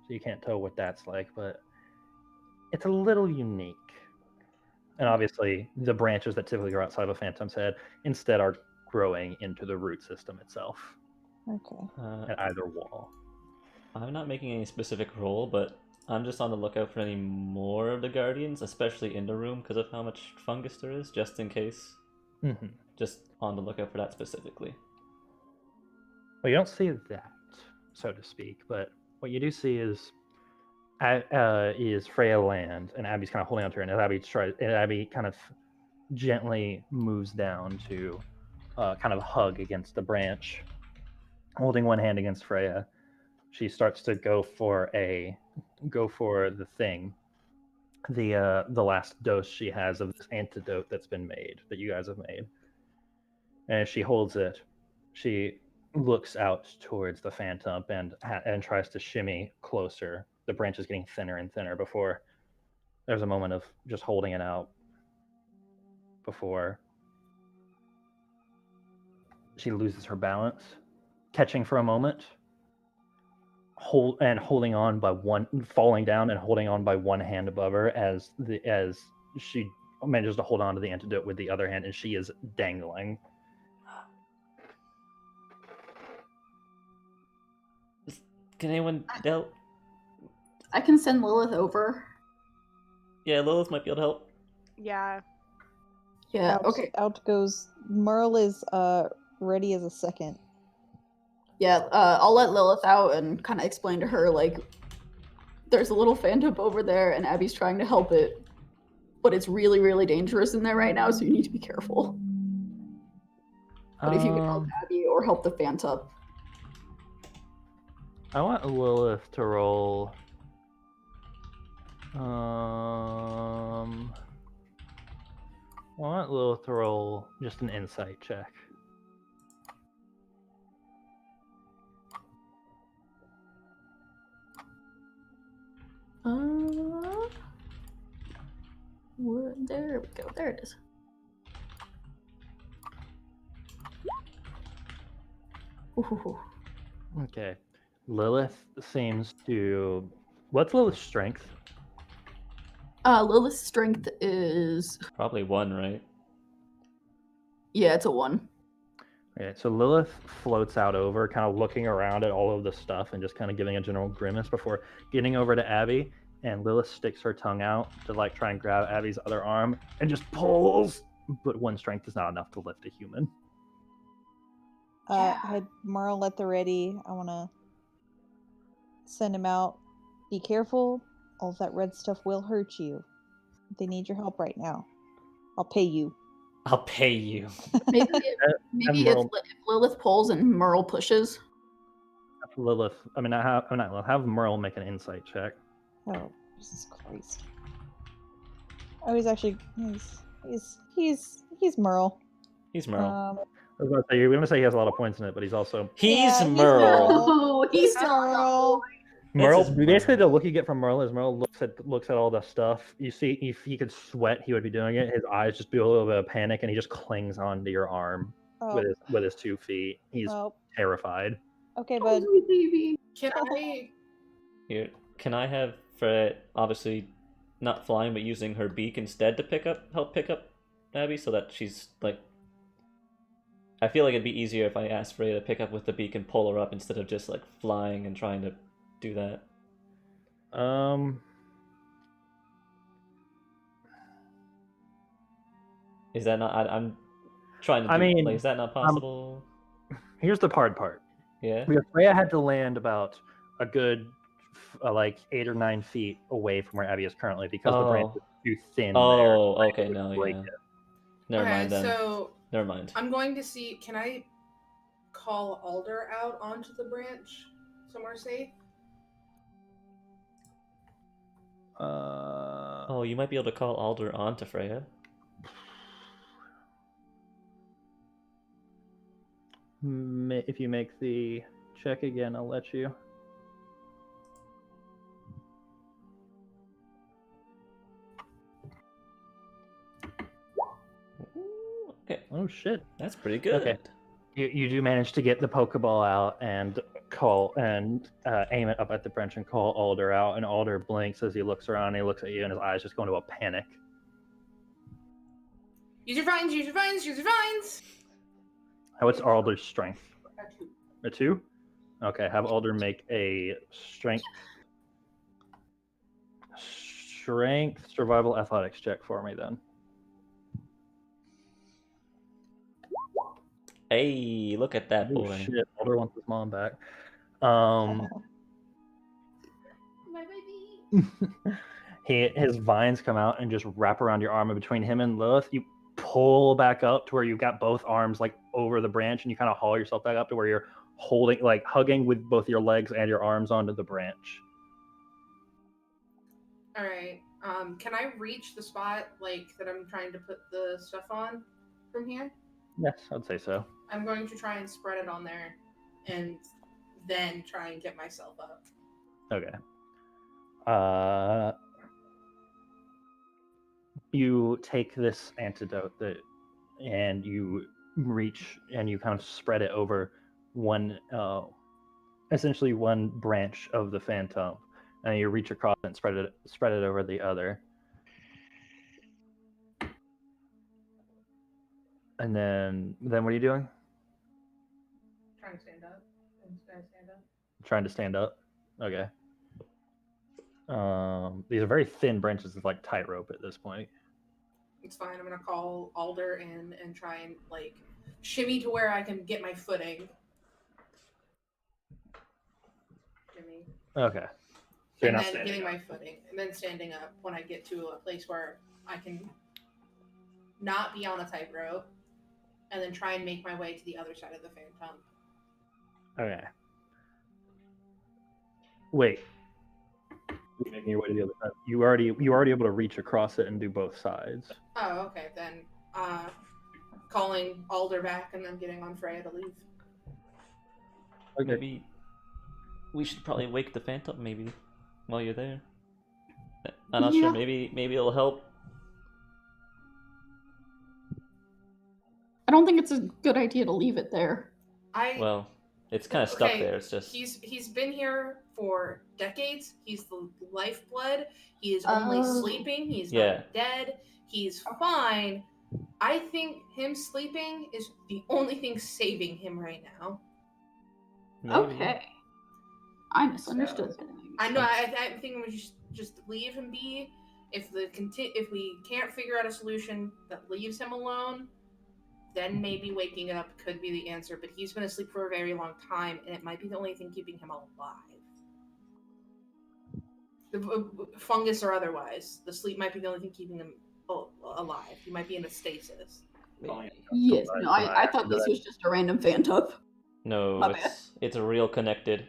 so you can't tell what that's like, but it's a little unique. And obviously, the branches that typically grow outside of a Phantump's head instead are growing into the root system itself Okay. at either wall. I'm not making any specific roll, but I'm just on the lookout for any more of the Guardians, especially in the room because of how much fungus there is, just in case. Mm-hmm. Just on the lookout for that specifically. Well, you don't see that, so to speak, but what you do see is Freya land, and Abby's kind of holding on to her, and Abby kind of gently moves down to kind of hug against the branch, holding one hand against Freya. She starts to go for the thing, the last dose she has of this antidote that's been made, that you guys have made. And as she holds it, she looks out towards the Phantump and tries to shimmy closer. The branch is getting thinner and thinner before there's a moment of just holding it out before she loses her balance, catching for a moment, holding on by one, falling down and holding on by one hand above her as she manages to hold on to the antidote with the other hand, and she is dangling. Can anyone help? I can send Lilith over. Yeah, Lilith might be able to help. Yeah. Yeah, okay. Out goes Merle is ready as a second. Yeah, I'll let Lilith out and kind of explain to her, like, there's a little Phantump over there and Abby's trying to help it, but it's really, really dangerous in there right now, so you need to be careful. But if you can help Abby or help the Phantump. I want Lilith to roll. I want Lilith to roll just an insight check. There we go. There it is. Ooh. Okay. Lilith seems to. What's Lilith's strength? Lilith's strength is... Probably 1, right? Yeah, it's a 1. Okay, so Lilith floats out over, kind of looking around at all of the stuff and just kind of giving a general grimace before getting over to Abby. And Lilith sticks her tongue out to like try and grab Abby's other arm and just pulls. But 1 strength is not enough to lift a human. I had Merle at the ready. I want to send him out. Be careful. All of that red stuff will hurt you. They need your help right now. I'll pay you. I'll pay you. Maybe if Lilith pulls and Merle pushes. Lilith, I'm not Lilith, have Merle make an insight check. Oh, Jesus Christ. Oh, he's actually he's Merle. He's Merle. I was going to say, you're going to say he has a lot of points in it, but he's also... He's Merle. Oh, he's still Merle. Merle, This is basically the look you get from Merle is Merle looks at all the stuff. You see, if he could sweat, he would be doing it. His eyes just do a little bit of panic, and he just clings onto your arm with his 2 feet. He's terrified. Okay, bud. Can I? Here, can I have Fred obviously not flying but using her beak instead to help pick up Abby so that she's like. I feel like it'd be easier if I asked Freya to pick up with the beak and pull her up instead of just like flying and trying to do that. Is that not? I'm trying to. Is that not possible? Here's the hard part. Yeah. Because Freya had to land about a good like 8 or 9 feet away from where Abby is currently because the branch is too thin. Oh, okay, no, yeah. Never mind then. So never mind. I'm going to see. Can I call Alder out onto the branch somewhere safe? Oh, you might be able to call Alder onto Freya. If you make the check again, I'll let you. Okay. Oh shit. That's pretty good. Okay. You do manage to get the Pokeball out and call and aim it up at the branch and call Alder out, and Alder blinks as he looks around and he looks at you and his eyes just go into a panic. Use your vines, use your vines, use your vines! What's Alder's strength? A 2. A 2? Okay, have Alder make a strength survival athletics check for me then. Hey, look at that boy. Shit, Alder wants his mom back. My baby. His vines come out and just wrap around your arm, and between him and Lilith, you pull back up to where you've got both arms like over the branch, and you kind of haul yourself back up to where you're holding, like hugging with both your legs and your arms onto the branch. All right. Can I reach the spot like that I'm trying to put the stuff on from here? Yes, I'd say so. I'm going to try and spread it on there, and then try and get myself up. Okay. You take this antidote and you reach and you kind of spread it over essentially one branch of the Phantump, and you reach across and spread it over the other. And then what are you doing? Trying to stand up. Trying to stand up? Okay. These are very thin branches. It's like tightrope at this point. It's fine. I'm gonna call Alder in and try and like shimmy to where I can get my footing. Shimmy. Okay. So you're And not then standing getting up. my footing, and then standing up when I get to a place where I can not be on a tightrope, and then try and make my way to the other side of the Phantump. Okay. Wait. You're making your way to the other side. You already able to reach across it and do both sides. Oh, okay. Then calling Alder back and then getting on Freya to leave. Okay. Maybe we should probably wake the Phantom maybe while you're there. I'm not sure. Maybe it'll help. I don't think it's a good idea to leave it there. Well, it's kind of stuck there. It's just he's been here for decades. He's the lifeblood. He is only sleeping. He's not dead. He's fine. I think him sleeping is the only thing saving him right now. maybe. Okay. I misunderstood things. I know. I think we should just leave him be. If we can't figure out a solution that leaves him alone, then maybe waking up could be the answer. But he's been asleep for a very long time, and it might be the only thing keeping him alive. The fungus or otherwise, the sleep might be the only thing keeping him alive. He might be in a stasis. Yes. No, I thought this was just a random Phantump. No, My bad. it's real connected.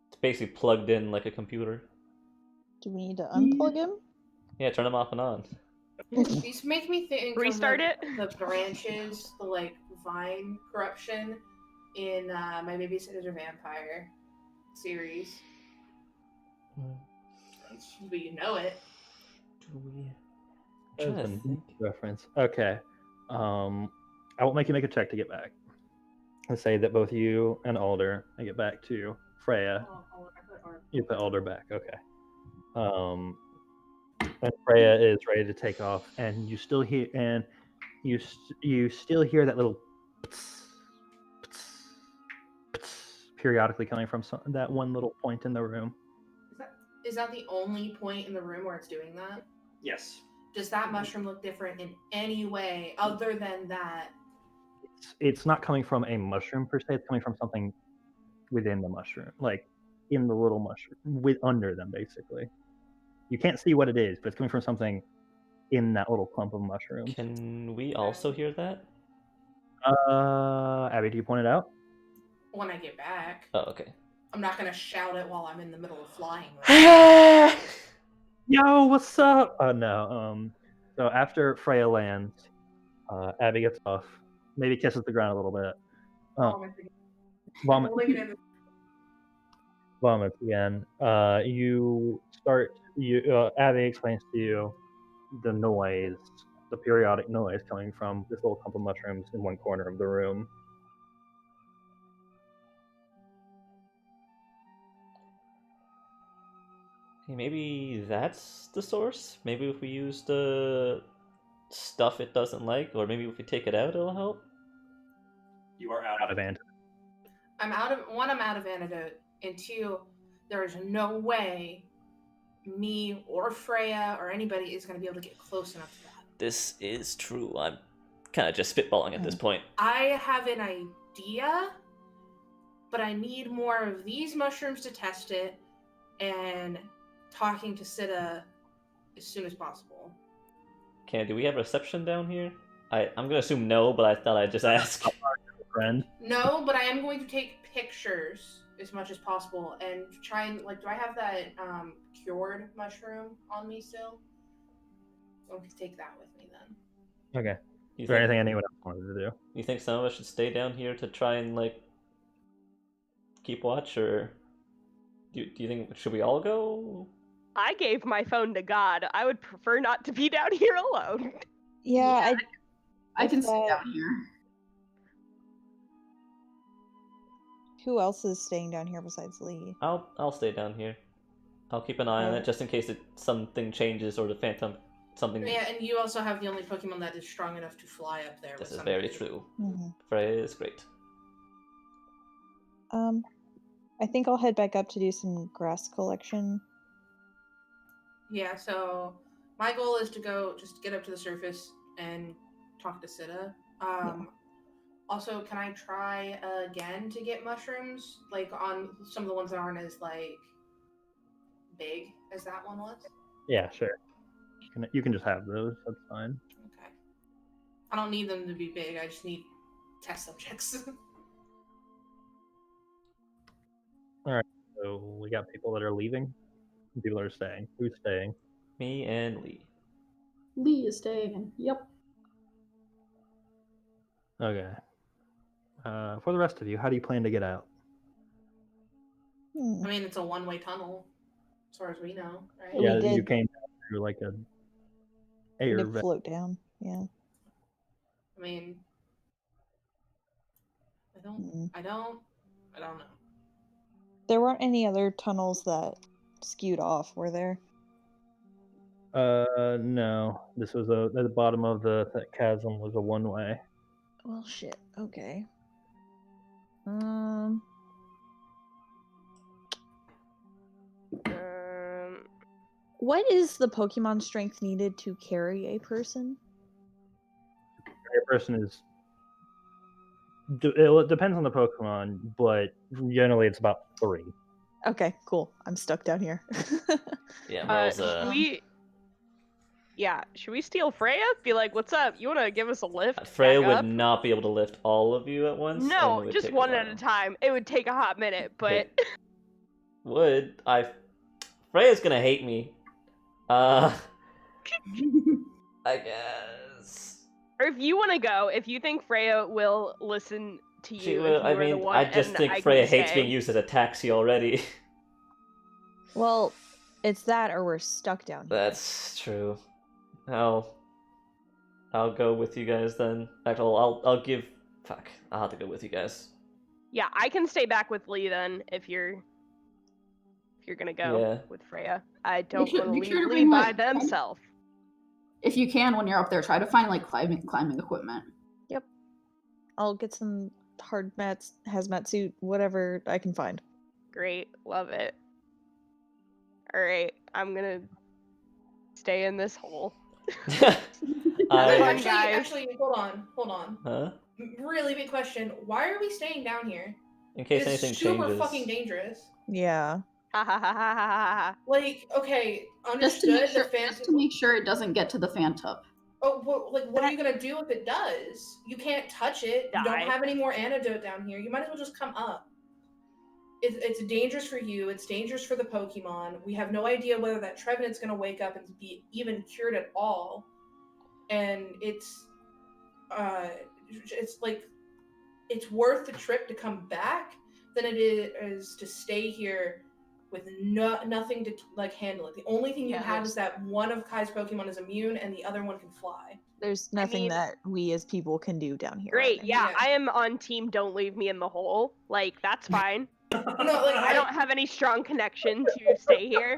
It's basically plugged in like a computer. Do we need to unplug him? Yeah, turn them off and on. These make me think Restart of it? the branches, the like vine corruption in My Babysitter's a Vampire series. But you know it. That was a reference. Okay. I won't make you make a check to get back. Let's say that both you and Alder get back to Freya. You put Alder back. Okay. And Freya is ready to take off, and you still hear that little periodically coming from that one little point in the room. Is that the only point in the room where it's doing that? Yes. Does that mushroom look different in any way other than that? It's not coming from a mushroom per se. It's coming from something within the mushroom, like in the little mushroom, under them, basically. You can't see what it is, but it's coming from something in that little clump of mushrooms. Can we also hear that? Abby, do you point it out? When I get back. Oh, okay. I'm not gonna shout it while I'm in the middle of flying. Yo, what's up? No. So after Freya lands, Abby gets off, maybe kisses the ground a little bit. Vomits again. Abby explains to you the noise, the periodic noise coming from this little clump of mushrooms in one corner of the room. Okay, maybe that's the source? Maybe if we use the stuff it doesn't like, or maybe if we take it out, it'll help? You are out of antidote. I'm out of antidote, and two, there is no way me or Freya or anybody is going to be able to get close enough to that. This is true. I'm kind of just spitballing at this point. I have an idea, but I need more of these mushrooms to test it, and talking to Sita as soon as possible. Okay, do we have reception down here? I'm gonna assume no, but I thought I'd just ask. Friend? No, but I am going to take pictures as much as possible and try and do I have that cured mushroom on me still? So I can take that with me then. Okay. Is there anything anyone else wanted to do? You think some of us should stay down here to try and keep watch, or do you think should we all go? I gave my phone to God. I would prefer not to be down here alone. Yeah, I can stay down here. Who else is staying down here besides Lee? I'll stay down here. I'll keep an eye on it just in case something changes or the Phantom something. Yeah, and you also have the only Pokemon that is strong enough to fly up there. This is very true. Mm-hmm. Freya is great. I I think I'll head back up to do some grass collection. Yeah, so my goal is to go just get up to the surface and talk to Sita. Also, can I try again to get mushrooms? Like on some of the ones that aren't as like big as that one was? Yeah, sure. You can just have those. That's fine. Okay. I don't need them to be big. I just need test subjects. So we got people that are leaving. People that are staying. Who's staying? Me and Lee. Lee is staying. Yep. Okay. For the rest of you, how do you plan to get out? Hmm. I mean, it's a one-way tunnel, as far as we know, right? We Yeah, you did. came down through like a We air did vent. float down. Yeah. I mean, Mm. I don't know. There weren't any other tunnels that skewed off, were there? No. This was at the bottom of the chasm was a one-way. Well, shit. Okay. What is the Pokemon strength needed to carry a person? Every person is. It depends on the Pokemon, but generally it's about 3. Okay, cool. I'm stuck down here. Yeah, Merle's Should we steal Freya? Be like, what's up? You wanna give us a lift? Freya back would up? not be able to lift all of you at once. and it No, would just take one a at a while. time. It would take a hot minute, but Freya's gonna hate me. I guess. or if you want to go, if you think Freya will listen to you, She if will. you I are the mean, one, I just and think I Freya can hates stay. being used as a taxi already. Well, it's that or we're stuck down here. That's true. I'll go with you guys then. Actually, I'll give. Fuck. I'll have to go with you guys. Yeah, I can stay back with Lee then if you're gonna go Yeah. with Freya. I don't want to make leave sure to Lee bring, by like, themselves. If you can, when you're up there, try to find like climbing equipment. Yep. I'll get some hard mats, hazmat suit, whatever I can find. Great, love it. All right, I'm gonna stay in this hole. I. Actually, hold on. Huh? Really big question. Why are we staying down here? In case It's anything super changes. fucking dangerous. Yeah. Ha ha ha ha ha. Like, okay, Just to understood. make sure it doesn't get to the Phantump. Oh, well, like, what are you gonna do if it does? You can't touch it. You don't Die. have any more antidote down here. You might as well just come up. It's dangerous for you. It's dangerous for the Pokemon. We have no idea whether that Trevenant's gonna wake up and be even cured at all. And it's like, it's worth the trip to come back than it is to stay here with nothing to like handle it. The only thing you have is that one of Kai's Pokemon is immune and the other one can fly. There's nothing that we as people can do down here. Great, right yeah, Yeah. I am on team don't leave me in the hole. Like, that's fine. No, like I don't have any strong connection to stay here.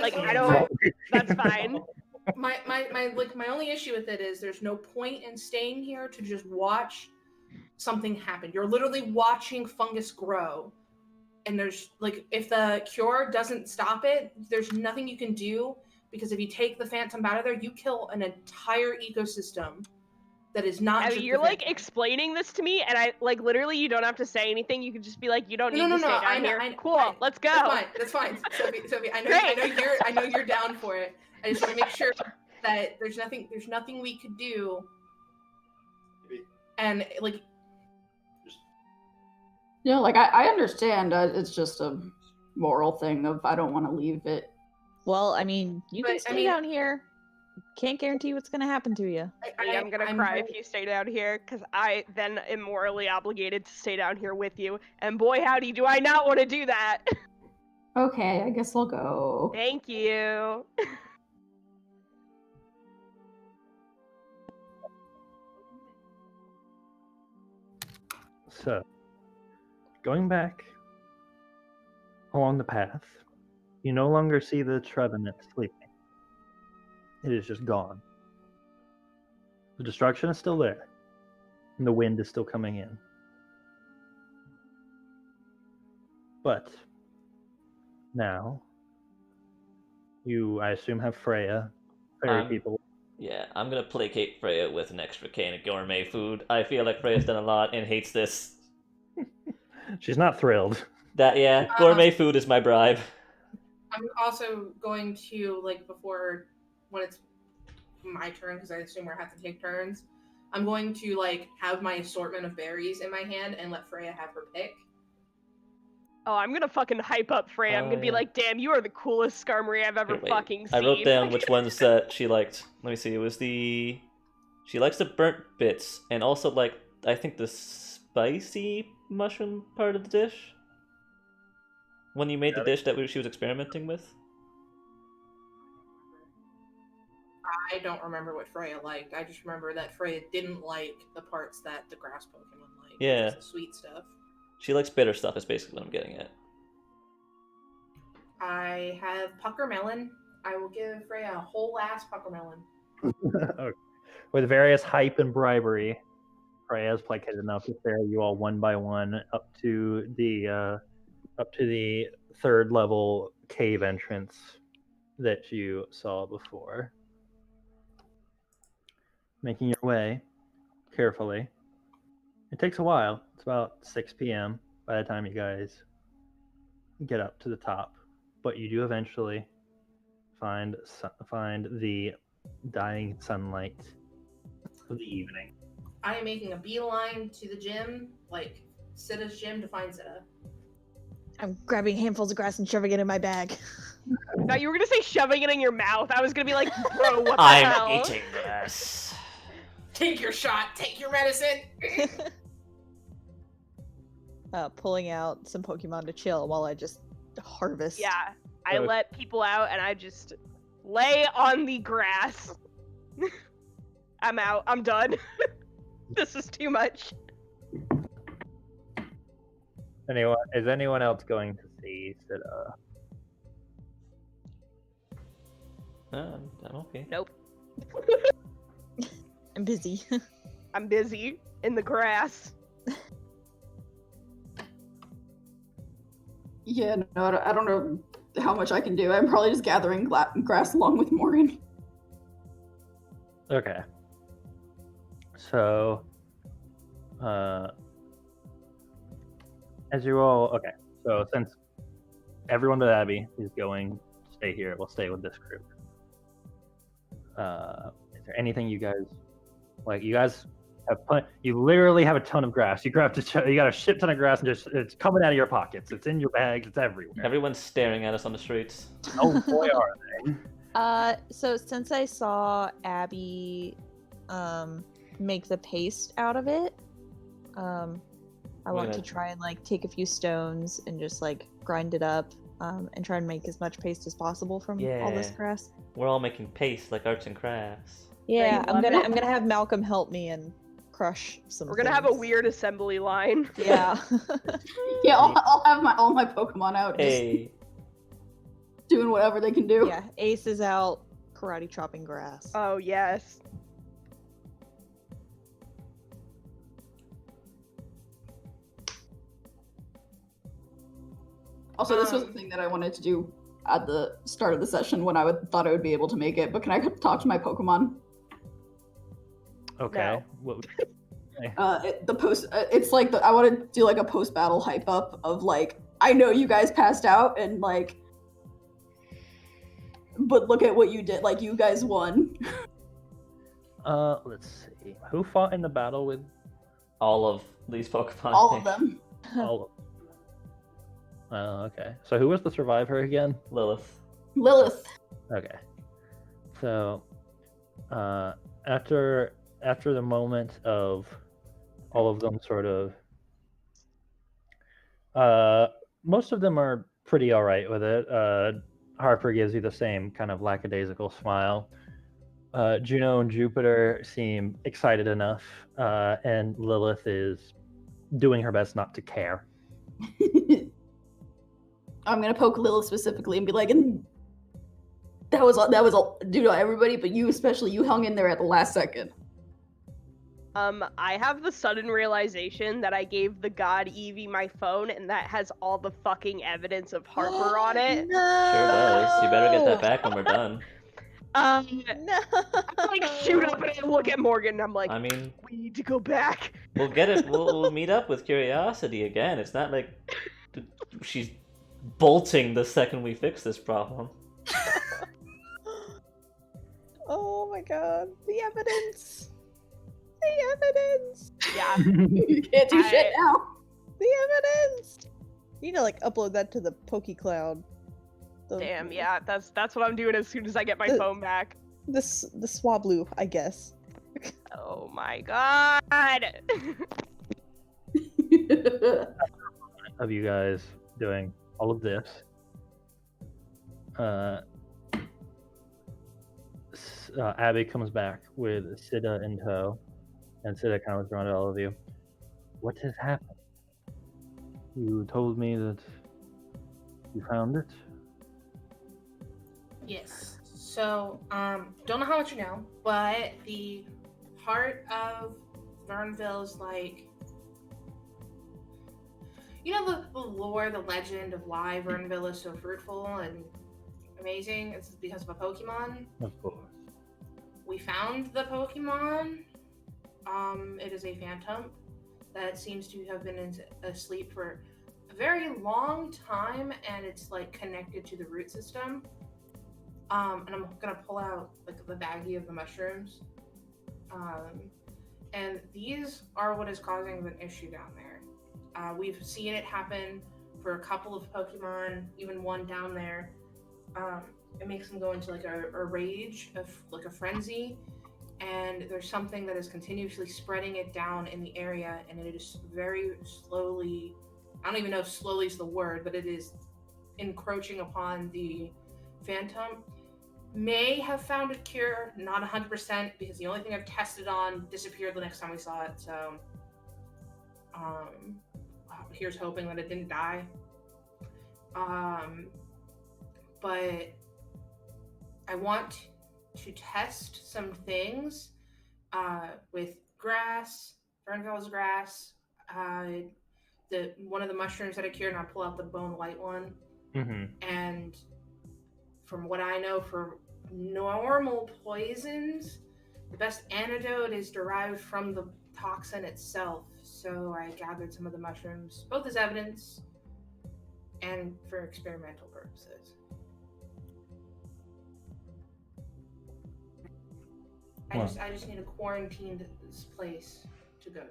Like, I don't. That's fine. My only issue with it is there's no point in staying here to just watch something happen. You're literally watching fungus grow. And there's like, if the cure doesn't stop it, there's nothing you can do, because if you take the Phantump out of there, you kill an entire ecosystem that is not. I mean, just you're the like Phantump. explaining this to me, and I like literally you don't have to say anything. You can just be like, you don't need to stay down here. Cool, let's go. That's fine. Sophie, I Great. know you're down for it. I just want to make sure that there's nothing we could do. And like, You know, like I understand. It's just a moral thing of I don't want to leave it. Well, I mean, you can But, stay down here. Can't guarantee what's gonna happen to you. I'm gonna cry if you stay down here, because I then am morally obligated to stay down here with you. And boy, howdy, do I not want to do that. Okay, I guess I'll go. Thank you. So, going back along the path, you no longer see the Trevenant sleeping. It is just gone. The destruction is still there, and the wind is still coming in. But now, you, I assume, have Freya. Fairy people. Yeah, I'm gonna placate Freya with an extra can of gourmet food. I feel like Freya's done a lot and hates this. She's not thrilled. Gourmet food is my bribe. I'm also going to, like, before, when it's my turn, because I assume we're have to take turns, I'm going to, like, have my assortment of berries in my hand and let Freya have her pick. Oh, I'm gonna fucking hype up Freya. I'm gonna be like, damn, you are the coolest Skarmory I've ever fucking seen. I wrote down which ones that she liked. Let me see. It was she likes the burnt bits and also, like, I think the spicy mushroom part of the dish. When you made the dish that she was experimenting with. I don't remember what Freya liked. I just remember that Freya didn't like the parts that the grass Pokemon like. Yeah. The sweet stuff. She likes bitter stuff is basically what I'm getting at. I have Pucker Melon. I will give Freya a whole ass Pucker Melon. Okay. With various hype and bribery, Freya is placated enough to ferry you all one by one up to the third level cave entrance that you saw before. Making your way carefully. It takes a while. It's about 6 p.m. by the time you guys get up to the top, but you do eventually find the dying sunlight of the evening. I am making a beeline to the gym, like Sitta's gym, to find Sitta. I'm grabbing handfuls of grass and shoving it in my bag. No, you were gonna say shoving it in your mouth. I was gonna be like, bro, what the hell? I'm eating grass. Take your shot. Take your medicine. Pulling out some Pokemon to chill while I just harvest. Yeah, I let people out and I just lay on the grass. I'm out. I'm done. This is too much. Is anyone else going to see Sitta? I'm okay. Nope. I'm busy. I'm busy in the grass. Yeah, no, I don't know how much I can do. I'm probably just gathering grass along with Morgan. Okay. So, as you all, okay. So since everyone but Abby is going to stay here, we'll stay with this group. Is there anything you guys like? You guys have you literally have a ton of grass. You got a shit ton of grass, and just it's coming out of your pockets. It's in your bags. It's everywhere. Everyone's staring at us on the streets. Oh boy, are they! So since I saw Abby, make the paste out of it, I want to try and like take a few stones and just like grind it up, and try and make as much paste as possible from all this grass. We're all making paste like arts and crafts. Yeah, I'm gonna have Malcolm help me and crush some. We're gonna have a weird assembly line. Yeah. Yeah, I'll have all my Pokemon out, just doing whatever they can do. Yeah, Ace is out karate chopping grass. Oh yes. Also, this was the thing that I wanted to do at the start of the session when I thought I would be able to make it. But can I talk to my Pokemon? Okay. No. What would it's like I want to do like a post-battle hype up of like, I know you guys passed out and like, but look at what you did. Like, you guys won. Let's see. Who fought in the battle with all of these Pokemon? All of them. all of them? Oh, okay. So who was the survivor again? Lilith. Okay. So, after the moment of all of them sort of, most of them are pretty all right with it. Harper gives you the same kind of lackadaisical smile. Juno and Jupiter seem excited enough, and Lilith is doing her best not to care. I'm gonna poke Lilith specifically and be like, and that was all due to everybody, but you especially. You hung in there at the last second. I have the sudden realization that I gave the god Evie my phone, and that has all the fucking evidence of Harper on it. No. Sure does. You better get that back when we're done. No. No. I like shoot up and I look at Morgan, and I'm like, I mean, we need to go back. we'll get it. We'll meet up with Curiosity again. It's not like she's bolting the second we fix this problem. Oh my god. The evidence. The evidence. Yeah. You can't do shit now. The evidence. You need to like upload that to the PokeCloud. Damn, yeah, that's what I'm doing as soon as I get my The- phone back. The Swablu, I guess. Oh my god! Of you guys doing all of this. Abby comes back with Sida in tow, and Sida kind of looks around at all of you. What has happened? You told me that you found it? Yes. So, don't know how much you know, but the heart of Vernville is like, you know, the lore, the legend of why Vernville is so fruitful and amazing? It's because of a Pokemon. Of course. We found the Pokemon. It is a Phantump that seems to have been asleep for a very long time, and it's like connected to the root system. And I'm gonna pull out like the baggie of the mushrooms. And these are what is causing the issue down there. We've seen it happen for a couple of Pokemon, even one down there. It makes them go into like a rage, like a frenzy, and there's something that is continuously spreading it down in the area, and it is very slowly, I don't even know if slowly is the word, but it is encroaching upon the Phantump. May have found a cure, not 100%, because the only thing I've tested on disappeared the next time we saw it, so here's hoping that it didn't die. But I want to test some things with grass, Vernville's grass, one of the mushrooms that I cured, and I'll pull out the bone white one. Mm-hmm. And from what I know, for normal poisons, the best antidote is derived from the toxin itself. So I gathered some of the mushrooms, both as evidence and for experimental purposes. I just need a quarantined place to go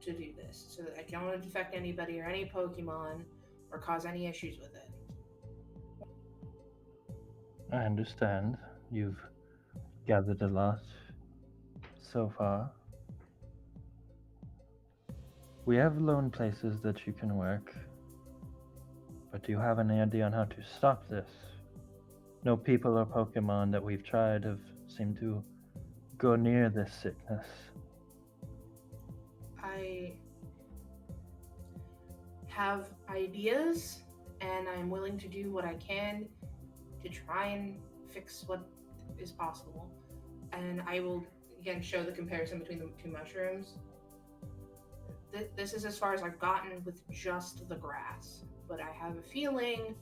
to do this, so that I don't infect anybody or any Pokemon or cause any issues with it. I understand. You've gathered a lot so far. We have lone places that you can work, but do you have any idea on how to stop this? No people or Pokemon that we've tried have seemed to go near this sickness. I have ideas, and I'm willing to do what I can to try and fix what is possible. And I will, again, show the comparison between the two mushrooms. This is as far as I've gotten with just the grass. But I have a feeling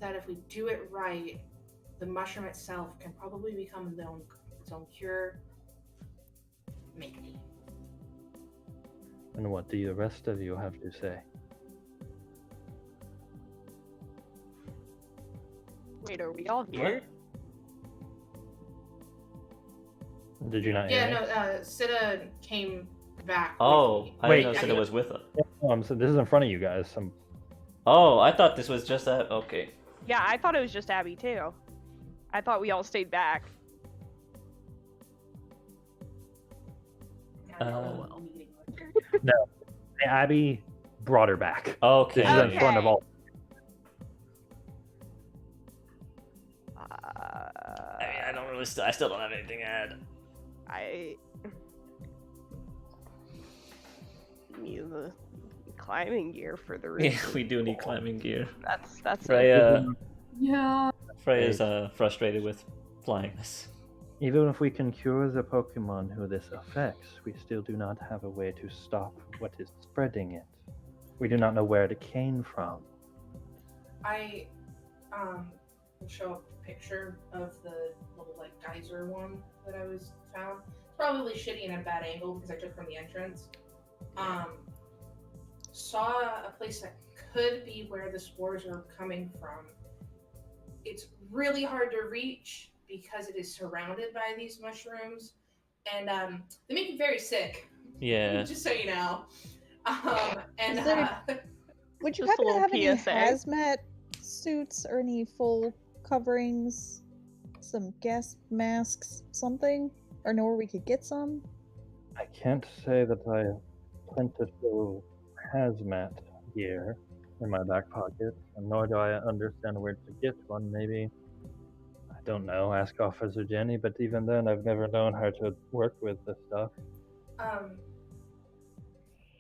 that if we do it right, the mushroom itself can probably become its own cure. Maybe. And what do the rest of you have to say? Wait, are we all here? Did you not hear Yeah, me? no, Sida came back. Oh, with me. I Wait. didn't know that it was with us. So this is in front of you guys. Oh, I thought this was just that. Okay. Yeah, I thought it was just Abby too. I thought we all stayed back. I don't know Uh, what a meeting was. No, Abby brought her back. Okay. This is in front of Okay. all. I mean, I don't really. I still don't have anything to add. I need the climbing gear for the room. Yeah, we do need climbing gear. That's Freya, Yeah. Freya's frustrated with flying this. Even if we can cure the Pokemon who this affects, we still do not have a way to stop what is spreading it. We do not know where it came from. I will show up a picture of the little like geyser one that I was found. It's probably shitty and at a bad angle because I took from the entrance. Saw a place that could be where the spores are coming from. It's really hard to reach because it is surrounded by these mushrooms, and they make you very sick. Yeah. Just so you know. And Is there- Would you Just a happen to have any little PSA. hazmat suits or any full coverings? Some gas masks, something? Or know where we could get some? I can't say that I have plentiful hazmat gear in my back pocket, and nor do I understand where to get one. Maybe, I don't know, ask Officer Jenny, but even then I've never known her to work with this stuff.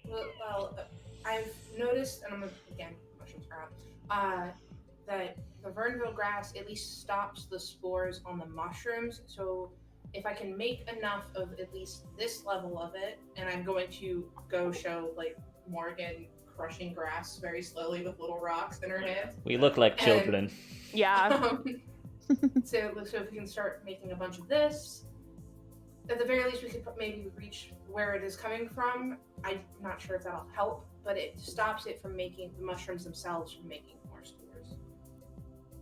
Well, I've noticed, and again, mushrooms are out, that the Verneville grass at least stops the spores on the mushrooms. So if I can make enough of at least this level of it, and I'm going to go show like Morgan crushing grass very slowly with little rocks in her hands. We look like And- children. Yeah. So if we can start making a bunch of this, at the very least we could maybe reach where it is coming from. I'm not sure if that'll help, but it stops it from making the mushrooms themselves from making more spores.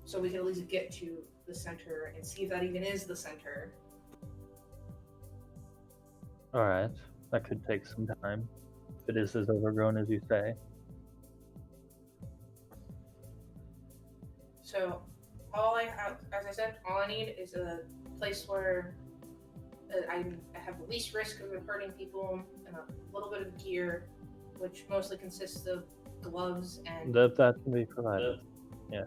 So we can at least get to the center and see if that even is the center. Alright, that could take some time. If it is as overgrown as you say. So all I have, as I said, all I need is a place where I have the least risk of hurting people, and a little bit of gear, which mostly consists of gloves and That can be provided. Yeah.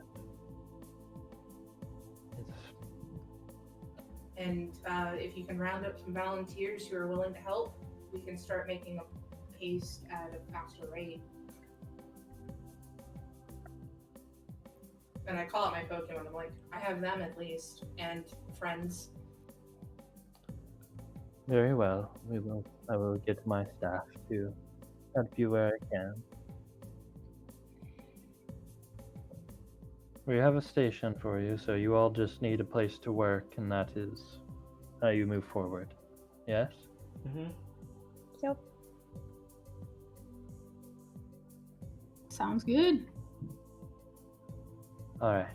And if you can round up some volunteers who are willing to help, we can start making a pace at a faster rate. And I call out my Pokemon. I'm like, I have them at least, and friends. Very well. I will get my staff to help you where I can. We have a station for you, so you all just need a place to work, and that is how you move forward. Yes? Mm-hmm. Yep. Sounds good. Alright.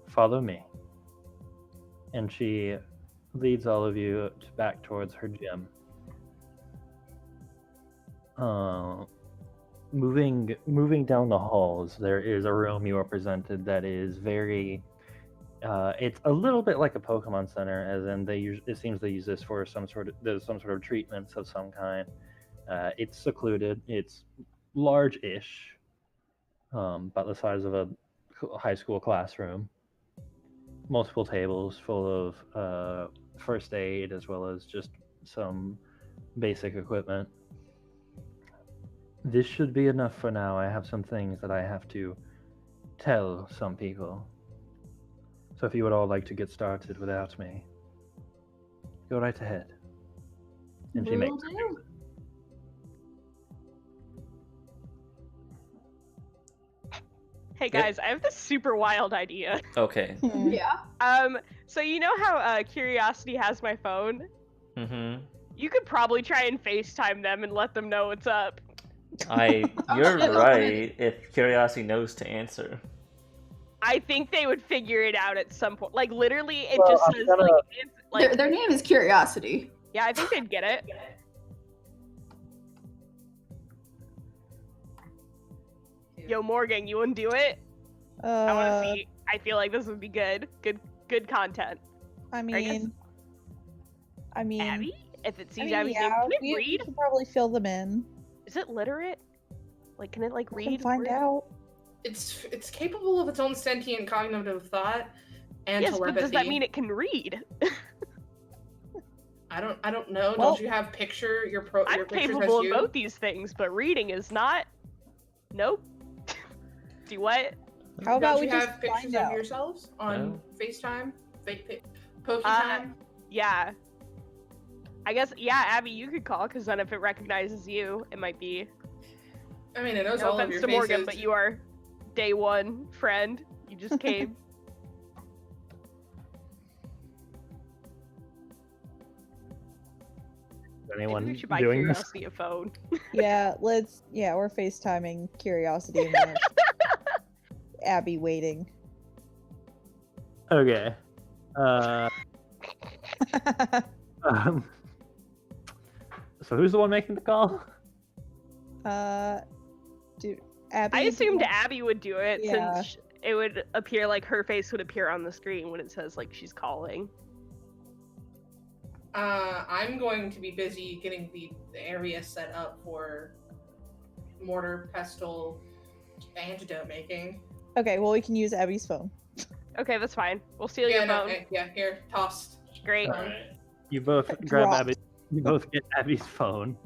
Follow me. And she leads all of you back towards her gym. Moving down the halls, there is a room you are presented that is very. It's a little bit like a Pokemon Center, as in it seems they use this for some sort of treatments of some kind. It's secluded. It's large-ish, about the size of a high school classroom. Multiple tables full of first aid, as well as just some basic equipment. This should be enough for now. I have some things that I have to tell some people. So if you would all like to get started without me, go right ahead. And she makes Will do. Hey guys, I have this super wild idea. Okay. Hmm. Yeah. So you know how Curiosity has my phone? Mm-hmm. You could probably try and FaceTime them and let them know what's up. You're shit, right. If Curiosity knows to answer. I think they would figure it out at some point. Like literally, it Well, just I'm says gonna- like Their name is Curiosity. yeah, I think they'd get it. Yo, Morgan, you wouldn't do it? I want to see. I feel like this would be good. Good content. I guess- mean, Abby? If it I sees mean, Abby's yeah, name, can it we read? should probably fill them in. Is it literate? Like, can it like We can read? find words? out. It's capable of its own sentient cognitive thought and Yes, but telepathy. does that mean it can read? I don't know. Well- Don't you have your I'm pictures capable as of you? both these things, but reading is not. Nope. Do what? How about Don't we you just have pictures find of out? yourselves on FaceTime? Pokey Uh, time? Yeah. I guess, yeah, Abby, you could call, because then if it recognizes you, it might be... I mean, it knows No all of offense your to Morgan, faces. but you are day one friend. You just came. Is Maybe anyone we should buy doing this? Curiosity a phone. Yeah, we're FaceTiming Curiosity and then Abby waiting. Okay. Um, so who's the one making the call? Dude, Abby. I do you assumed want- Abby would do it, Yeah. since it would appear like her face would appear on the screen when it says, like, she's calling. I'm going to be busy getting the area set up for mortar, pestle, antidote making. Okay, well we can use Abby's phone. Okay, that's fine. We'll steal your phone. Here, tossed. Great. You both grab Dropped. Abby. You both get Abby's phone,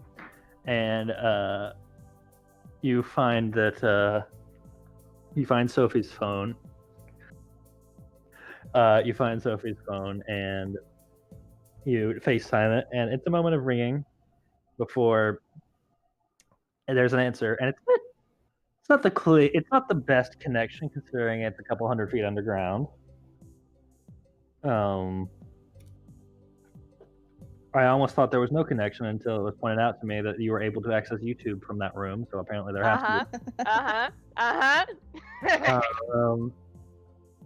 and you find that you find Sophie's phone. You find Sophie's phone, and you FaceTime it, and it's a moment of ringing before there's an answer, and it's not it's not the best connection considering it's a couple 100 feet underground. I almost thought there was no connection until it was pointed out to me that you were able to access YouTube from that room. So apparently there has to be.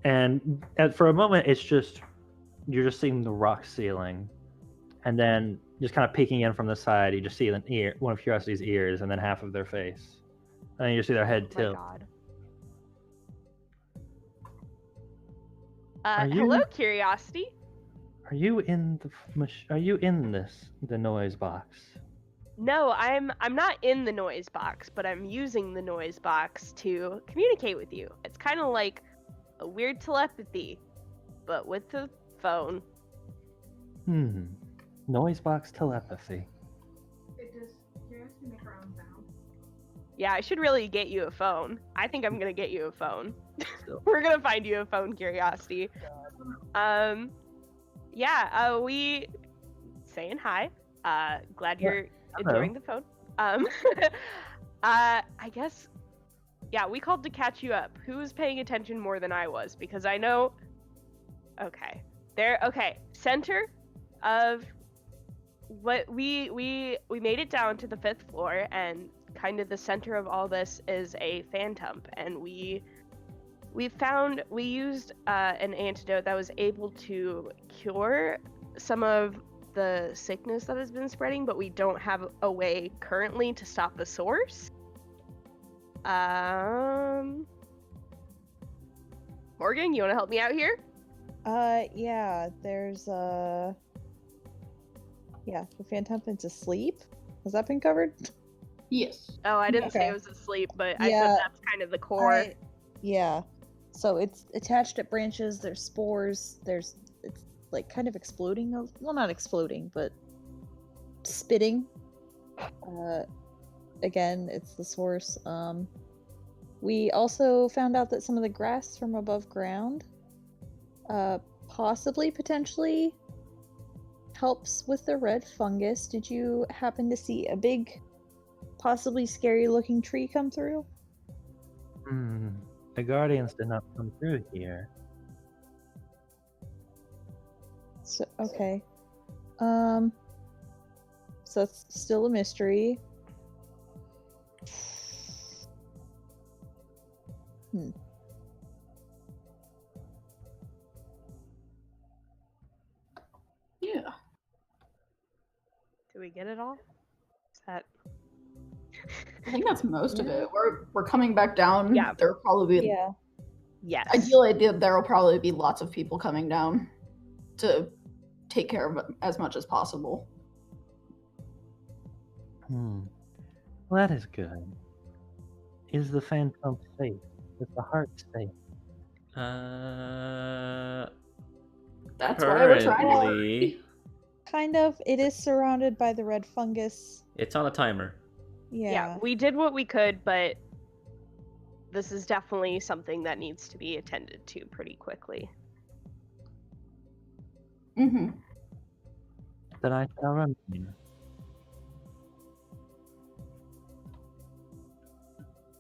And for a moment, it's just you're just seeing the rock ceiling, and then just kind of peeking in from the side, you just see one of Curiosity's ears, and then half of their face, and then you see their head Oh my tilt. god. Are you- Hello, Curiosity. Are you in the noise box? No, I'm not in the noise box, but I'm using the noise box to communicate with you. It's kind of like a weird telepathy, but with the phone. Noise box telepathy. Does Curiosity make her own sound? Yeah, I should really get you a phone. I think I'm gonna get you a phone. Still. We're gonna find you a phone, Curiosity. We saying hi. Glad you're enjoying the phone. I guess, yeah, we called to catch you up. Who was paying attention more than I was? Because I know. Okay, center of what we made it down to the 5th floor, and kind of the center of all this is a Phantump, and we used an antidote that was able to cure some of the sickness that has been spreading, but we don't have a way currently to stop the source. Morgan, you want to help me out here? Yeah, there's the Phantump's asleep. Has that been covered? Yes. Oh, I didn't say Okay. it was asleep, but I Yeah. said that's kind of the core. Yeah. So it's attached at branches, there's spores, it's like kind of exploding. Well, not exploding, but spitting. Again, it's the source. We also found out that some of the grass from above ground potentially helps with the red fungus. Did you happen to see a big, possibly scary looking tree come through? The Guardians did not come through here. So, okay. So it's still a mystery. Yeah. Do we get it all? Is that... I think that's most of it. We're coming back down. Yeah. There'll probably be Yeah. Yes. ideally there will probably be lots of people coming down to take care of it as much as possible. Well, that is good. Is the Phantump safe? Is the heart safe? That's why we're trying to. Currently, Kind of. It is surrounded by the red fungus. it's on a timer. Yeah. We did what we could, but this is definitely something that needs to be attended to pretty quickly. Mm-hmm. Then I shall remain.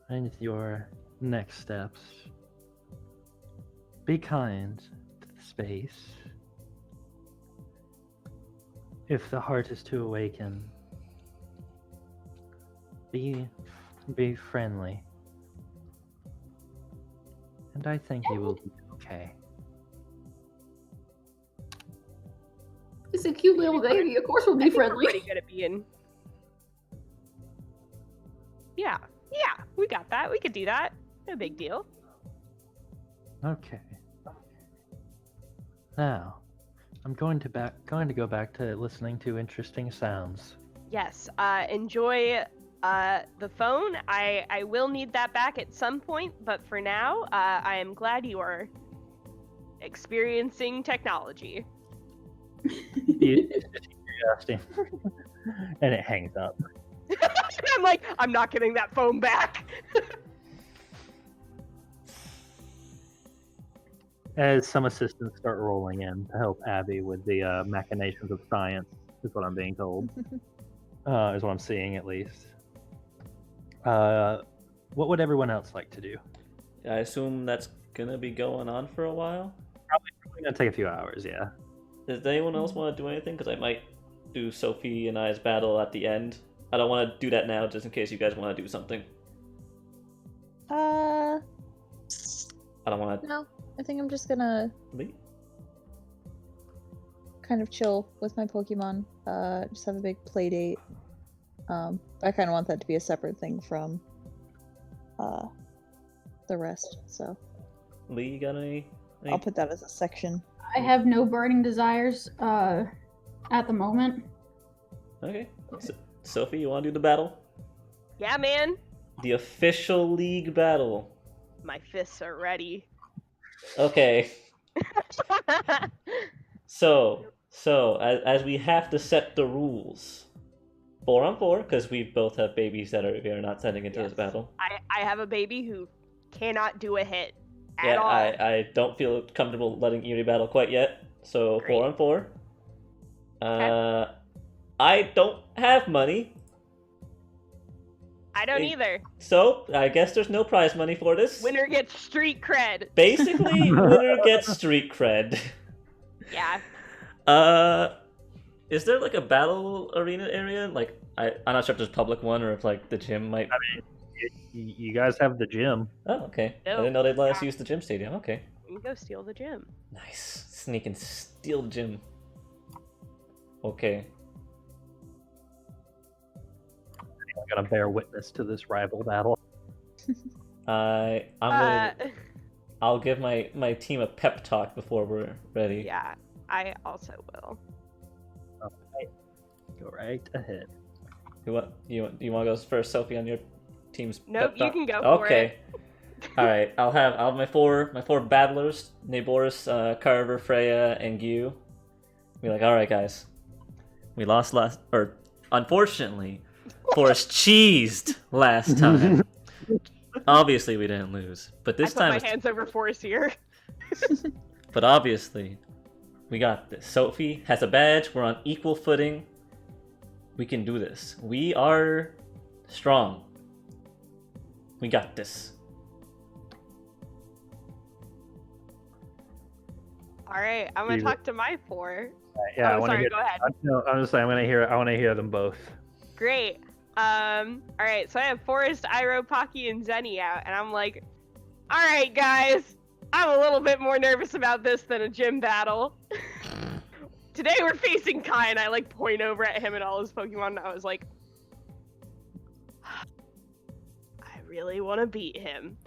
And your next steps. Be kind to the space. If the heart is to awaken, be friendly. And I think you will be okay. It's a cute little baby. Of course we'll be I think we're friendly. pretty good at being. Yeah, we got that. We could do that. No big deal. Okay. Now, I'm going to go back to listening to interesting sounds. Yes. Enjoy the phone. I will need that back at some point, but for now, I am glad you are experiencing technology. It's just curiosity. And it hangs up. I'm like, I'm not getting that phone back. As some assistants start rolling in to help Abby with the machinations of science, is what I'm being told. Is what I'm seeing, at least. What would everyone else like to do? I assume that's gonna be going on for a while. Probably gonna take a few hours, yeah. Does anyone else want to do anything? Because I might do Sophie and I's battle at the end. I don't want to do that now, just in case you guys want to do something. I don't want to No, I think I'm just gonna leave. kind of chill with my Pokemon. Just have a big play date. I kind of want that to be a separate thing from the rest. So Lee, you got any? I'll put that as a section. I have no burning desires at the moment. Okay. Sophie, you want to do the battle? Yeah, man. The official league battle. My fists are ready. Okay. So as we have to set the rules, 4-on-4, because we both have babies that we are not sending into this Yes. battle. I have a baby who cannot do a hit at Yeah, all. I don't feel comfortable letting Eerie battle quite yet. So Great. 4-on-4. Okay. I don't have money, I don't Hey. either. so I guess there's no prize money for this. Winner gets street cred. Basically, winner gets street cred. Yeah. Is there like a battle arena area? Like, I'm not sure if there's a public one or if like the gym might. You guys have the gym. Oh, okay. I No. didn't know they'd let us use the gym stadium. Okay. You can go steal the gym. Nice. Sneak and steal the gym. Okay. I'm gonna bear witness to this rival battle. I'm gonna. I'll give my team a pep talk before we're ready. Yeah, I also will. Okay. Go right ahead. You want to go first, Sophie, on your team's Nope, pep you talk? can go for Okay. All right. I'll have my four battlers: Naboris, Carver, Freya, and Gyu. Be like, all right, guys. We lost unfortunately, Forrest cheesed last time. Obviously, we didn't lose, but this I put time. my hands over Force here. But obviously, we got this. Sophie has a badge. We're on equal footing. We can do this. We are strong. We got this. All right, I'm gonna You- talk to my four. Yeah, I Oh, want to sorry, hear. go ahead. No, I'm just saying. I want to hear them both. Great. All right, so I have Forrest, Iroh, Pocky, and Zenny out, and I'm like, all right, guys, I'm a little bit more nervous about this than a gym battle. Today we're facing Kai, and I like point over at him and all his Pokemon, and I was like, I really want to beat him.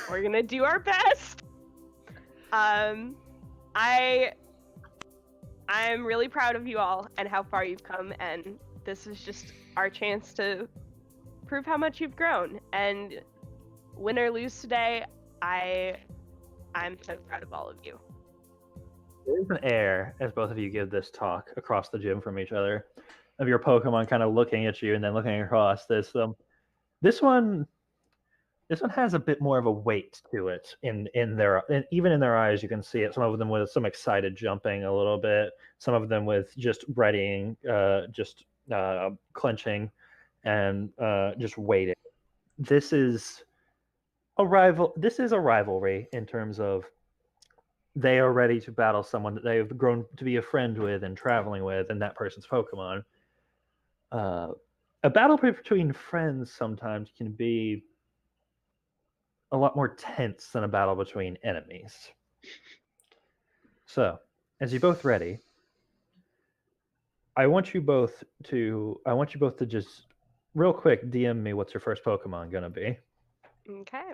We're gonna do our best. I'm really proud of you all and how far you've come, and this is just our chance to prove how much you've grown. And win or lose today, I'm so proud of all of you. There's an air as both of you give this talk across the gym from each other, of your Pokemon kind of looking at you and then looking across. This one, This one has a bit more of a weight to it even in their eyes. You can see it. Some of them with some excited jumping a little bit. Some of them with just readying, just clenching, and just waiting. This is This is a rivalry in terms of they are ready to battle someone that they have grown to be a friend with and traveling with, and that person's Pokemon. A battle between friends sometimes can be a lot more tense than a battle between enemies. So, as you're both ready, I want you both to just real quick DM me what's your first Pokemon gonna be. Okay.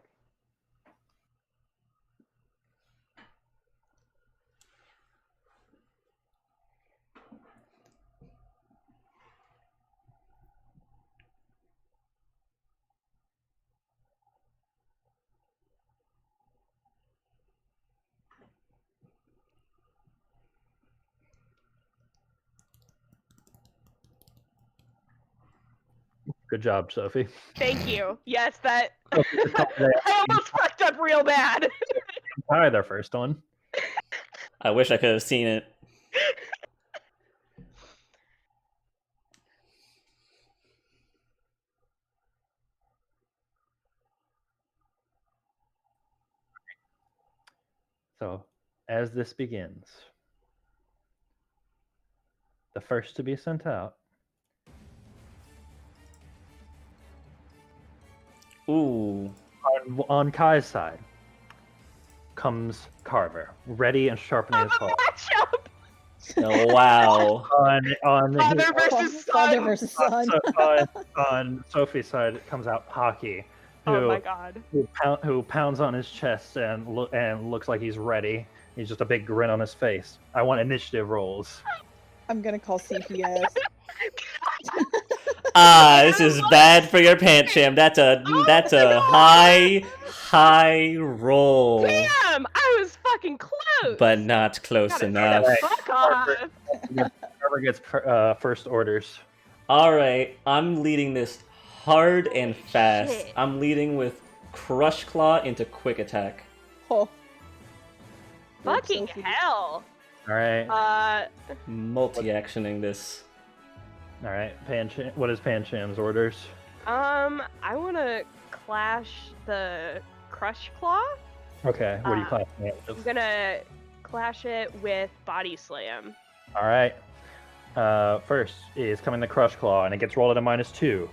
Good job, Sophie. Thank you. Yes, that. They I almost fucked up real bad. Hi, their first one. I wish I could have seen it. So, as this begins, the first to be sent out Ooh. on Kai's side comes Carver, ready and sharpening his claw. Matchup. Oh, wow. On Father versus Father son. versus son. on Sophie's side comes out Pocky, who Oh my god. who pounds on his chest and looks like he's ready. He's just a big grin on his face. I want initiative rolls. I'm gonna call CPS. This is bad for your Phantump. That's a high roll, Damn! I was fucking close. but not close Gotta enough. say, fuck off. Carver gets first orders. All right, I'm leading this hard and fast. shit. I'm leading with Crush Claw into Quick Attack. Oh. Fucking hell. All right, Multi-actioning this. all right. What is Pancham's orders? I want to clash the Crush Claw. Okay, what are you classing it I'm with? gonna clash it with Body Slam. All right. First is coming the Crush Claw, and it gets rolled at a -2.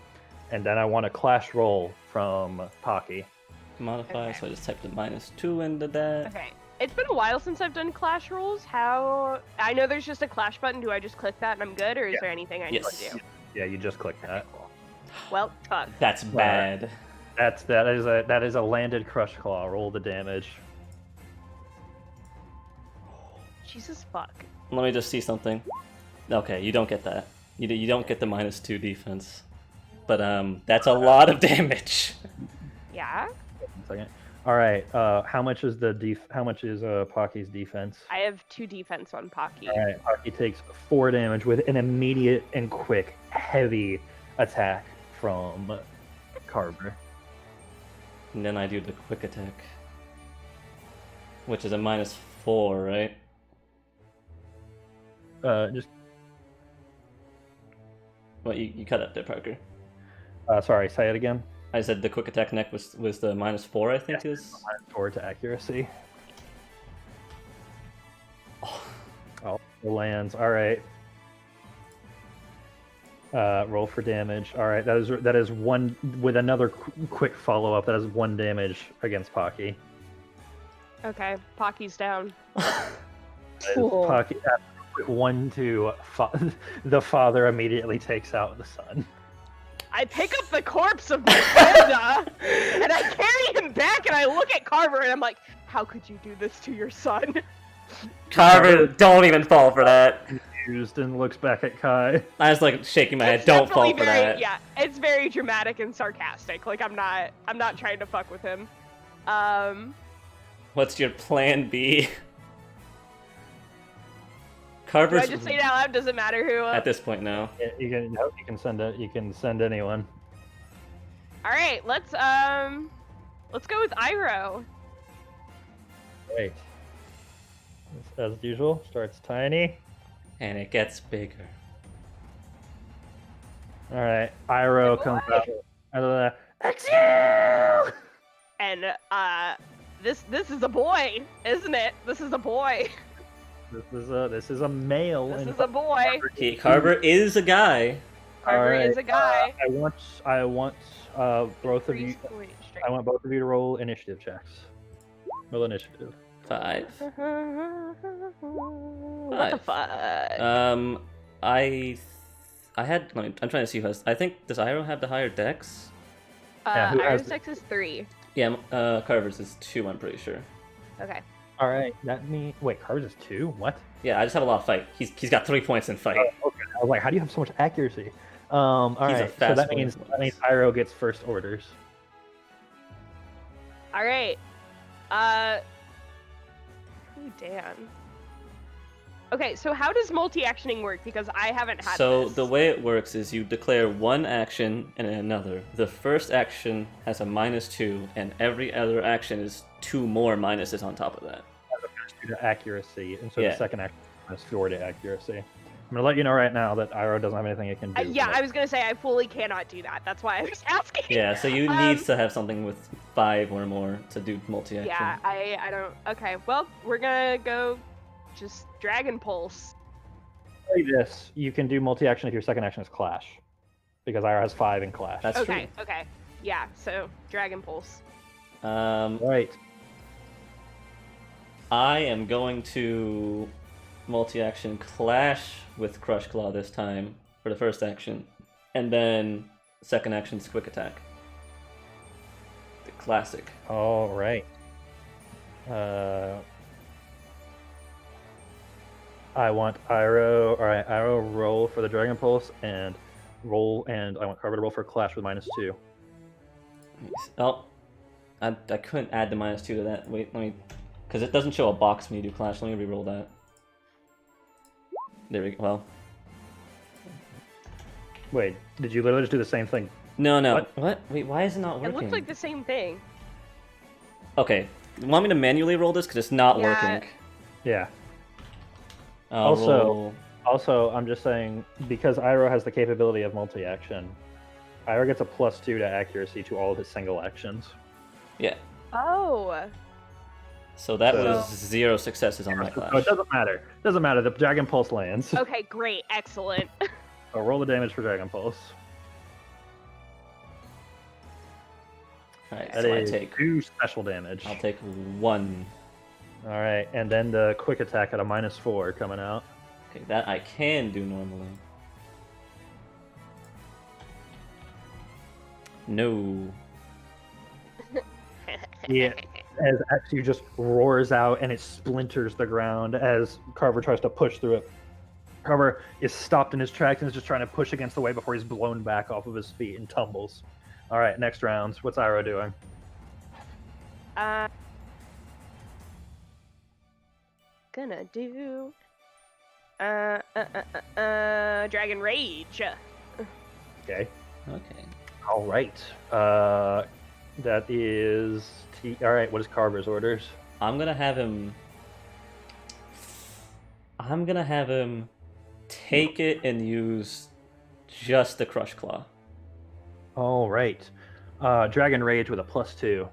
And then I want a Clash roll from Pocky. Modify, Okay. so I just typed the -2 into that. Okay. It's been a while since I've done Clash rolls. How? I know there's just a Clash button. Do I just click that and I'm good, or is Yeah. there anything I Yes. need to do? Yeah, you just click that. Well, fuck. That's bad. That is a landed Crush Claw. Roll the damage. Jesus fuck. Let me just see something. Okay, you don't get that. You don't get the -2 defense. But that's a lot of damage. Yeah. 1 second. All right. How much is Pocky's defense? I have 2 defense on Pocky. All right. Pocky takes 4 damage with an immediate and quick, heavy attack from Carver. And then I do the Quick Attack, which is a -4, right? Just What you cut out there, Parker? sorry. Say it again. I said the Quick Attack neck was the -4, I think is. -4 to accuracy. Oh, it lands. All right. Roll for damage. All right, that is one with another quick follow up. That is 1 damage against Pocky. Okay, Pocky's down. That is Cool. Pocky. 1 to the father immediately takes out the son. I pick up the corpse of Matilda and I carry him back and I look at Carver and I'm like, how could you do this to your son? Carver, don't even fall for that. Confused and looks back at Kai. I was like shaking my head. It's Don't fall definitely for very, that. Yeah, it's very dramatic and sarcastic. Like I'm not trying to fuck with him. What's your plan B? Do Carver's I just say it out loud? Does it matter who? at this point now. You can send anyone. All right, let's Let's go with Iroh. Great. As usual, starts tiny. And it gets bigger. All right, Iroh Good comes boy. out. Execute! And this is a boy, isn't it? This is a boy. This is a male. This in is a boy. Carver is a guy. Carver Alright, is a guy. I want both of you. Increase point strength. I want both of you to roll initiative checks. Roll initiative. 5. What the fuck? I had. I'm trying to see who has. I think does Iroh have the higher dex? Yeah, who has Iron's dex is 3. Yeah, Carver's is 2. I'm pretty sure. Okay. All right, that means wait, Carver's is 2. What? Yeah, I just have a lot of fight. He's got 3 points in fight. Okay, I was like, how do you have so much accuracy? All He's a right, so fast that boy. means Iroh gets first orders. All right. Ooh, Dan. Okay, so how does multi-actioning work? Because I haven't had So this. the way it works is you declare one action and then another. The first action has a -2, and every other action is 2 more minuses on top of that. Due to accuracy, and so Yeah. the second action is 4 to accuracy. I'm gonna let you know right now that Iroh doesn't have anything it can do. Yeah, but- I was gonna say I fully cannot do that. That's why I was asking. Yeah, so you need to have something with 5 or more to do multi-action. Yeah, I don't. Okay, well, we're gonna go just Dragon Pulse. Say this, you can do multi-action if your second action is Clash, because Iroh has 5 in Clash. That's Okay, okay. Yeah, so Dragon Pulse. true. Right. I am going to multi-action Clash with Crush Claw this time for the first action, and then second action's Quick Attack. The classic. All right. I want Iroh. All right, Iroh roll for the Dragon Pulse and I want Carver to roll for Clash with -2. Oh, I couldn't add the -2 to that. Wait, let me, because it doesn't show a box when you do Clash. Let me re-roll that. There we go. Well, Wait, did you literally just do the same thing? no. What? Wait, why is it not It working? looks like the same thing. Okay, you want me to manually roll this because it's not Yeah. working? Yeah. I'll Also- roll- Also, I'm just saying because Iroh has the capability of multi-action, Iroh gets a +2 to accuracy to all of his single actions. yeah. Oh. So that So- was 0 successes on that So Clash. it doesn't matter. Doesn't matter. The Dragon Pulse lands. Okay, great, excellent. So roll the damage for Dragon Pulse. Alright, That so I is take. 2 special damage. I'll take 1. All right, and then the quick attack at a -4 coming out. Okay, that I can do normally. No. Yeah, as actually just roars out and it splinters the ground as Carver tries to push through it. Carver is stopped in his tracks and is just trying to push against the way before he's blown back off of his feet and tumbles. All right, next round. What's Iroh doing? Gonna do Dragon Rage. Okay. Okay. All right. That is all right. What is Carver's orders? I'm gonna have him take it and use just the Crush Claw. All right. Dragon Rage with a +2.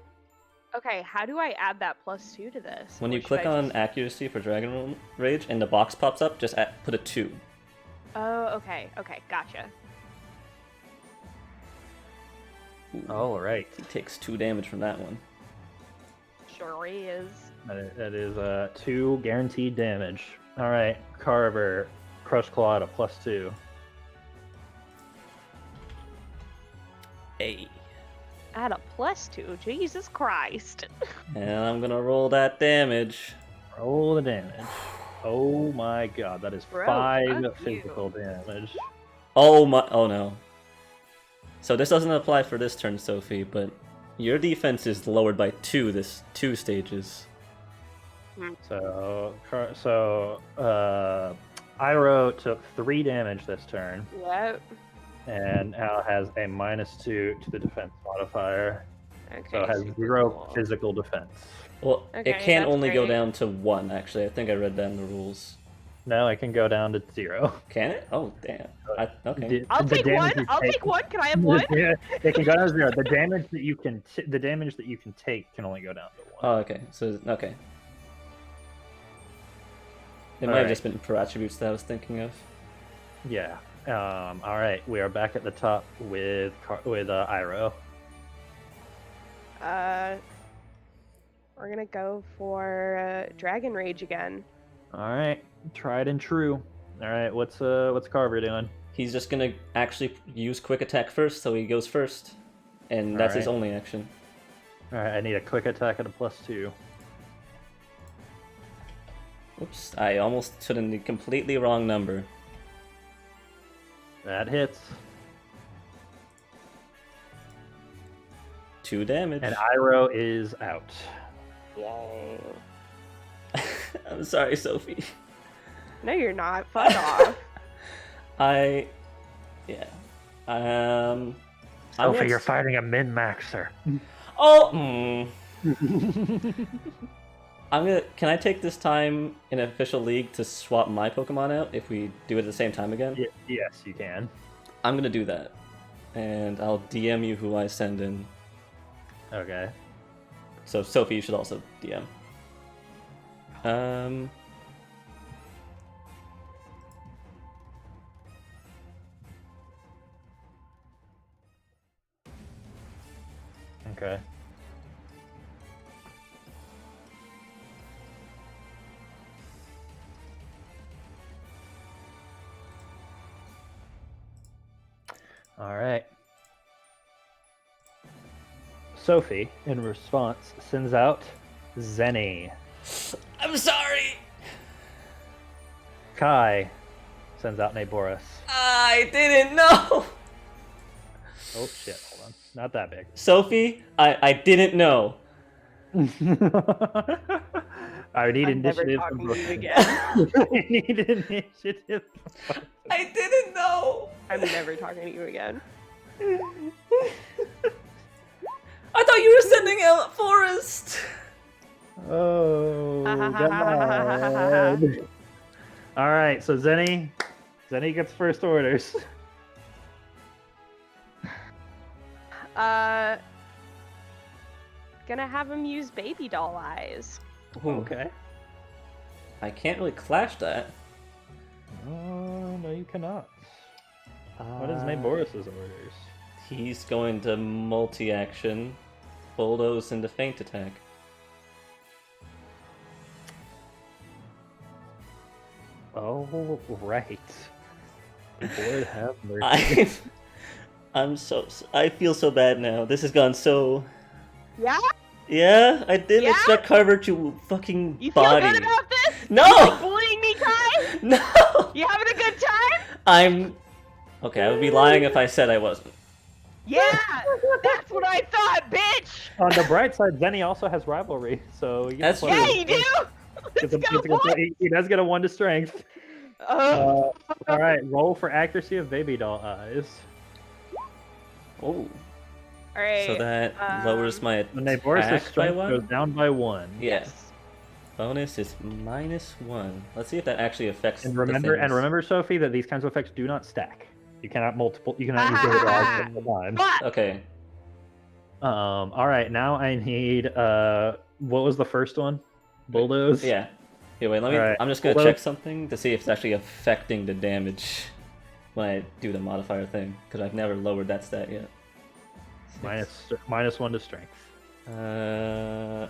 Okay, how do I add that +2 to this? When Or you should click I on just- accuracy for Dragon Rage and the box pops up, just put a 2. Oh, okay, okay, gotcha. Ooh, All right. he takes 2 damage from that one. Sure is. That is 2 guaranteed damage. All right, Carver, Crush Claw at a +2. Hey. Add a +2. Jesus Christ. And I'm gonna roll that damage. Roll the damage. Oh my god, that is Bro, 5 fuck physical damage. Oh my! Oh no. So this doesn't apply for this turn, Sophie, but your defense is lowered by 2 this 2 stages. So Iroh took 3 damage this turn, Yep. and now has a -2 to the defense modifier. Okay. So it has super 0 cool. physical defense. Well, Okay, it can that's only go great. down to 1, actually. I think I read that in the rules. No, it can go down to 0. Can it? Oh, damn. Okay. I'll The take one. damage you I'll take- take one. Can I have one? It can go down to 0. The damage that you can take can only go down to 1. Oh, okay. So, okay. It might have Alright. just been per attributes that I was thinking of. Yeah. All right, we are back at the top with Iroh. We're gonna go for Dragon Rage again. All right, tried and true. All right, what's Carver doing? He's just gonna actually use quick attack first, so he goes first. And that's his Alright. only action. All right, I need a quick attack at a +2. Oops, I almost put in the completely wrong number. That hits. 2 damage. And Iroh is out. Yay. I'm sorry, Sophie. No, you're not. Fuck off. Yeah. I'm gonna- you're fighting a min-maxer. Oh! Can I take this time in an official league to swap my Pokemon out if we do it at the same time again? Yes, you can. I'm gonna do that. And I'll DM you who I send in. Okay. So Sophie, you should also DM. Okay. All right. Sophie, in response, sends out Zenny. I'm sorry! Kai sends out Naboris. I didn't know! Oh shit, hold on. Not that big. Sophie, I didn't know. I need I'm never initiative from talking both to you of again. I need initiative. I didn't know! I'm never talking to you again. I thought you were sending out Forest! Oh, God. All right, so Zenny gets first orders. Gonna have him use baby doll eyes. Okay. I can't really clash that. Oh, no, you cannot. What is Naboris's orders? He's going to multi-action, bulldoze into feint attack. Oh, right. Lord have mercy. I feel so bad now. This has gone so. Yeah? Yeah, I didn't Yeah? expect Carver to fucking You feel body. good about this? No! You like bullying me, Kai? No! You having a good time? I'm. Okay, I would be lying if I said I wasn't. Yeah! That's what I thought, bitch! On the bright side, Zenny also has rivalry, so you That's get Yeah, true. you do! Let's go, boy! he does get a 1 to strength. Oh. All right, roll for accuracy of baby doll eyes. Oh. Alright. So that lowers my The Naboris' attack by strength goes 1? down by 1. Yes. Bonus is -1. Let's see if that actually affects. And the remember, things. Sophie, that these kinds of effects do not stack. You cannot use baby doll eyes multiple times. Fuck! Okay. All right, now I need what was the first one? Bulldoze. Yeah. Yeah. Wait. Let me. Alright, I'm just gonna bulldoze. check something to see if it's actually affecting the damage when I do the modifier thing, because I've never lowered that stat yet. Minus 1 to strength. Okay,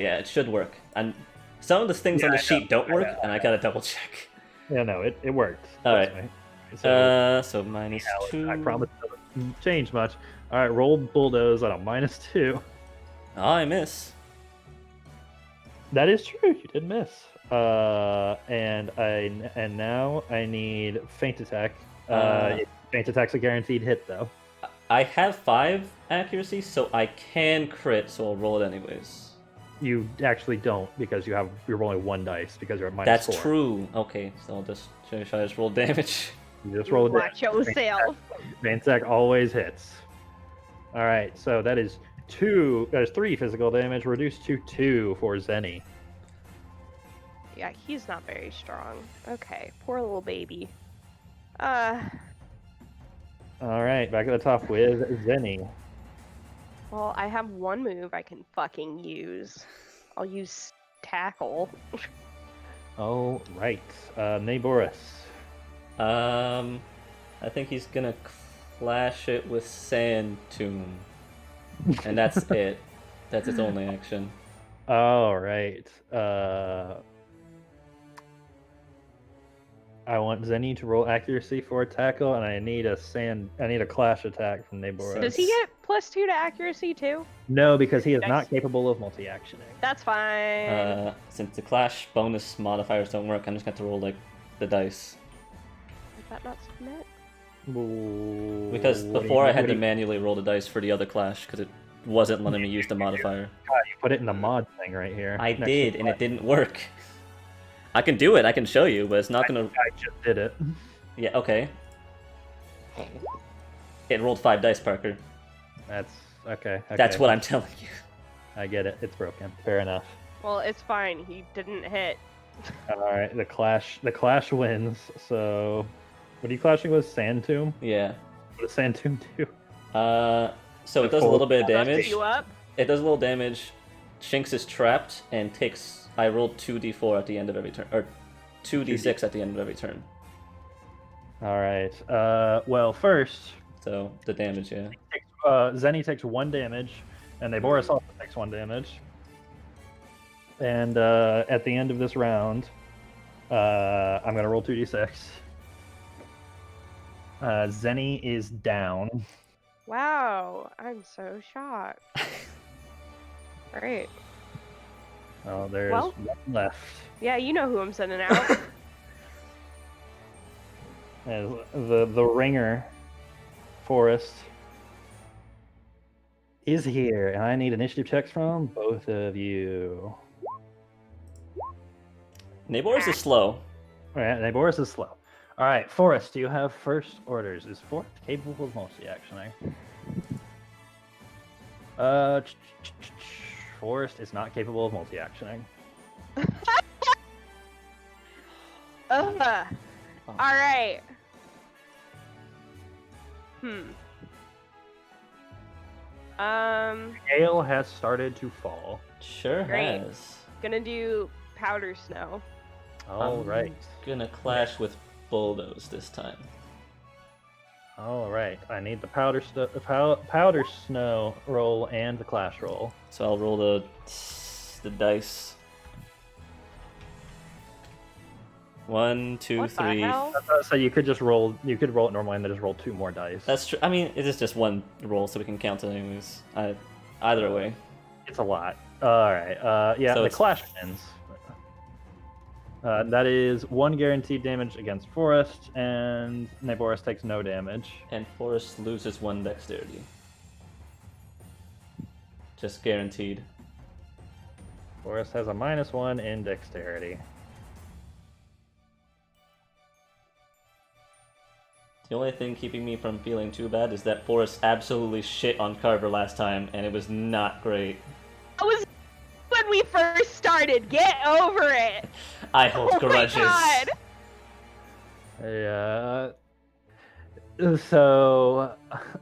yeah, it should work. And some of the things on the I sheet don't I work, know, and I gotta double check. Yeah, no, it worked. All Trust right. me. So, So -2. I promise it doesn't change much. All right, roll bulldoze on a -2. Oh, I miss. That is true. You did miss. And now I need feint attack. Feint attack's a guaranteed hit though. I have 5 accuracy, so I can crit, so I'll roll it anyways. You actually don't because you're rolling 1 dice because you're at -4. That's true. Okay, so I'll just should I just roll damage. You just roll a Watch damage. yourself. Feint attack always hits. All right, so that is 3 physical damage, reduced to 2 for Zenny. Yeah, he's not very strong. Okay, poor little baby. All right, back at the top with Zenny. Well, I have one move I can fucking use. I'll use tackle. All right, Naboris. I think he's gonna clash it with Sand Tomb, and that's it. That's its only action. All right. I want Zenny to roll accuracy for a tackle, and I need a clash attack from Naboris. Does he get +2 to accuracy too? No, because he is Nice. not capable of multi-actioning. That's fine. Since the clash bonus modifiers don't work, I'm just gonna have to roll like the dice. Is that not submit? Because before I had to manually roll the dice for the other clash because it wasn't letting me use the modifier. You put it in the mod thing right here. I next to did, the and it clash. didn't work. I can do it. I can show you, but it's not gonna. I just did it. Yeah. Okay. It rolled 5 dice, Parker. That's okay. That's what I'm telling you. I get it. It's broken. Fair enough. Well, it's fine. He didn't hit. All right, the clash wins. So, what are you clashing with? Sand Tomb? Yeah. What does Sand Tomb do? So it does a little bit of Buster damage. you up? It does a little damage. Shinx is trapped and takes. I rolled 2d4 at the end of every turn, or 2d6 at the end of every turn. All right. Well, first, So the damage, yeah. Zenny takes 1 damage, and Naboris also takes 1 damage. And at the end of this round, I'm gonna roll 2d6. Zenny is down. Wow, I'm so shocked. Great. Oh, there's Well- 1 left. Yeah, you know who I'm sending out. As the ringer, Forest, is here, and I need initiative checks from both of you. Naboris is slow. All right, Naboris is slow. All right, Forest, do you have first orders? Is Forest capable of multi-actioning? Forest is not capable of multi-actioning. All right. Hail has started to fall. Sure Great. has. Gonna do powder snow. All I'm right. Gonna clash with Bulldoze this time. All right. I need the powder snow roll and the clash roll. So I'll roll the dice. 1, 2, What the 3. hell? So you could just roll. You could roll it normally and then just roll 2 more dice. That's true. I mean, it is just 1 roll, so we can count it anyways. Either way. It's a lot. All right. Yeah, So the it's- clash wins. That is 1 guaranteed damage against Forest, and Naboris takes no damage. And Forest loses 1 dexterity. Just guaranteed. Forest has a -1 in dexterity. The only thing keeping me from feeling too bad is that Forest absolutely shit on Carver last time, and it was not great. That was when we first started. Get over it. I hold Oh grudges. my god. Yeah. So,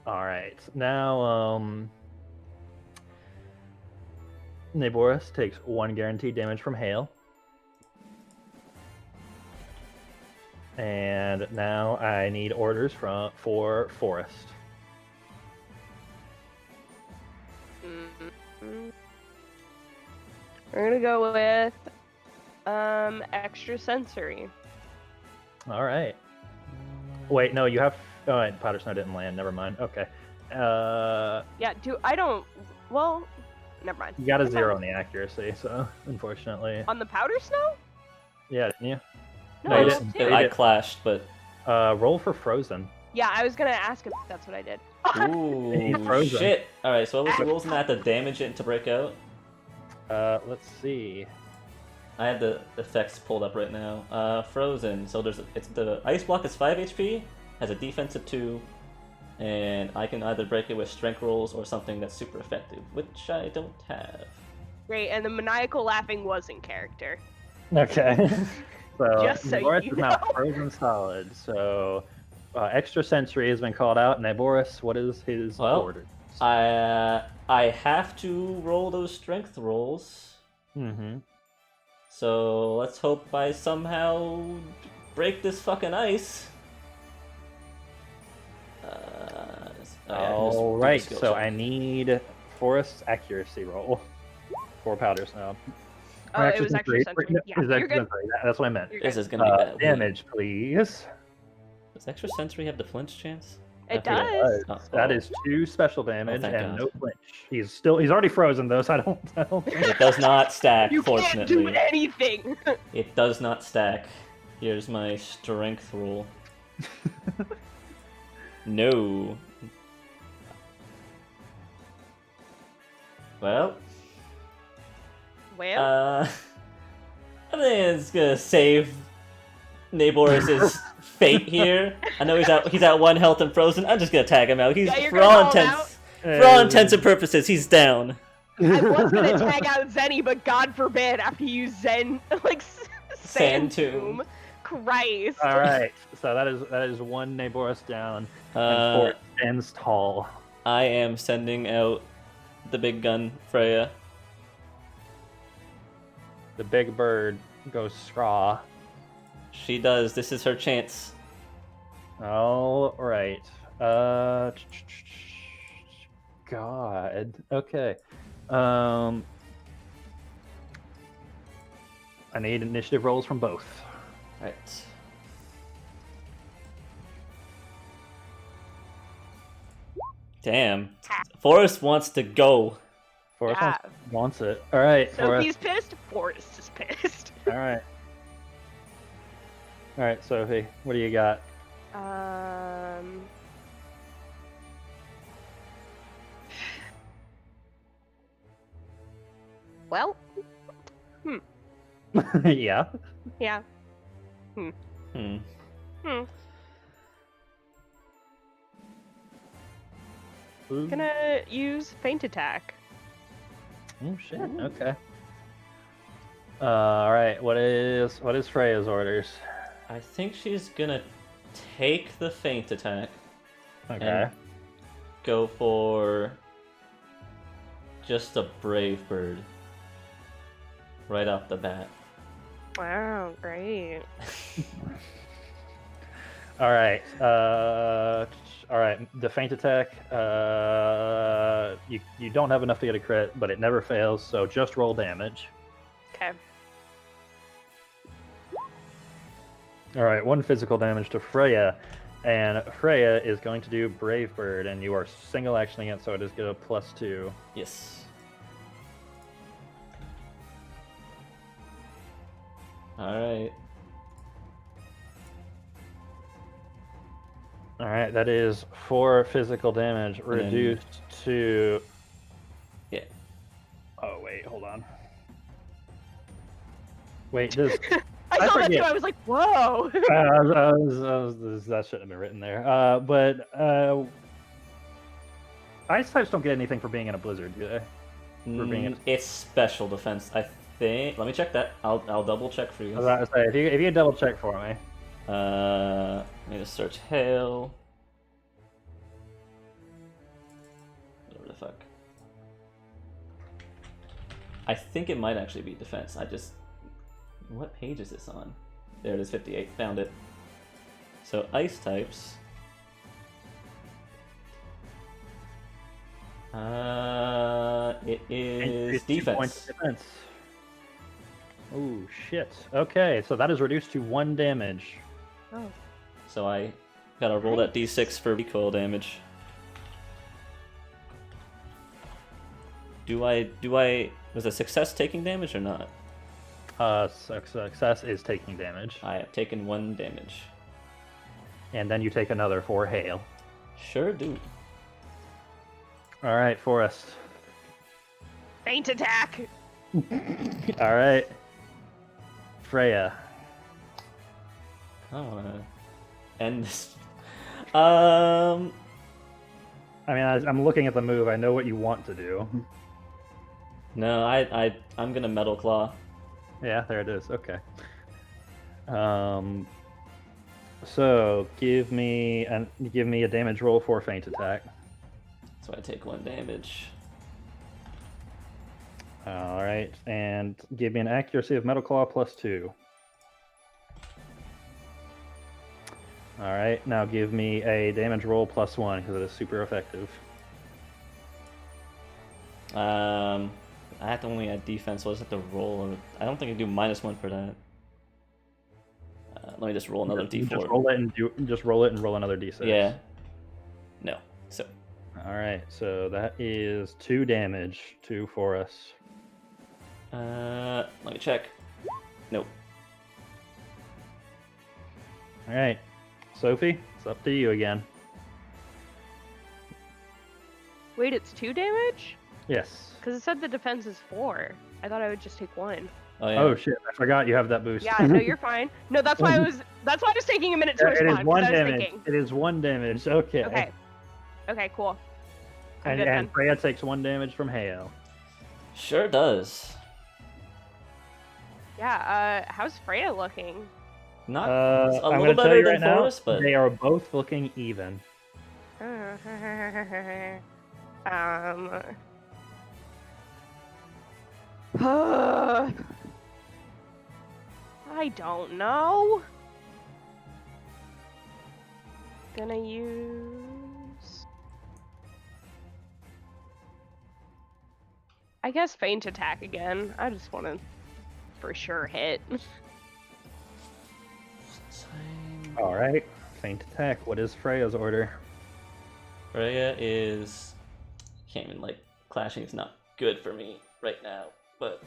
all right. Now, Naboris takes 1 guaranteed damage from hail. And now I need orders for Forest. We're gonna go with extra sensory. All right. Wait, no, you have. Oh, wait, powder snow didn't land. Never mind. Okay. Yeah, I don't. Well, never mind. You got a Never 0 mind. on the accuracy, so unfortunately. On the powder snow? Yeah, didn't you? No, No, I you rolled didn't. 2. I clashed, but Roll for Frozen. Yeah, I was gonna ask if that's what I did. ooh, Frozen. shit. All right, so what was the rules on that to damage it to break out? Let's see. I have the effects pulled up right now. Frozen. So it's the ice block is 5 HP, has a defense of 2, and I can either break it with strength rolls or something that's super effective, which I don't have. Great, and the maniacal laughing was in character. Okay. So Just so Naboris you is now know. frozen solid. So extra sensory has been called out. Naboris, what is his Well, order? I have to roll those strength rolls. Mm-hmm. So let's hope I somehow break this fucking ice. All right. So I need Forest's accuracy roll for powder snow. Oh, it was extra sensory. Yeah, you're good. That's what I meant. You're This good. is gonna be bad. Damage, please. Does extra sensory have the flinch chance? It I forget. does. Oh, That oh. is 2 special damage thank and God. no flinch. He's already frozen though, so I don't think. It does not stack, You can't fortunately. do anything. It does not stack. Here's my strength roll. No. Well, Well, I think it's gonna save Naboris' fate here. I know he's at 1 health and frozen. I'm just gonna tag him out. He's Yeah, you're for gonna all call him intents for all intents and purposes, he's down. I was gonna tag out Zenny, but God forbid after you use Zen like Sand Sand Tomb. Tomb. Christ. All right. So that is 1 Naboris down and 4 stands tall. I am sending out the big gun, Freya. The big bird goes scraw. She does. This is her chance. All right. God. Okay. I need initiative rolls from both. Right. Damn. Forrest wants to go. Forrest Yeah. wants it. All right. Sophie's pissed. Forrest is pissed. All right. All right, Sophie. What do you got? Well, Yeah. yeah. Hmm. Gonna use feint attack. Oh shit. Okay. All right. What is Freya's orders? I think she's gonna take the feint attack. Okay. And go for just a brave bird. Right off the bat. Wow, great. All right. All right. The feint attack. You don't have enough to get a crit, but it never fails. So just roll damage. Okay. All right. 1 physical damage to Freya, and Freya is going to do Brave Bird, and you are single actioning it, so it is get a +2. Yes. Alright. All right. That is 4 physical damage reduced to. Yeah. Oh wait. Hold on. Wait. This. I saw that forget. too. I was like, whoa. That shouldn't have been written there. But ice types don't get anything for being in a blizzard, do they? For being in... It's special defense, I think. Let me check that. I'll double check for you. I was about to say, if you could double check for me. Let me just search hail. Whatever the fuck. I think it might actually be defense. What page is this on? There it is, 58. Found it. So ice types. It is It's 2 points defense. of defense. Oh shit. Okay, so that is reduced to 1 damage. Oh. So I gotta roll that d6 for recoil damage. Was a success taking damage or not? Success is taking damage, I have taken 1 damage. and then you take another for hail. Sure do. All right, Forrest. Feint attack. All right, Freya. I wanna end this. I mean, I'm looking at the move. I know what you want to do. No, I'm gonna Metal Claw. Yeah, there it is. Okay. So give me a damage roll for feint attack. So I take 1 damage. All right, and give me an accuracy of Metal Claw +2. All right, now give me a damage roll +1 because it is super effective. I have to only add defense, so I just have to roll. I don't think I do -1 for that. Let me just roll another d4. Just roll it and roll another d6. Yeah. No. So. All right, so that is 2 damage to Forrest. Let me check. Nope. All right, Sophie, it's up to you again. Wait, it's 2 damage? Yes. Because it said the defense is 4. I thought I would just take 1. Oh yeah. Oh shit! I forgot you have that boost. Yeah, no, you're fine. No, that's why I was taking a minute to It is respond. 1 'Cause I was damage. thinking. It is 1 damage. Okay. Okay. Okay, cool. I'm good And then. Freya takes 1 damage from hail. Sure does. Yeah, how's Freya looking? Not I'm a gonna little tell better you than right now, Forrest, but they are both looking even. I don't know. Gonna use... I guess feint attack again. I just want to for sure hit. All right, feint attack. What is Freya's order? Freya is... Can't even, like, clashing is not good for me right now, but...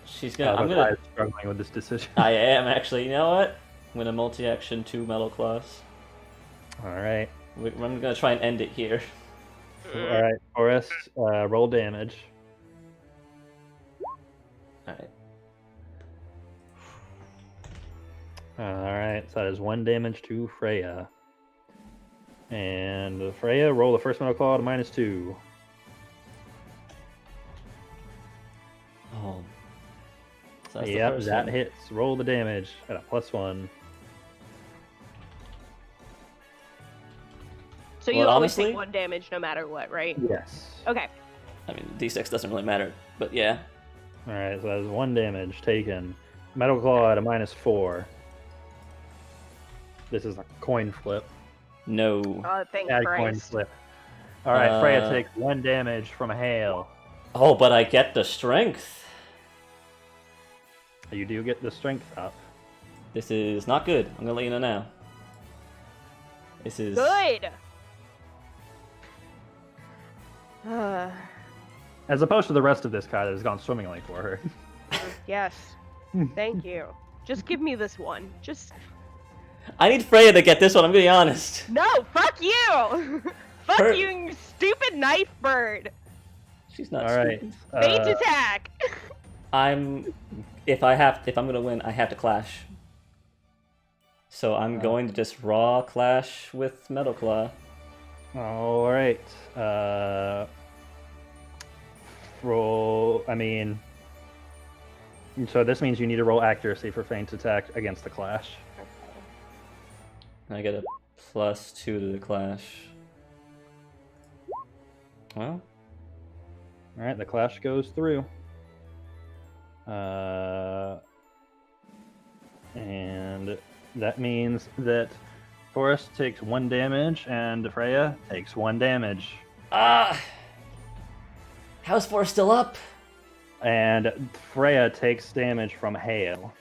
She's gonna... I'm gonna... struggling with this decision. I am, actually. You know what? I'm gonna multi-action 2 Metal Claws. All right. I'm gonna try and end it here. All right, Forrest, roll damage. Alright. All right, so that is 1 damage to Freya. And Freya, roll the first Metal Claw to -2. Oh. So that's the Yep, first that one. hits. Roll the damage at a +1. So you Well, always honestly- take 1 damage no matter what, right? Yes. Okay. I mean, D6 doesn't really matter, but yeah. All right, so that is 1 damage taken. Metal Claw at a -4. This is a coin flip. No. Oh, thank Add coin Christ. flip. All right, Freya Uh, takes 1 damage from hail. Oh, but I get the strength. You do get the strength up. This is not good. I'm gonna let you know now. This is... Good! As opposed to the rest of this guy that has gone swimmingly for her. Yes. Thank you. Just give me this one. Just... I need Freya to get this one, I'm gonna be honest. No, fuck you! Fuck Her- you, you stupid knife bird! She's not All right. stupid. Feint attack! If I'm gonna win, I have to clash. So I'm going to just raw clash with Metal Claw. All right. Roll. I mean. So this means you need to roll accuracy for feint attack against the clash. I get a +2 to the clash. Well, All right, the clash goes through. And that means that Forrest takes 1 damage and Freya takes 1 damage. how's Forrest still up? And Freya takes damage from hail.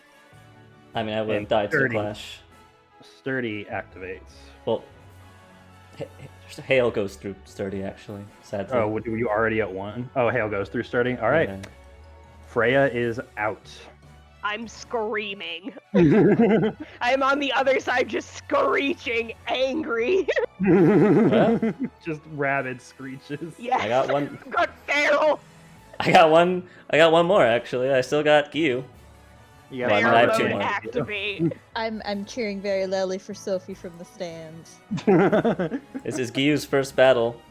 I mean, I would have And died to the 30. clash. Sturdy activates. Well, hail goes through sturdy actually. Sadly. Oh, were you already at 1? Oh, hail goes through sturdy. All right. Yeah. Freya is out. I'm screaming. Well, I'm on the other side just screeching, angry. just rabid screeches. Yes. I got one. Got feral. I got one more actually. I still got Gyu. You gotta Fire Fire mode mode more. activate. I'm cheering very loudly for Sophie from the stands. This is Gyu's first battle.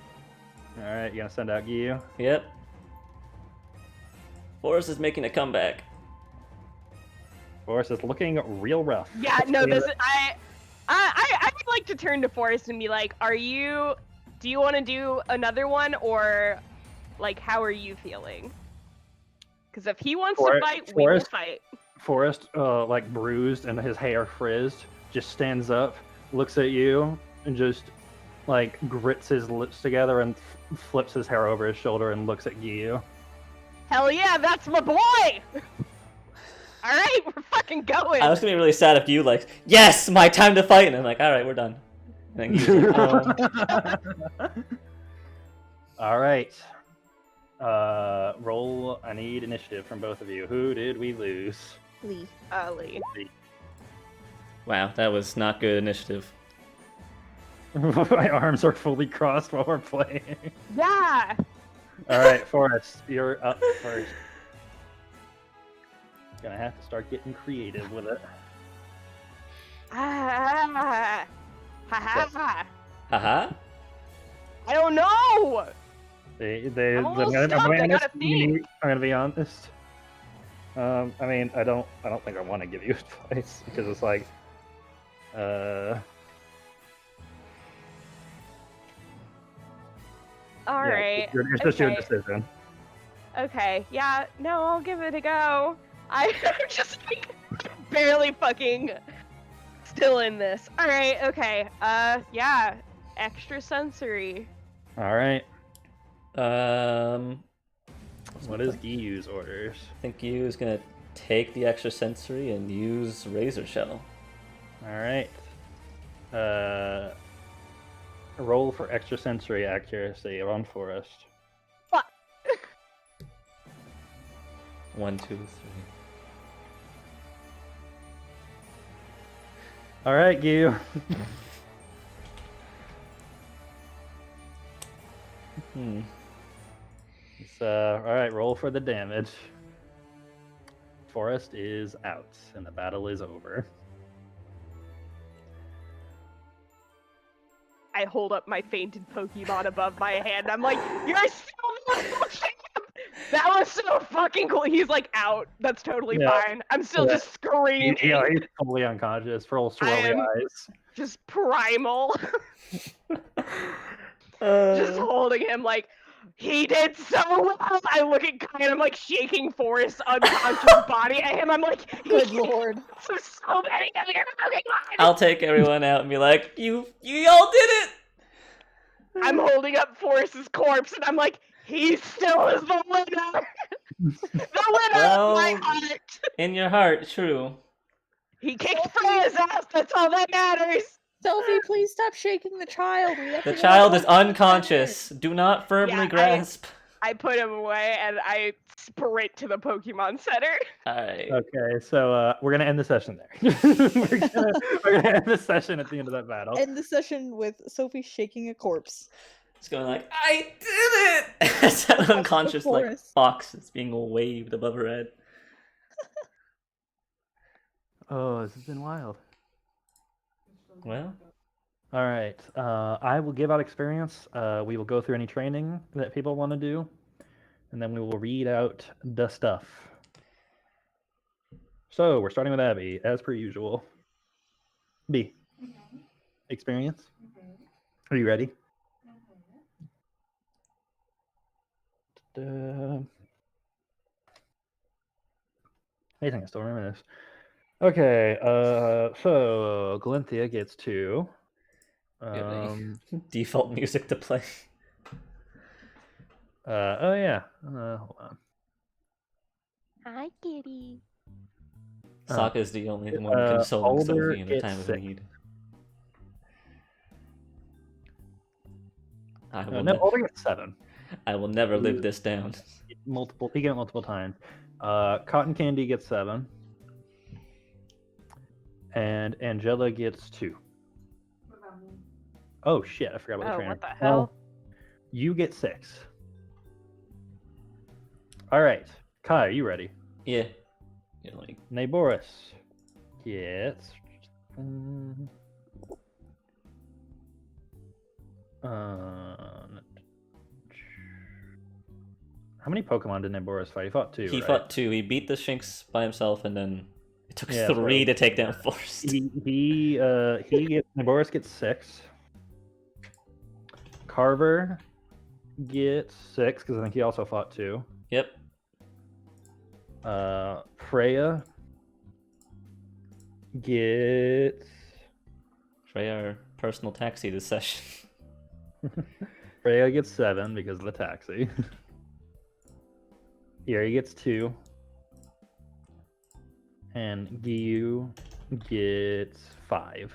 All right, you gonna send out Gyu? Yep. Forrest is making a comeback. Forrest is looking real rough. Yeah, no, this I would like to turn to Forrest and be like, do you want to do another one, or like how are you feeling? Because if he wants to fight, we will fight. Forrest, like bruised and his hair frizzed, just stands up, looks at you, and just like grits his lips together and flips his hair over his shoulder and looks at Gyu. Hell yeah, that's my boy! Alright, we're fucking going! I was gonna be really sad if you like, yes, my time to fight, and I'm like, all right, we're done. And then Gyu's like, All right. Roll. I need initiative from both of you. Who did we lose? Lee. Lee. wow, that was not good initiative. My arms are fully crossed while we're playing. Yeah! All right, Forrest, you're up first. Gonna have to start getting creative with it. Ha ha. Haha. I don't know! I'm a little stumped, I gotta think. I'm gonna be honest. I mean, I don't think I want to give you advice because it's like, Alright. it's just your decision. Okay, yeah, no, I'll give it a go. I'm just like barely fucking still in this. Alright, okay. Yeah. Extrasensory. All right. What What is Gyu's orders? I think Gyu is gonna take the extra sensory and use Razor Shell. All right. Roll for extrasensory accuracy on Forest. Fuck. 1, 2, 3. All right, Gyu. All right. Roll for the damage. Forest is out, and the battle is over. I hold up my fainted Pokemon above my hand. I'm like, you're still that was so fucking cool. He's like out. That's totally Yeah. fine. I'm still Yeah. just screaming. Yeah, he's totally unconscious. Roll swirly am- eyes. Just primal. Just holding him like, he did so well. I look at Kai and I'm like shaking Forrest's unconscious body at him. I'm like, Good lord. so many of your Pokemon. I'll take everyone out and be like, you all did it! I'm holding up Forrest's corpse and I'm like, he still is the winner. The winner of my Well- heart. In your heart, true. He kicked Freya's ass. That's all that matters. Sophie, please stop shaking the child. We have The to go child is back. unconscious. Do not firmly Yeah, grasp. I put him away and I sprint to the Pokemon Center. Alright. Okay, so we're gonna end the session there. we're gonna end the session at the end of that battle. End the session with Sophie shaking a corpse. It's going like, I did it! It's an unconscious like Forrest. fox that's being waved above her head. Oh, this has been wild. Well, All right, I will give out experience. We will go through any training that people want to do, and then we will read out the stuff. So we're starting with Abby, as per usual. B. Experience. Are you ready? I think I still remember this. Okay, so Galinthia gets 2. default music to play. Oh yeah. Hold on. Hi, kitty. Sokka is the only one consoling Alder Sophie in a gets time of 6. need. I will, No, Alder gets 7. I will never live this down. He get it multiple times. Cotton Candy gets 7. And Angela gets 2. Oh shit, I forgot about the Oh, trainer. what the hell? You get 6. Alright. Kai, are you ready? Yeah. You know, like, Naboris gets. um, how many Pokemon did Naboris fight? He fought 2, he right? fought 2. He beat the Shinx by himself, and then it took Yeah, 3 so- to take down Forest. He gets Naboris gets 6. Carver gets 6 because I think he also fought 2. Yep. Freya gets Freya, our personal taxi this session. Freya gets 7 because of the taxi. Eerie gets 2. And Giyu gets 5.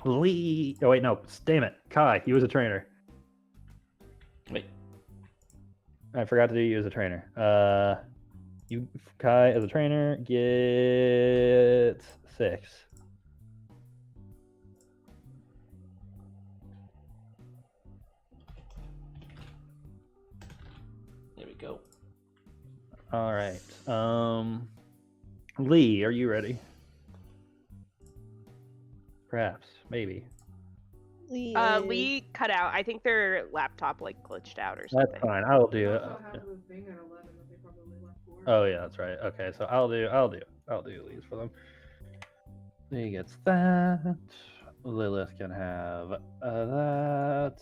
Lee. Oh wait, no. Damn it, Kai. He was a trainer. Wait. I forgot to do you as a trainer. You Kai as a trainer gets 6. There we go. All right. Lee, are you ready? Perhaps, maybe. Lee cut out. I think their laptop like glitched out or something. That's fine. I'll do it. Also have a thing at 11 that they probably went for. Oh yeah, that's right. Okay, so I'll do Lee's for them. Lee gets that. Lilith can have that.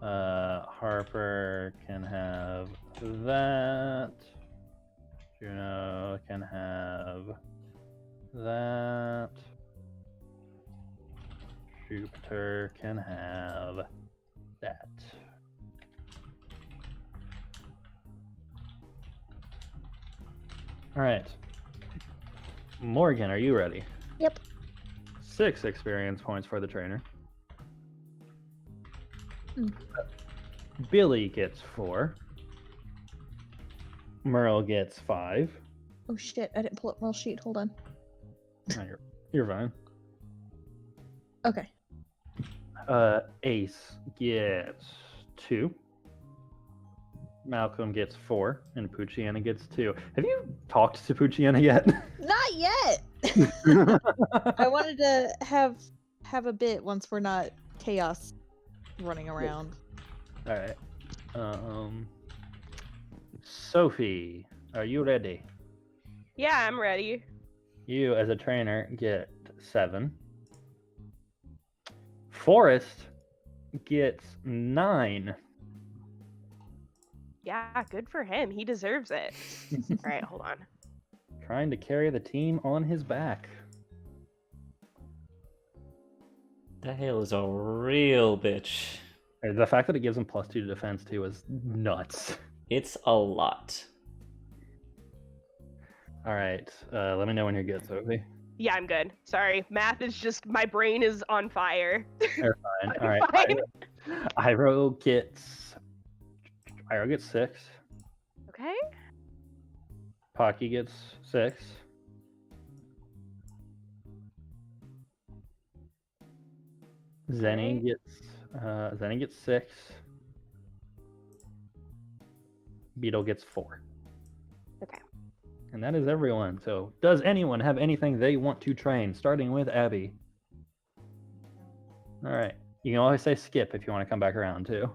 Harper can have that. Juno can have that. Jupiter can have that. All right. Morgan, are you ready? Yep. 6 experience points for the trainer. Billy gets 4. Merle gets 5. Oh shit! I didn't pull up Merle's sheet. Hold on. No, you're fine. Okay. Ace gets 2. Malcolm gets 4, and Pucciana gets 2. Have you talked to Pucciana yet? Not yet. I wanted to have a bit once we're not chaos running around. All right. Sophie, are you ready? Yeah, I'm ready. You, as a trainer, get 7. Forrest gets 9. Yeah, good for him. He deserves it. All right, hold on. Trying to carry the team on his back. That hail is a real bitch. The fact that it gives him +2 to defense too is nuts. It's a lot. All right, let me know when you're good, Sophie. Yeah, I'm good. Sorry, math is just my brain is on fire. You're fine. All right. Fine. Iroh gets 6. Okay. Pocky gets 6. Zenny gets 6. Beetle gets 4. Okay. And that is everyone. So, does anyone have anything they want to train? Starting with Abby. All right. You can always say skip if you want to come back around too.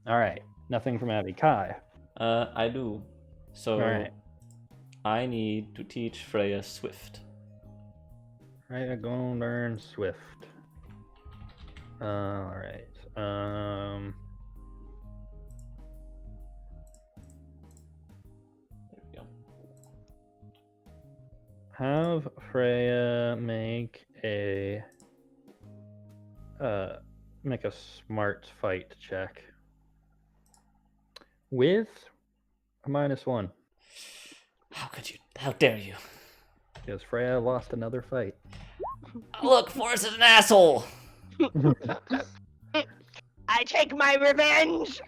All right. Nothing from Abby. Kai. I do. So Alright. I need to teach Freya Swift. Freya go learn Swift. All right. There we go. Have Freya make a smart fight check with a -1 How could you? How dare you? because Freya lost another fight. Look, Forrest is an asshole. I take my revenge.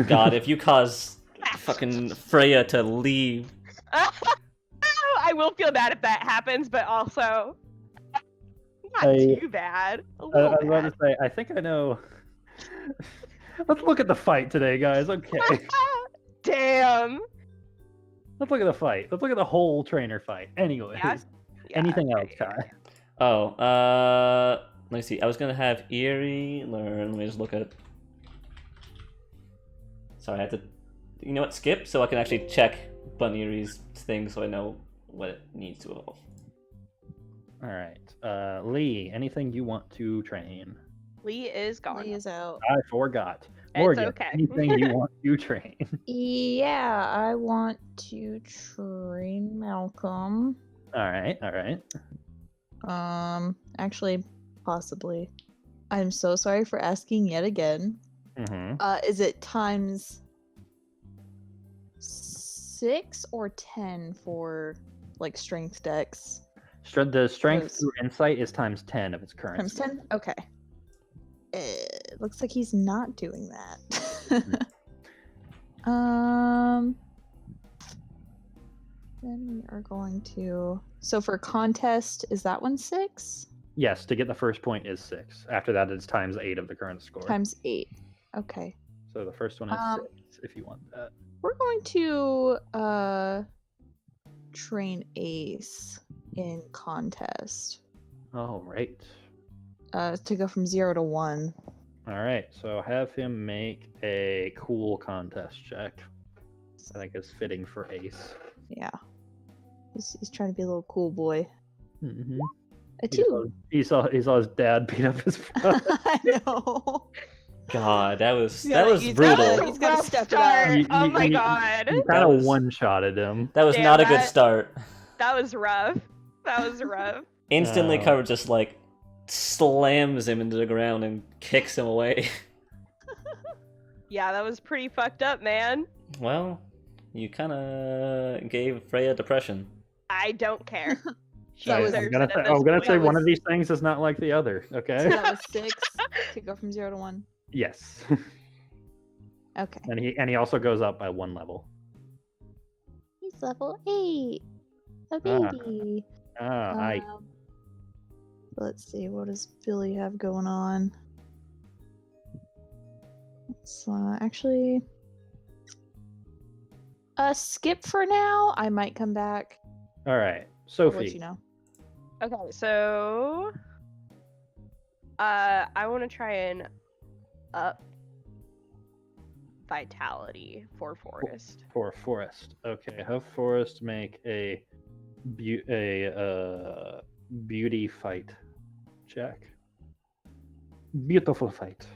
God, if you cause fucking Freya to leave, I will feel bad if that happens, but also not I- too bad. A I little was about bad. to say, I think I know. Let's look at the fight today, guys. Okay. Damn. Let's look at the fight. Let's look at the whole trainer fight. Anyways. Yeah. Yeah, Anything okay, else, Kai? Oh, let me see. I was gonna have Eerie learn. Let me just look at it. Sorry, I have to. You know what? Skip, so I can actually check Bunnyree's thing, so I know what it needs to evolve. All right. Lee, anything you want to train? Lee is gone. Lee is out. I forgot. It's Morgan, okay. anything you want to train? Yeah, I want to train Malcolm. All right. Actually, possibly. I'm so sorry for asking yet again. Mm-hmm. Is it times 6 or 10 for like strength dex? The strength Those- through insight is times 10 of its current. Times 10? Okay. It looks like he's not doing that. Then we are going to. So for contest, is that one 6? Yes, to get the first point is 6. After that, it's times 8 of the current score. Times 8. Okay. So the first one is Um, 6, if you want that. We're going to train Ace in contest. All right. To go from 0 to 1. All right. So have him make a cool contest check. I think is fitting for Ace. Yeah. He's trying to be a little cool boy. Mm-hmm. A 2. He saw his dad beat up his brother. I know. God, that was He's brutal. gotta- he's gotta Rough step it start. up. Oh my You god. kind That of was- one-shotted him. That was Damn, not a good that- start. That was rough. That was rough. Instantly, Oh. Cover just like slams him into the ground and kicks him away. Yeah, that was pretty fucked up, man. Well, you kind of gave Freya depression. I don't care. She That was- deserves I'm gonna it at say, this I'm gonna point. say That one was- of these things is not like the other. So Okay. that was 6 to go from 0 to 1. Yes. Okay. And he also goes up by 1 level. He's level 8. A Ah. baby. I Let's see, what does Billy have going on? So actually, skip for now. I might come back. all right. I'll let Sophie. you know. Okay, so I want to try and up vitality for Forest. For Forest. Okay, have Forest make a beauty fight check. Beautiful fight.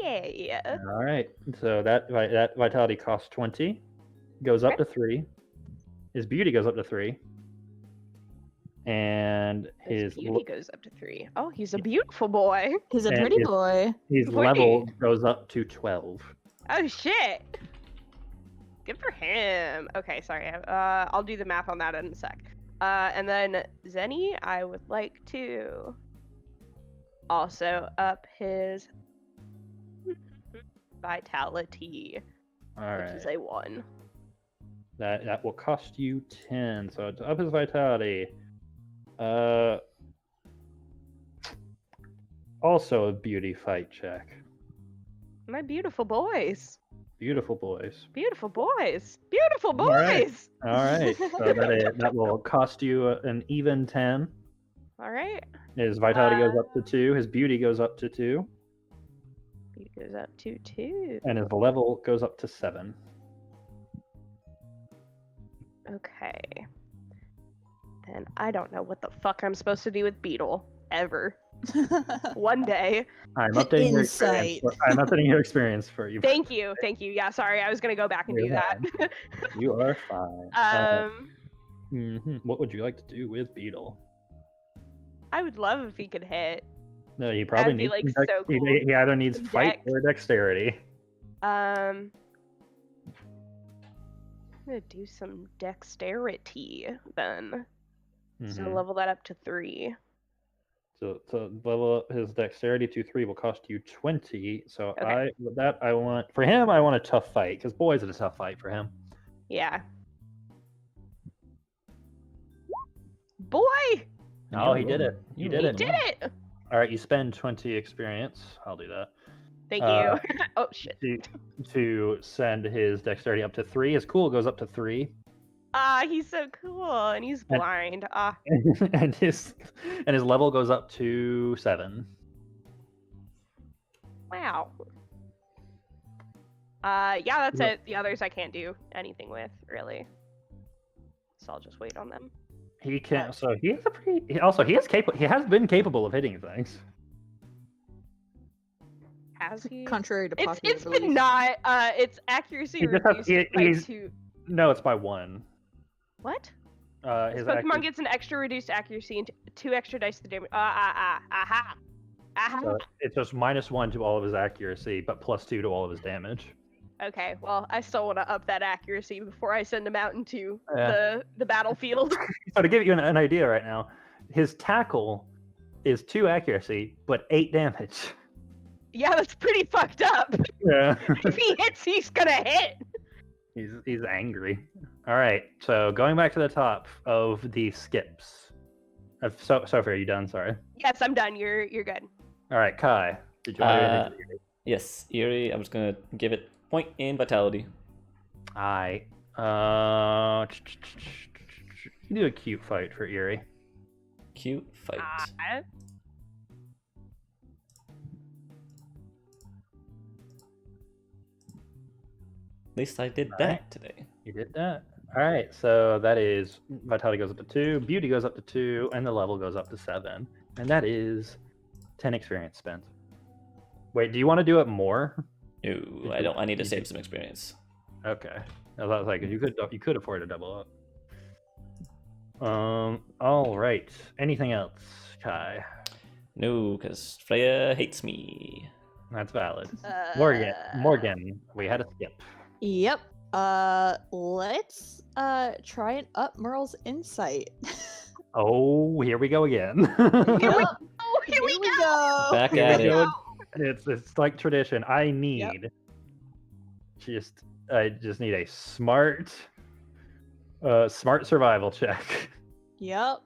Yeah. All right. So that vitality costs 20, goes up to 3. His beauty goes up to 3, and His his beauty goes up to 3. Oh, he's a beautiful boy. He's a And pretty his- boy. his Boy. level goes up to 12. Oh shit. Good for him. Okay, sorry. I'll do the math on that in a sec. And then Zenny, I would like to also up his vitality, All which right. is a 1. That will cost you 10. So to up his vitality. Also a beauty fight check. My beautiful boys. Beautiful boys. Beautiful boys. Beautiful All right. boys. All right. So that will cost you an even 10. All right. His vitality goes up to 2. His beauty goes up to 2. He goes up to 2. And his level goes up to 7. Okay. Then I don't know what the fuck I'm supposed to do with Beetle ever. One day. I'm updating your experience. Insight. I'm updating your experience for you. Thank you. Thank you. Yeah, sorry. I was going to go back and do You're that. You are fine. What would you like to do with Beetle? I would love if he could hit. No, he probably That'd be, needs like, some so he cool. he either needs Some fight dex. or dexterity. I'm gonna do some dexterity then. So Mhm. level that up to 3. So level up his dexterity to 3 will cost you 20. So Okay. I want for him. I want a tough fight because boys, it's a tough fight for him. Yeah. Boy! Oh, he did it. He did He it. did it! All right, you spend 20 experience. I'll do that. Thank Uh, you. Oh shit. to send his dexterity up to 3. His cool goes up to 3, Ah, he's so cool, and he's blind. Ah, and his level goes up to 7. wow. Yeah, that's Yep. it. The others I can't do anything with, really. So I'll just wait on them. He can. So he has a pretty. He has been capable of hitting things. Has he? Contrary to It's popular it's belief. been not. Its accuracy He just has- reduced by he's- 2. No, it's by 1. What? His This Pokemon accuracy- gets an extra reduced accuracy and 2 extra dice to damage. Aha. So it's just -1 to all of his accuracy, but +2 to all of his damage. Okay, well, I still want to up that accuracy before I send him out into Yeah. the battlefield. So to give you an idea right now, his tackle is 2 accuracy, but 8 damage. Yeah, that's pretty fucked up. Yeah. If he hits, he's gonna hit. He's angry. All right, so going back to the top of the skips. Sophie, are you done? Sorry. Yes, I'm done. You're good. All right, Kai. Did you want to do anything? Yes, Eerie. I'm just gonna give it point in vitality. I you do a cute fight for Eerie. Cute fight. At least I did that today. You did that. All right, so that is vitality goes up to 2, beauty goes up to 2, and the level goes up to 7, and that is 10 experience spent. Wait, do you want to do it more? No, I don't. I need to save some experience. Okay, I was like, you could afford to double up. All right. Anything else, Kai? No, because Freya hates me. That's valid. Uh, Morgan, we had a skip. Yep. Let's try and up Merle's insight. Oh, here we go again. Here we Yep. Oh, here we go. go. Back Here at we it. go. It's like tradition. I just need a smart survival check. Yep.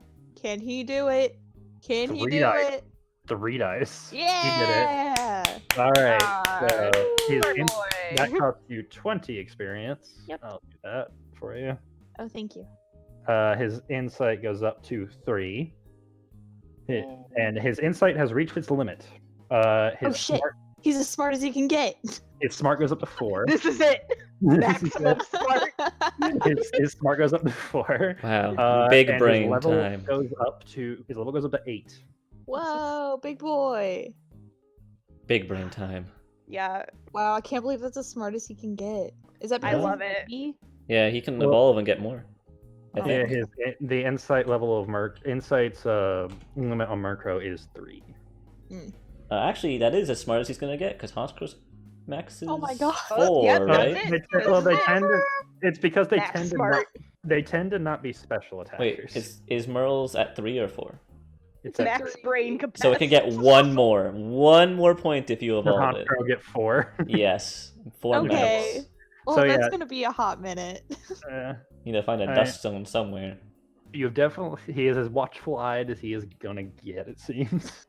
Can he do it? Can he 3 do dice. it? 3 dice. Yeah. He did it. All right. So his Poor that boy. costs you 20 experience. Yep. I'll do that for you. Oh, thank you. His insight goes up to 3. And his insight has reached its limit. His shit. He's as smart as he can get. His smart goes up to 4. This is it. Maximum smart. his smart goes up to 4. Wow. Big and brain his level time. Goes up to 8. Whoa, big boy. Big brain time. Yeah, Wow, I can't believe that's as smart as he can get. Is that I because love he's it. baby? Yeah, he can Well- evolve and get more. I Oh. Yeah, think. the insight level of insight's limit on Murkrow is 3. Actually, that is as smart as he's gonna get, because Hoskro's max is Oh my God. 4, Yep, right? that's it. They tend to. It's because they Max tend to smart. they tend to not be special attackers. Wait, is Merle's at 3 or 4? it's at Max 3. brain capacity. So it can get one more point if you For evolve it. Honchkrow get 4. Yes, 4 Okay. max. Well, So, that's yeah. gonna be a hot minute. You need to find a Alright. dust zone somewhere. You've definitely. He is as watchful eyed as he is gonna get. It seems.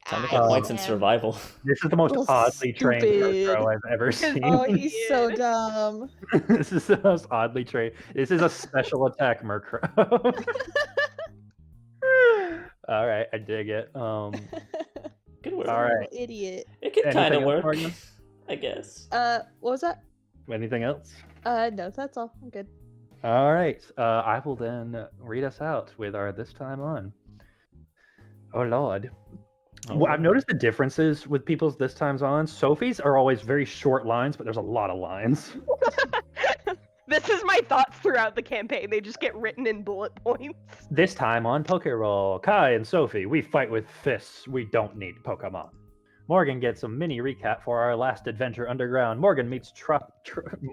Time to get points in am- survival. This is the most Little oddly trained stupid. Murkrow I've ever seen. Oh, he's so dumb. This is the most oddly trained. This is a special attack Murkrow. All right, I dig it. Good work. All right. Little idiot. It could Anything kind of else, work, Morgan? I guess. What was that? Anything else? No, that's all. I'm good. All right. I will then read us out with our this time on. Oh Lord. Well, I've noticed the differences with people's this times on. Sophie's are always very short lines, but there's a lot of lines. This is my thoughts throughout the campaign. They just get written in bullet points. This time on Pokeroll, Kai and Sophie, we fight with fists. We don't need Pokemon. Morgan gets a mini recap for our last adventure underground. Morgan meets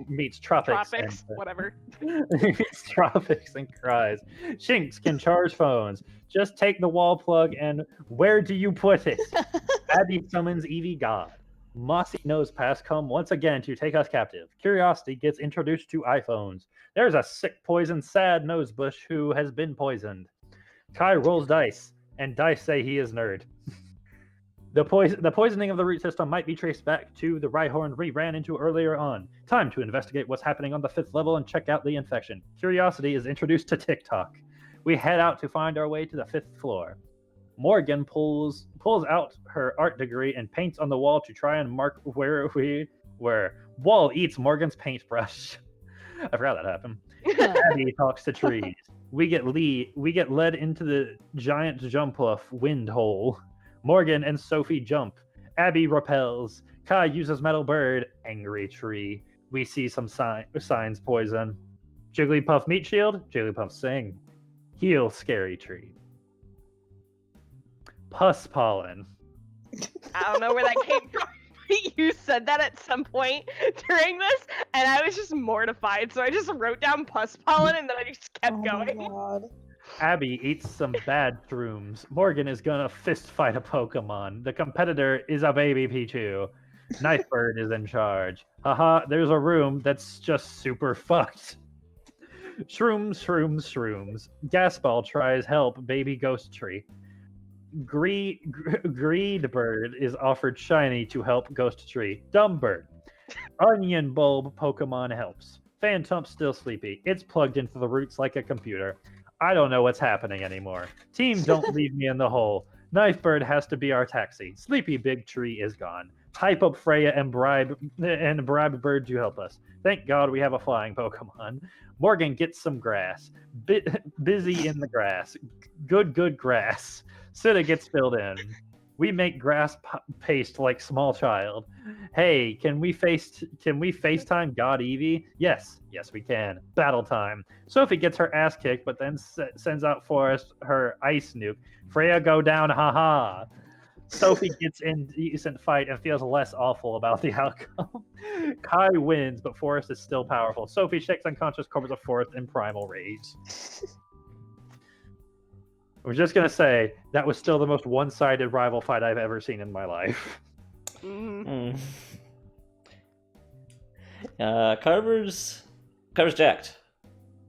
meets Tropics. Tropics, whatever. Meets Tropics and cries. Shinx can charge phones. Just take the wall plug and where do you put it? Abby summons Eevee God. Mossy knows past come once again to take us captive. Curiosity gets introduced to iPhones. There's a sick poison sad nosebush who has been poisoned. Kai rolls dice, and dice say he is nerd. The poisoning of the root system might be traced back to the Rhyhorn we ran into earlier on. Time to investigate what's happening on the 5th level and check out the infection. Curiosity is introduced to TikTok. We head out to find our way to the 5th floor. Morgan pulls out her art degree and paints on the wall to try and mark where we were. Wall eats Morgan's paintbrush. I forgot that happened. Abby talks to trees. We get led into the giant jump off wind hole. Morgan and Sophie jump. Abby repels. Kai uses metal bird. Angry tree. We see some signs poison. Jigglypuff meat shield. Jigglypuff sing. Heal scary tree. Pus pollen. I don't know where that came from. You said that at some point during this, and I was just mortified. So I just wrote down pus pollen, and then I just kept going. God. Abby eats some bad shrooms. Morgan is gonna fist fight a Pokemon. The competitor is a baby Pichu. Knifebird is in charge. Haha, there's a room that's just super fucked. Shrooms. Gasball tries help baby ghost tree. Greedbird is offered shiny to help ghost tree. Dumbbird. Onion bulb Pokemon helps. Phantump still sleepy. It's plugged into the roots like a computer. I don't know what's happening anymore. Team, don't leave me in the hole. Knifebird has to be our taxi. Sleepy Big Tree is gone. Hype up Freya and bribe Bird to help us. Thank God we have a flying Pokemon. Morgan gets some grass. Busy in the grass. Good grass. Sita gets filled in. We make grass paste like small child. Hey, can we FaceTime God Eevee? Yes, we can. Battle time. Sophie gets her ass kicked, but then sends out Forest her ice nuke. Freya go down, haha. Sophie gets in decent fight and feels less awful about the outcome. Kai wins, but Forest is still powerful. Sophie shakes unconscious corpse of Forest in primal rage. I was just gonna say that was still the most one-sided rival fight I've ever seen in my life. Carver's jacked.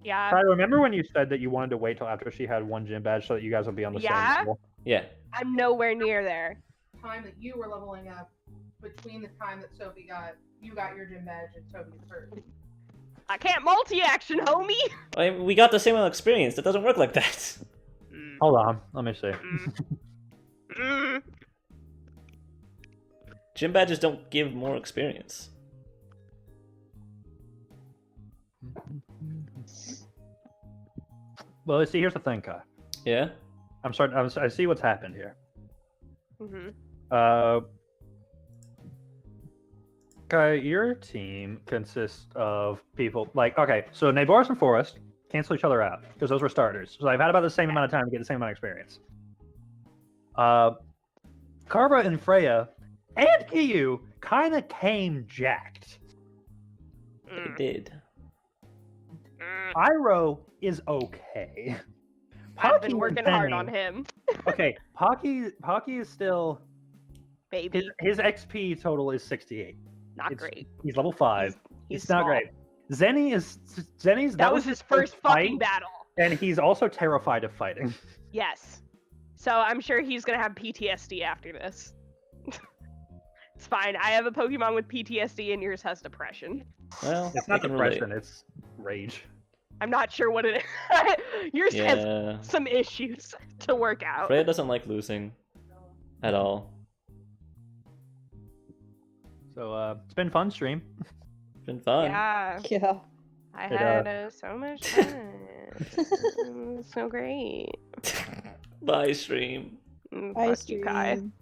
Yeah. Kai, remember when you said that you wanted to wait till after she had one gym badge so that you guys would be on the same level? Yeah. I'm nowhere near there. Time that you were leveling up between the time that you got your gym badge and Sophie first. I can't multi-action, homie! I mean, we got the same amount of experience. That doesn't work like that. Hold on, let me see. Gym badges don't give more experience. Well, see, here's the thing, Kai. Yeah? I see what's happened here. Mm-hmm. Kai, your team consists of people like, okay, so Naboris and Forest cancel each other out because those were starters. So I've had about the same amount of time to get the same amount of experience. Carva and Freya and Kiyu kind of came jacked. It did. Iroh is okay. I've been Pocky working and hard Penny- on him. Okay, Pocky is still Baby. his XP total is 68. Not great. He's level 5. He's It's not small. great. Zenny's That was his first fucking fight, battle. and he's also terrified of fighting. Yes. So I'm sure he's gonna have PTSD after this. It's fine. I have a Pokemon with PTSD and yours has depression. Well, It's I not can depression, relate. it's rage. I'm not sure what it is. Yours has Yeah. some issues to work out. Freya doesn't like losing. At all. So it's been fun stream. It's been fun. Yeah. Yeah. I It, had so much fun. It was so great. Bye, stream. Fuck I you, Kai. stream.